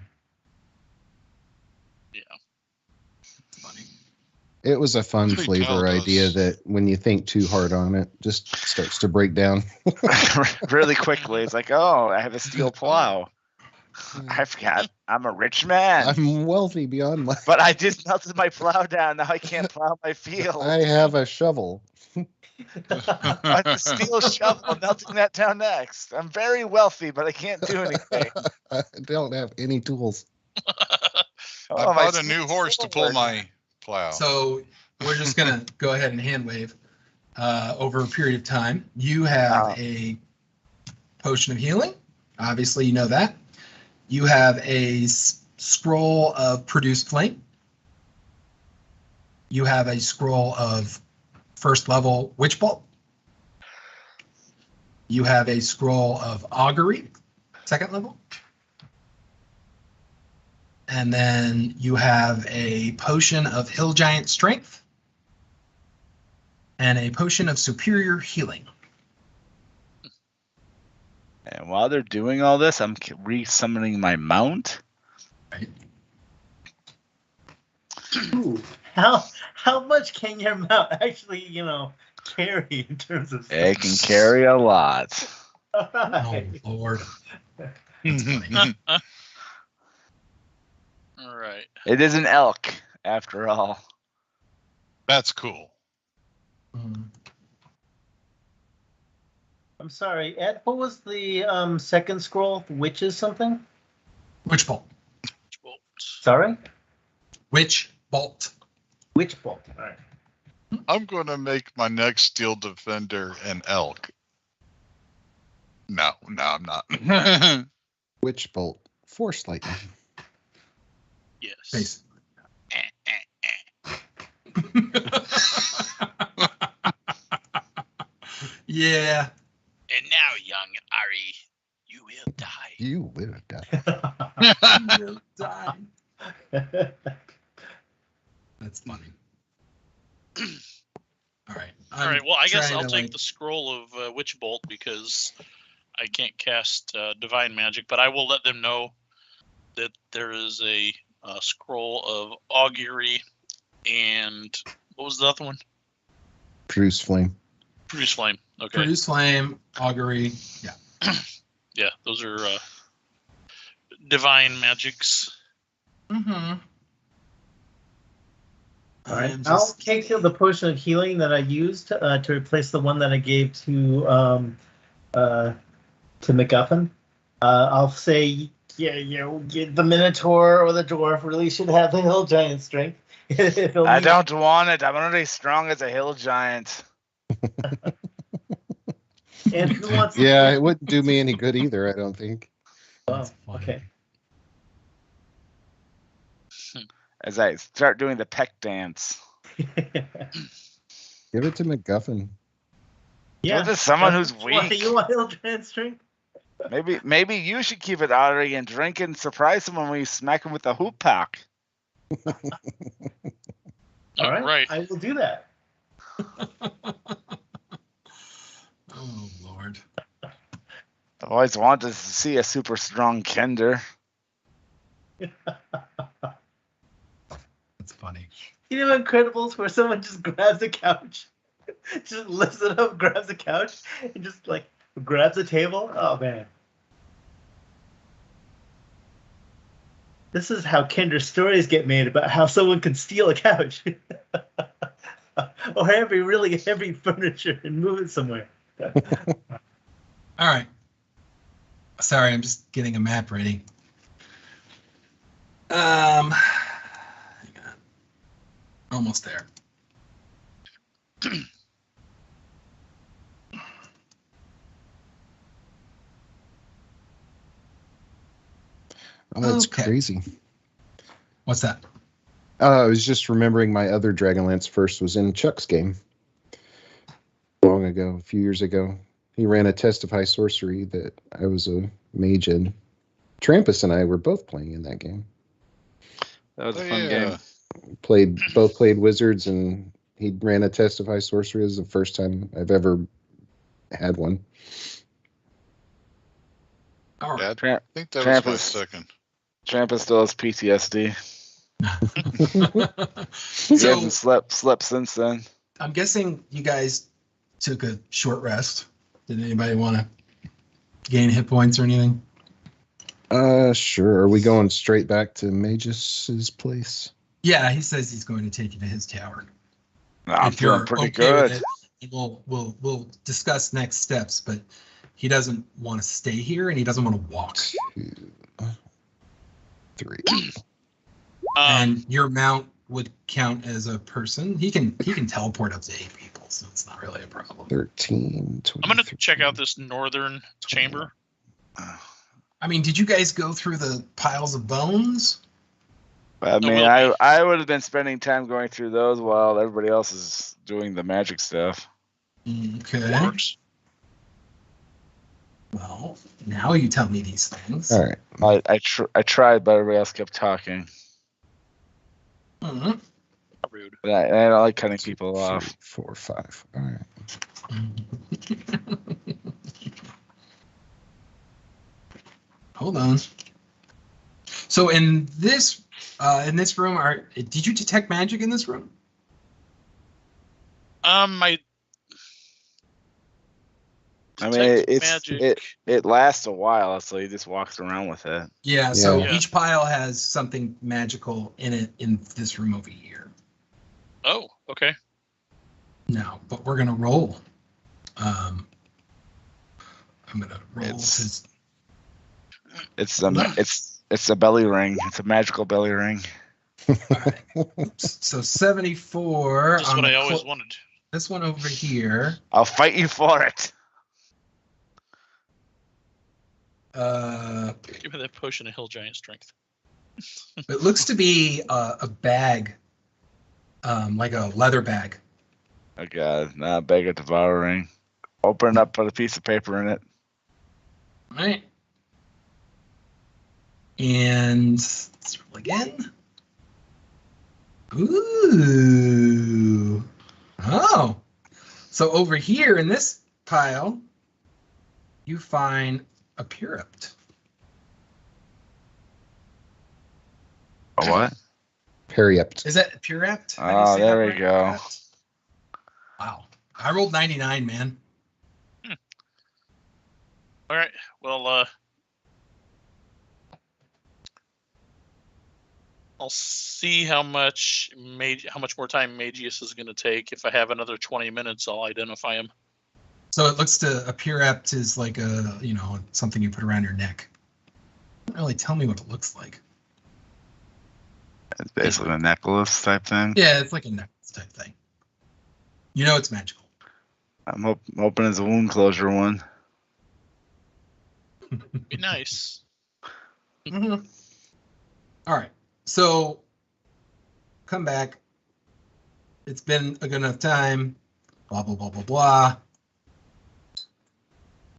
Funny. It was a fun Pretty flavor talentless. idea that when you think too hard on it, just starts to break down. Really quickly, it's like, oh, I have a steel plow. I forgot, I'm a rich man. I'm wealthy beyond my. But I just melted my plow down. Now I can't plow my field. I have a shovel. I have a steel shovel. I'm melting that down next. I'm very wealthy, but I can't do anything. I don't have any tools. Oh, I my bought a steel new horse to pull sword. my plow. So we're just gonna go ahead and hand wave over a period of time. You have Wow. a potion of healing. Obviously, you know that. You have a scroll of produced flame. You have a scroll of first level witch bolt. You have a scroll of augury, second level. And then you have a potion of hill giant strength and a potion of superior healing. And while they're doing all this, I'm re-summoning my mount. Ooh, how much can your mount actually, carry in terms of It can carry a lot. Oh, Alright. Lord. That's funny. All right. It is an elk, after all. That's cool. Mm. I'm sorry, Ed, what was the second scroll? Witches something? Witch bolt. Well, Sorry? Witch bolt. Witch bolt. All right. I'm going to make my next steel defender an elk. No, I'm not. Witch bolt. Force lightning. yes. Basically. Yeah. And now, young Ari, you will die. You will die. You'll die. That's funny. All right. All right. Well, I guess trying I'll to, take the scroll of Witch Bolt because I can't cast Divine Magic, but I will let them know that there is a scroll of Augury and what was the other one? Produce flame. Produce Flame. Okay. Produce flame, augury. Yeah. Yeah, those are divine magics. Mm-hmm. All right. I'll take the potion of healing that I used to replace the one that I gave to MacGuffin. I'll say, the Minotaur or the Dwarf really should have the Hill Giant strength. I don't want it. I'm already strong as a hill giant. And who wants? Yeah, it wouldn't do me any good either, I don't think. Oh, okay. As I start doing the peck dance. Give it to MacGuffin. Yeah. Give it to someone who's What, weak. you want Hill Giant strength? Maybe you should keep it Audrey and drink and surprise someone when you smack him with the hoop pack. All right. Right. I will do that. Oh, Lord. I've always wanted to see a super strong Kender. That's funny. You know Incredibles where someone just grabs a couch, just lifts it up, grabs a couch, and just like grabs a table? Oh man. This is how Kinder stories get made about how someone can steal a couch. Or really heavy furniture and move it somewhere. All right. Sorry, I'm just getting a map ready. Hang on. Almost there. Oh, that's Okay. crazy. What's that? I was just remembering my other Dragonlance first was in Chuck's game. Long ago, a few years ago. He ran a test of high sorcery that I was a mage in. Trampus and I were both playing in that game. That was a Oh, fun yeah. game. Both played Wizards, and he ran a Testify Sorcery. It was the first time I've ever had one. All Yeah, right. Tramp, I think that was my Trampus. second. Trampus still has PTSD. He So hasn't slept since then. I'm guessing you guys took a short rest. Did anybody want to gain hit points or anything? Sure. Are we going straight back to Magus's place? Yeah, he says he's going to take you to his tower. No, I'm If you're feeling pretty okay with good. it, we'll discuss next steps, but he doesn't want to stay here and he doesn't want to walk. 2, 3. And your mount would count as a person. He can teleport up to 8 people, so it's not really a problem. 13, 23. I'm gonna check out this northern chamber. I mean, did you guys go through the piles of bones? I No, mean, we'll I would have been spending time going through those while everybody else is doing the magic stuff. Okay. Works. Well, now you tell me these things. All right. I tried, but everybody else kept talking. Mhm. Rude. And I don't like cutting people 3, off. 4, 5. All right. Hold on. So in this room, did you detect magic in this room? I I mean, detect it lasts a while, so he just walks around with it. Yeah. So Yeah. each pile has something magical in it in this room over here. Oh, okay. No, but we're gonna roll. I'm gonna roll. It's- 'cause- It's a belly ring. It's a magical belly ring. all right. So 74. Just on what the I always wanted. This one over here. I'll fight you for it. Give me that potion of hill giant strength. It looks to be a bag, like a leather bag. Oh god, now beg of devouring. Open it up, put a piece of paper in it. Right. And let's roll again. Ooh. Oh. So over here in this pile, you find a Puript. A what? Periupt. Is that Puript? How do you Oh, say there that we right? go. Puript? Wow. I rolled 99, man. All right. Well, I'll see how much more time Magius is going to take. If I have another 20 minutes, I'll identify him. So it looks to a Puript is like a, something you put around your neck. Doesn't really tell me what it looks like. It's basically a necklace type thing. Yeah, it's like a necklace type thing. You know it's magical. I'm hoping it's a wound closure one. Be nice. Mm-hmm. All right. So come back. It's been a good enough time. Blah, blah, blah, blah, blah.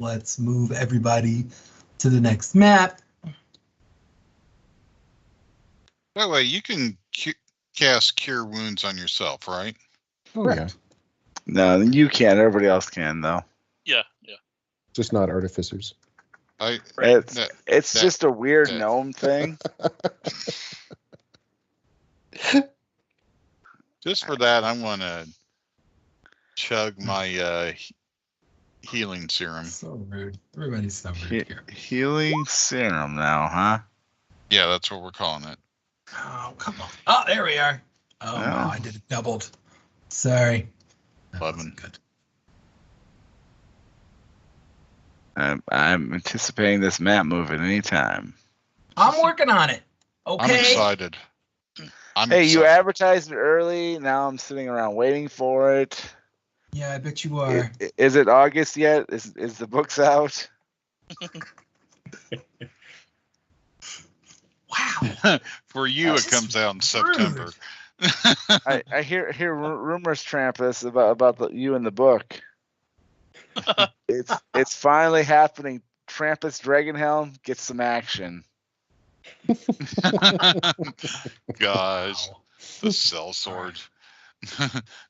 Let's move everybody to the next map. By the way, you can cast Cure Wounds on yourself, right? Oh, yeah. No, you can't. Everybody else can though. Yeah. Just not artificers. It's that- just a weird that- gnome thing. Just for that, I'm going to chug my healing serum. So rude. Everybody's so rude He- here. healing serum now, huh? Yeah, that's what we're calling it. Oh, come on. Oh, there we are. Oh, Yeah. no, I did it doubled. Sorry. That 11. wasn't good. I'm anticipating this map move at any time. I'm working on it. I'm Okay. excited. Hey, you excited. advertised it early. Now I'm sitting around waiting for it. Yeah, I bet you are. Is it August yet? Is the books out? Wow. For you, it That's comes out in rude. September. I hear rumors, Trampus, about you in the book. It's finally happening. Trampus Dragonhelm gets some action. Gosh, Wow. the sellsword.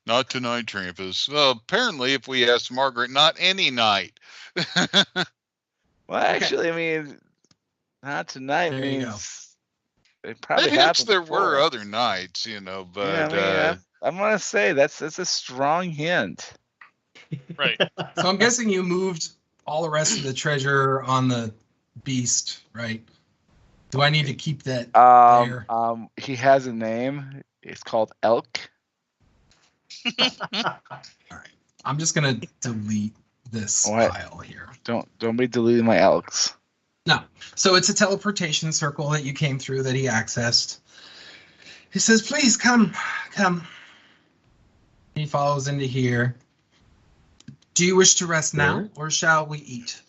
Not tonight, Trampus. Well, apparently, if we ask Margaret, not any night. Well, actually, I mean, not tonight There you go. means it probably It hints happened there before. were other nights, you know, Yeah, but I mean, I'm gonna say that's a strong hint. Right. So I'm guessing you moved all the rest of the treasure on the beast, right? Do I need to keep that there? He has a name. It's called Elk. I'm just gonna delete this What? file here. Don't be deleting my elks. No. So it's a teleportation circle that you came through that he accessed. He says, please come. He follows into here. Do you wish to rest now, Sure. or shall we eat?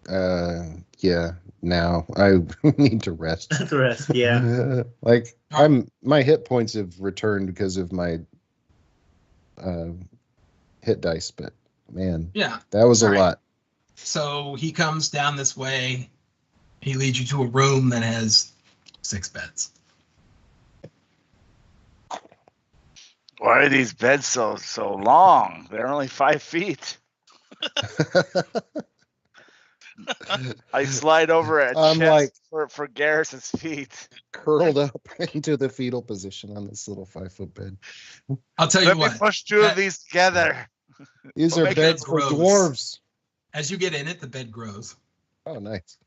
Yeah. Now I need to rest. The rest, yeah. Like my hit points have returned because of my hit dice, but man, Yeah. that was a All right. lot. So he comes down this way. He leads you to a room that has 6 beds. Why are these beds so long? They're only 5 feet. I slide over a I'm chest like- for Garrus's feet. Curled up into the fetal position on this little 5-foot bed. I'll tell you Let me what. push two of these together. These We'll are make beds it for gross. dwarves. As you get in it, the bed grows. Oh, nice.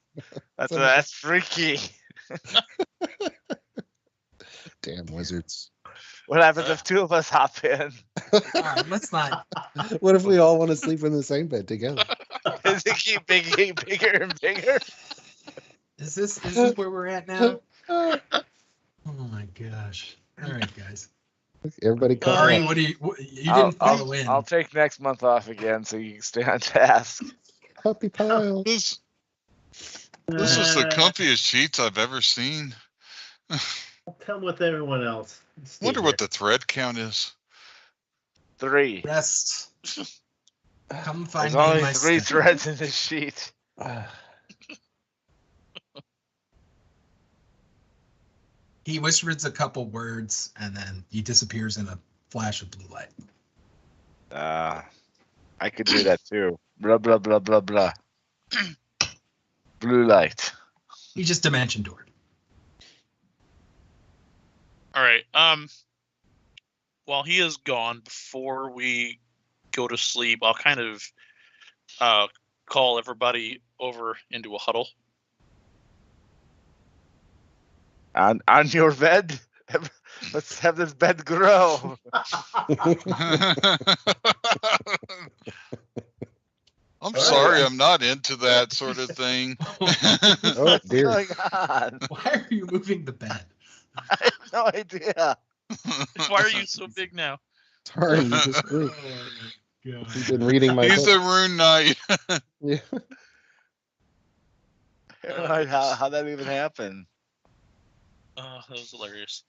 That's freaky. Damn wizards. What happens if 2 of us hop in? All right, let's not. What if we all want to sleep in the same bed together? Does it keep getting bigger and bigger? Is this where we're at now? Oh my gosh! All right, guys. Everybody come Ari, on. what do you? You didn't follow in. I'll take next month off again so you can stay on task. Puppy pile. this is the comfiest sheets I've ever seen. I'll come with everyone else. Stay Wonder here. what the thread count is. 3. Rest. Come find There's me in only my 3 study. threads in this sheet. He whispers a couple words and then he disappears in a flash of blue light. I could do that too. Blah blah blah blah blah. Blue light. He just dimension doored. All right. While he is gone, before we go to sleep, I'll kind of call everybody over into a huddle. On your bed. Let's have this bed grow. I'm sorry, I'm not into that sort of thing. Oh What's dear. going on? Why are you moving the bed? I have no idea. Why are you so big now? Sorry, you just grew. Oh my God. You've been reading my He's book. a rune knight. Yeah. How that even happened? Oh, that was hilarious.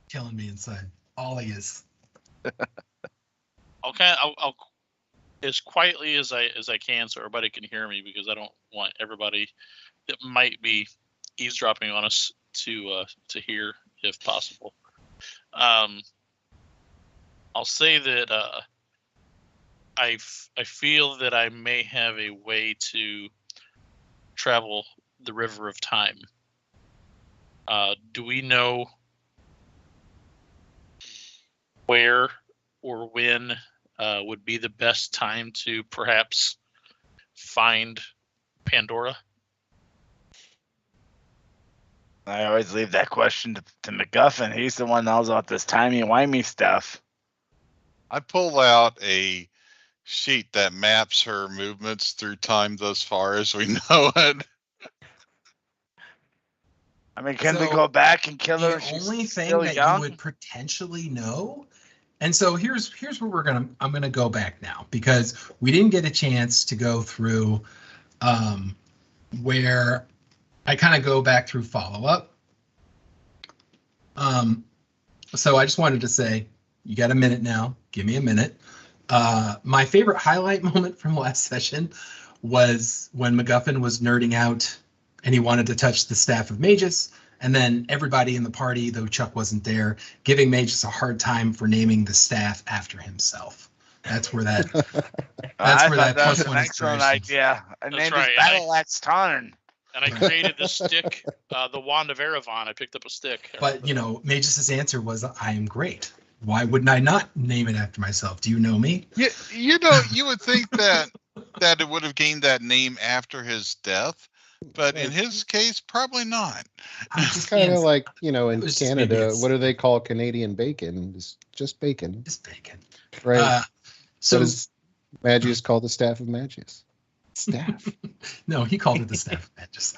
Killing me inside. All he is. I'll as quietly as I can so everybody can hear me, because I don't want everybody that might be eavesdropping on us to hear, if possible. I'll say that I feel that I may have a way to travel the River of Time. Do we know where or when would be the best time to perhaps find Pandora? I always leave that question to MacGuffin. He's the one that knows about this timey-wimey stuff. I pull out a sheet that maps her movements through time thus far as we know it. I mean, can we So, go back and kill her? The if she's only thing still that young? you would potentially know, and so here's where I'm gonna go back now, because we didn't get a chance to go through where I kind of go back through follow-up. So I just wanted to say, you got a minute now. Give me a minute. My favorite highlight moment from last session was when MacGuffin was nerding out and he wanted to touch the staff of Magus. And then everybody in the party, though Chuck wasn't there, giving Magus a hard time for naming the staff after himself. That's where that. I where thought that that was plus an one excellent inspiration. idea. I That's named right, his battle axe Tarn. And I created the stick, the wand of Erevan. I picked up a stick. But, you know, Magus's answer was, I am great. Why wouldn't I not name it after myself? Do you know me? Yeah, you know, you would think that it would have gained that name after his death, but in his case, probably not. It's kind of like, you know, in It was just maybe Canada, it's- what do they call Canadian bacon? It's just bacon, Just bacon. right? So What does Magius call the staff of Magius? Staff. no, he called it the staff of Magus.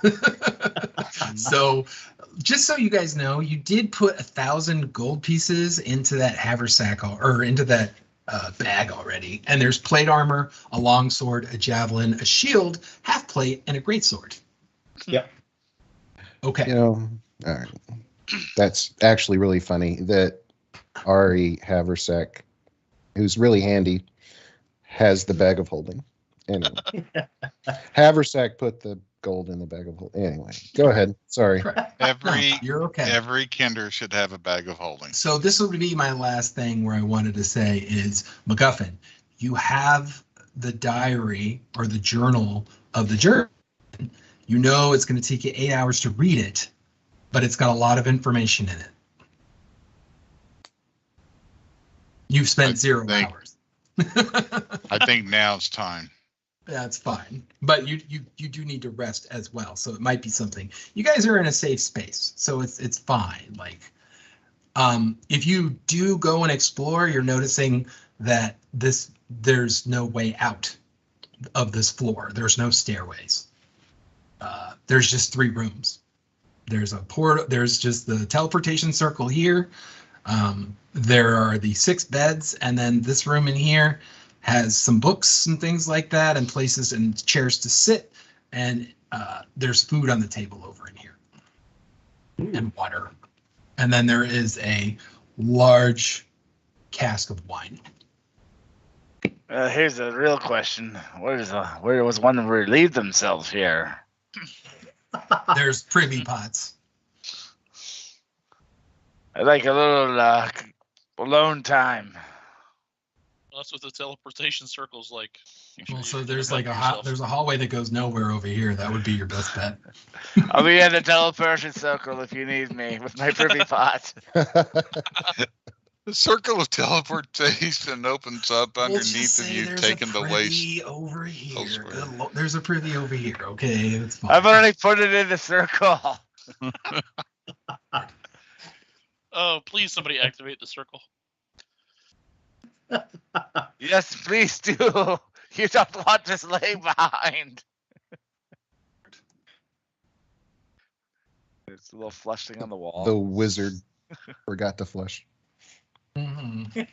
So just so you guys know, you did put 1,000 gold pieces into that haversack or into that bag already. And there's plate armor, a longsword, a javelin, a shield, half plate, and a greatsword. Yep. Okay. You know, all right. That's actually really funny that Ari Haversack, who's really handy, has the bag of holding. Anyway, Haversack put the gold in the bag of holding. Anyway, go ahead. Sorry. Every You're okay. every Kinder should have a bag of holding. So this would be my last thing where I wanted to say is MacGuffin, you have the diary or the journal of the journey. You know it's going to take you 8 hours to read it, but it's got a lot of information in it. You've spent 0 think- hours. I think now's time. That's fine, but you do need to rest as well. So it might be something. You guys are in a safe space, so it's fine. Like, if you do go and explore, you're noticing that there's no way out of this floor. There's no stairways. There's just 3 rooms. There's a port. There's just the teleportation circle here. There are the 6 beds, and then this room in here has some books and things like that, and places and chairs to sit, and there's food on the table over in here, and water, and then there is a large cask of wine. Here's a real question: where was one to relieve themselves here? There's privy pots. I like a little alone time. That's what the teleportation circle's like. Make sure Well, you so get there's above like yourself. there's a hallway that goes nowhere over here. That would be your best bet. I'll be in the teleportation circle if you need me with my privy pot. The circle of teleportation opens up We'll just underneath of say you, there's taking a the waste. privy over here. elsewhere. There's a privy over here. Okay, that's fine. I've already put it in the circle. Oh, please, somebody activate the circle. Yes, please do. You don't want this laying behind. There's a little flushing on the wall. The wizard forgot to flush. Mhm.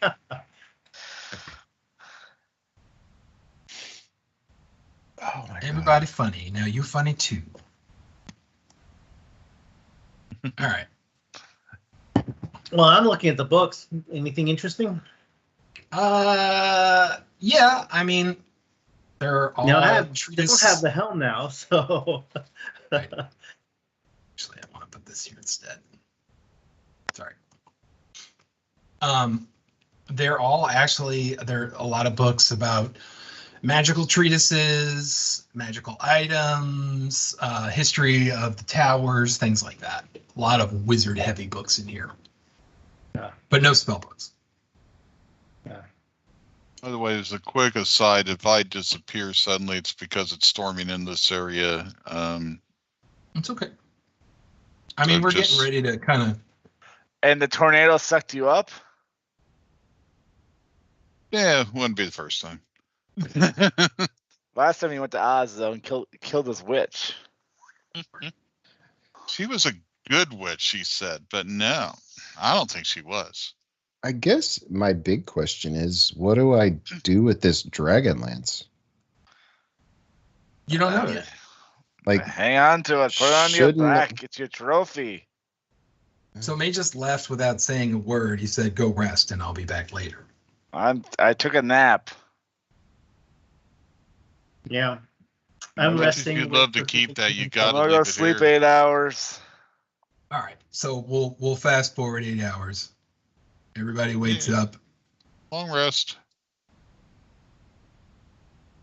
Oh my Everybody funny. Now you funny too. All right. Well, I'm looking at the books. Anything interesting? Yeah. I mean, they're all No, I don't treatises. have the helm now, so. Right. Actually, I want to put this here instead. Sorry. There are a lot of books about magical treatises, magical items, history of the towers, things like that. A lot of wizard heavy books in here. Yeah. But no spell books. By the way, as a quick aside, if I disappear suddenly, it's because it's storming in this area. It's okay. I mean, So we're just- getting ready to kind of. And the tornado sucked you up? Yeah, wouldn't be the first time. Last time you went to Oz, though, and killed his witch. She was a good witch, she said, but no, I don't think she was. I guess my big question is, what do I do with this dragon lance? You don't know yet. Like, Hang on to it. Put it on your shouldn't- back. It's your trophy. So May just left without saying a word. He said, "Go rest, and I'll be back later." I took a nap. Yeah. I'm Much as resting. you'd with- love to keep that, you I'm gotta gonna leave go it sleep here. 8 hours. All right, so we'll fast forward 8 hours. Everybody wakes up. Long rest.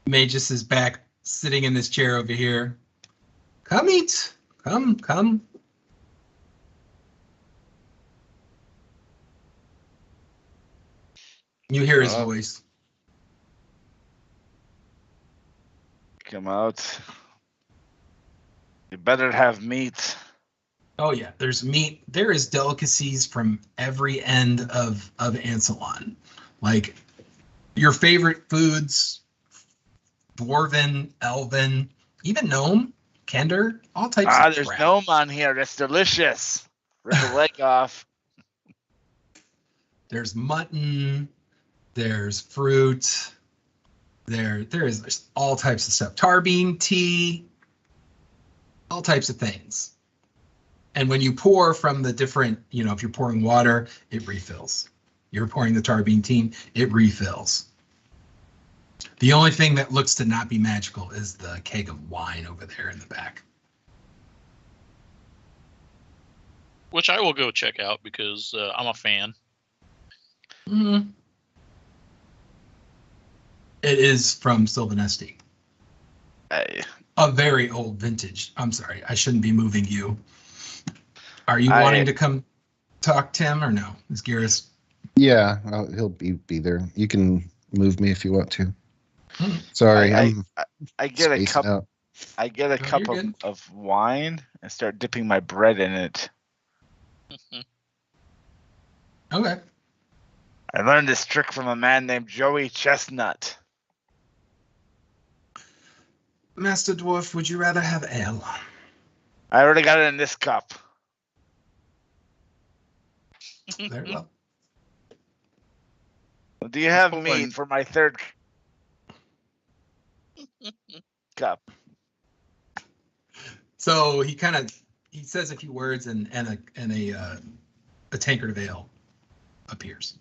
Magus is back, sitting in this chair over here. Come eat. Come. You hear his voice. Come out. You better have meat. Oh yeah, there's meat. There is delicacies from every end of Ansalon. Like your favorite foods, dwarven, elven, even gnome, kender, all types of There's crap. gnome on here. That's delicious. Rip the leg off. There's mutton, there's fruit, there's all types of stuff. Tarbean tea, all types of things. And when you pour from the different, if you're pouring water, it refills. You're pouring the Tarbean tea, it refills. The only thing that looks to not be magical is the keg of wine over there in the back. Which I will go check out because I'm a fan. Mm. It is from Sylvanesti. Hey, A very old vintage. I'm sorry, I shouldn't be moving you. Are you wanting to come talk, Tim, or no? Is Garrus? Yeah, he'll be there. You can move me if you want to. Sorry, I get a spaced cup. out. I get a No, cup you're good. of wine and start dipping my bread in it. Okay. I learned this trick from a man named Joey Chestnut. Master Dwarf, would you rather have ale? I already got it in this cup. Very well. Do you have Hold meat on. for my third cup? So he says a few words and a tankard of ale appears.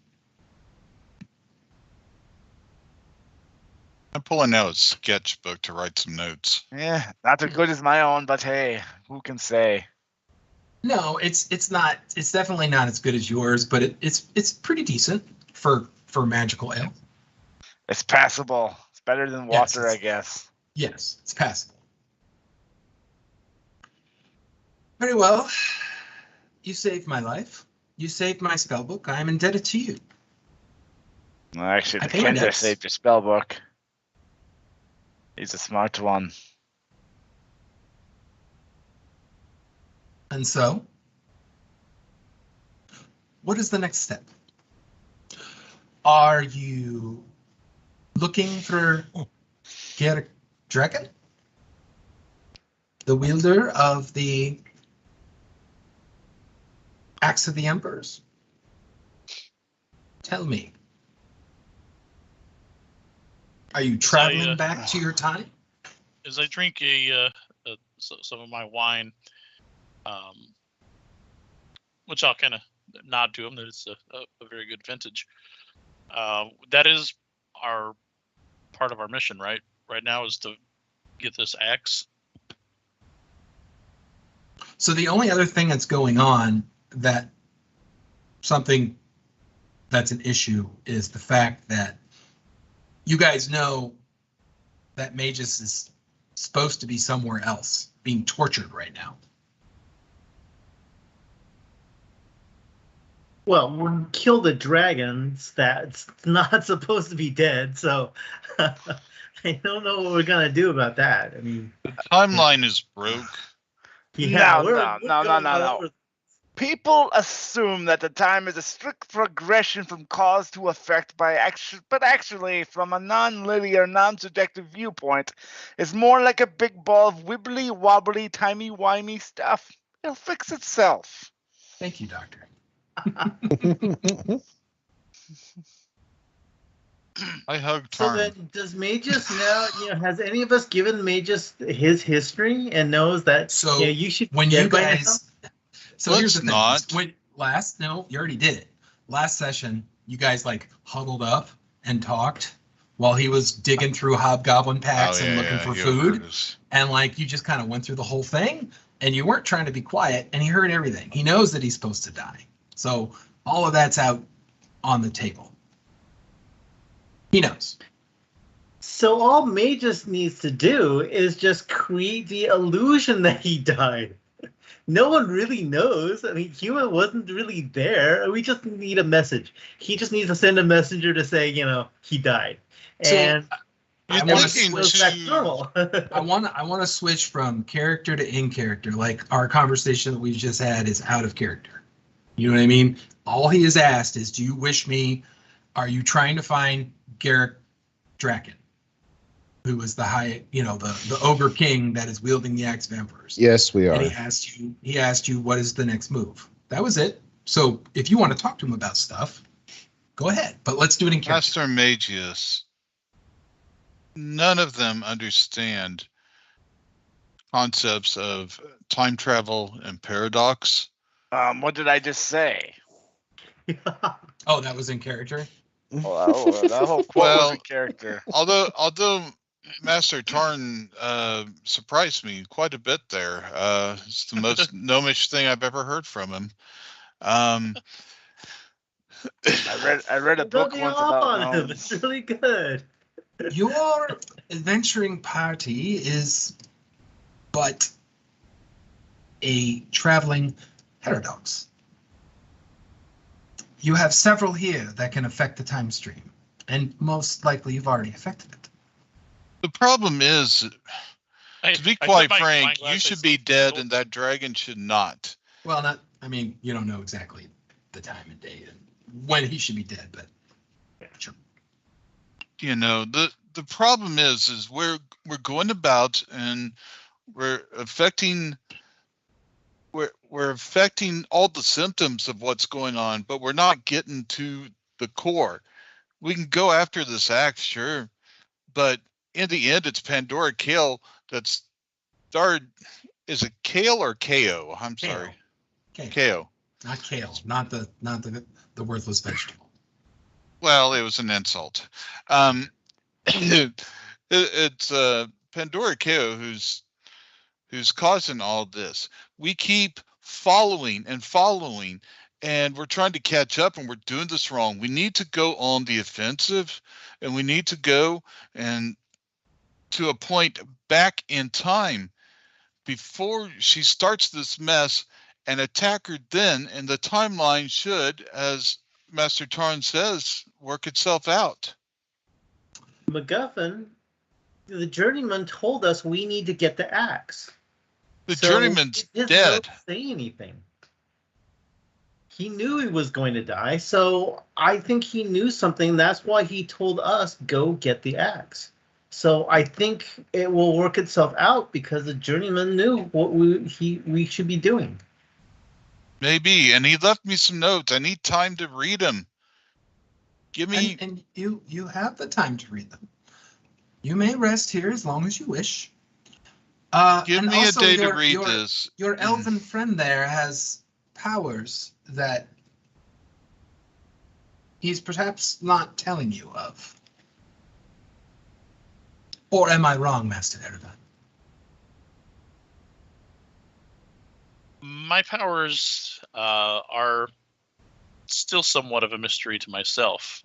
I'm pulling out a sketchbook to write some notes. Yeah, not as good as my own, but hey, who can say? No, it's definitely not as good as yours, but it's pretty decent for magical ale. It's passable. It's better than Yes, water, I guess. Yes, it's passable. Very well. You saved my life. You saved my spellbook. I am indebted to you. Well, actually, I the pay my Kender debts. saved your spell book. He's a smart one. And so, what is the next step? Are you looking for Gerrick Dragon? The wielder of the Axe of the Emperors? Tell me. Are you traveling back to your time? As I drink some of my wine, which I'll kind of nod to him that it's a very good vintage. That is our part of our mission, right? Right now is to get this axe. So the only other thing that's going on something that's an issue is the fact that you guys know that Magus is supposed to be somewhere else, being tortured right now. Well, we killed the dragons that's not supposed to be dead, so I don't know what we're gonna do about that. I mean, Timeline is broke. yeah, No, we're no, going no, no, all no. over- People assume that the time is a strict progression from cause to effect but actually, from a non-linear, non-subjective viewpoint, it's more like a big ball of wibbly wobbly, timey-wimey stuff. It'll fix itself. Thank you, Doctor. I hug So Tarn. then, does Magus know? Has any of us given Magus his history and knows that? So you should. when get you by now? guys, so here's the Let's thing. not. No, you already did it. Last session, you guys like huddled up and talked while he was digging through hobgoblin packs and looking for he food. overheard us. And like you just kind of went through the whole thing and you weren't trying to be quiet and he heard everything. He knows that he's supposed to die. So all of that's out on the table. He knows. So all Magus needs to do is just create the illusion that he died. No one really knows. I mean, Human wasn't really there. We just need a message. He just needs to send a messenger to say, he died. So, And I You're want thinking goes back to normal. I want to switch from character to in character. Like our conversation that we just had is out of character. You know what I mean? All he has asked is, do you wish me? Are you trying to find Garrick Draken, who was the the ogre king that is wielding the axe vampires? Yes, we are. And he asked you what is the next move. That was it. So if you want to talk to him about stuff, go ahead. But let's do it in character. Master Magius, none of them understand concepts of time travel and paradox. What did I just say? Oh, that was in character. Well, that whole quote was a character. Although Master Tarn surprised me quite a bit there. It's the most gnomish thing I've ever heard from him. I read a book Don't once off about on him. gnomes. It's really good. Your adventuring party is but a traveling paradox. You have several here that can affect the time stream, and most likely you've already affected it. The problem is, to be I quite put my frank, glass you should as be dead little- and that dragon should not. Well, you don't know exactly the time and day and when he should be dead, but sure. The problem is we're going about and we're affecting all the symptoms of what's going on, but we're not getting to the core. We can go after this axe, sure, but in the end, it's Pandora Kale that's starred. Is it Kale or KO? I'm sorry, KO. Not kale, not the worthless vegetable. Well, it was an insult. It's Pandora KO who's causing all this. We keep following, and we're trying to catch up, and we're doing this wrong. We need to go on the offensive, and we need to go and to a point back in time before she starts this mess and attack her then, and the timeline should, as Master Tarn says, work itself out. MacGuffin, the journeyman told us we need to get the axe. The So journeyman's his dead. notes say anything. He knew he was going to die, so I think he knew something. That's why he told us go get the axe. So I think it will work itself out because the journeyman knew what we should be doing. Maybe, and he left me some notes. I need time to read them. Give me. And you have the time to read them. You may rest here as long as you wish. Give and me a also day to read this. Your elven friend there has powers that he's perhaps not telling you of. Or am I wrong, Master Erevan? My powers are still somewhat of a mystery to myself.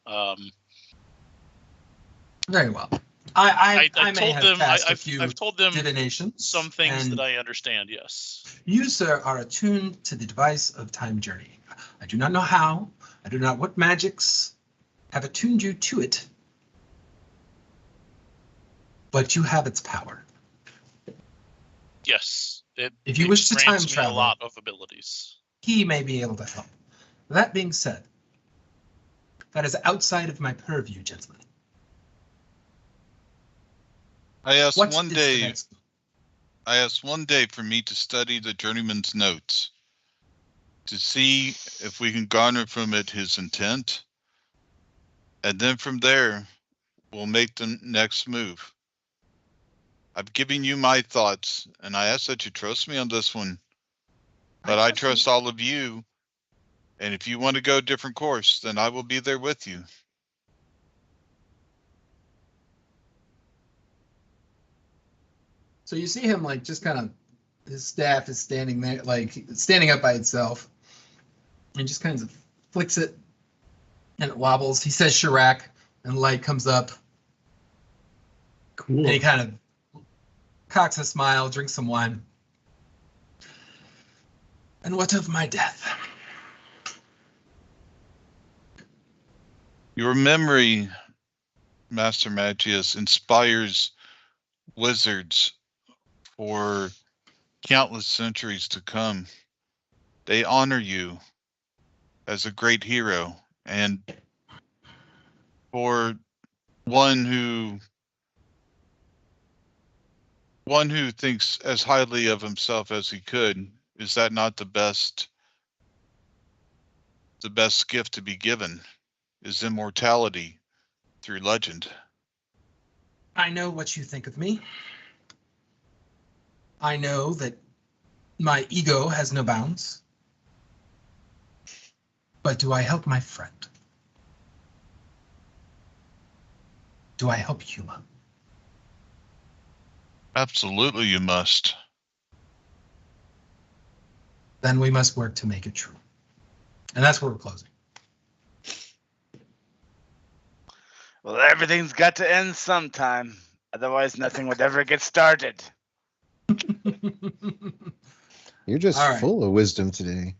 Very well. I may told have them. cast a few I've told them divinations. some things and that I understand. Yes. You, sir, are attuned to the device of time journey. I do not know how. I do not know what magics have attuned you to it. But you have its power. Yes. If you it wish to time grants me travel, a lot of abilities. he may be able to help. That being said, that is outside of my purview, gentlemen. I asked What one is the day. next move? I asked one day for me to study the journeyman's notes to see if we can garner from it his intent, and then from there, we'll make the next move. I've given you my thoughts, and I ask that you trust me on this one. But I trust all of you, and if you want to go a different course, then I will be there with you. So you see him like just kind of, his staff is standing there, like standing up by itself, and just kind of flicks it, and it wobbles. He says Chirac, and light comes up, Cool. and he kind of cocks a smile, drinks some wine. And what of my death? Your memory, Master Magius, inspires wizards for countless centuries to come. They honor you as a great hero, and for one who thinks as highly of himself as he could, is that not the best gift to be given? Is immortality through legend. I know what you think of me. I know that my ego has no bounds. But do I help my friend? Do I help Huma? Absolutely, you must. Then we must work to make it true. And that's where we're closing. Well, everything's got to end sometime. Otherwise, nothing would ever get started. You're just All right. full of wisdom today.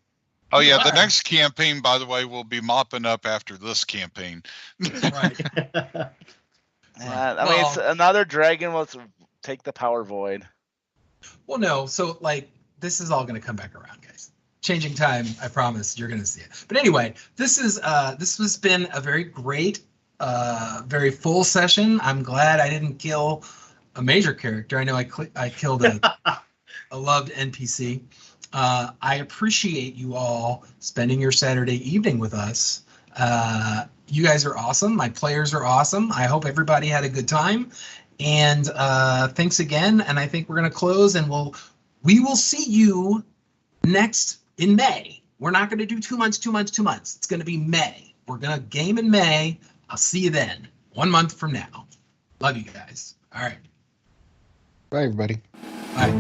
Oh yeah, the Alright. next campaign, by the way, will be mopping up after this campaign. Right. I mean, it's another dragon will take the power void. Well, no. So, like, this is all going to come back around, guys. Changing time, I promise you're going to see it. But anyway, this has been a very great, very full session. I'm glad I didn't kill a major character. I know I killed a loved NPC. I appreciate you all spending your Saturday evening with us. You guys are awesome. My players are awesome. I hope everybody had a good time. And thanks again. And I think we're going to close, and we will see you next in May. We're not going to do 2 months. It's going to be May. We're going to game in May. I'll see you then. 1 month from now. Love you guys. All right. Bye, everybody. Bye.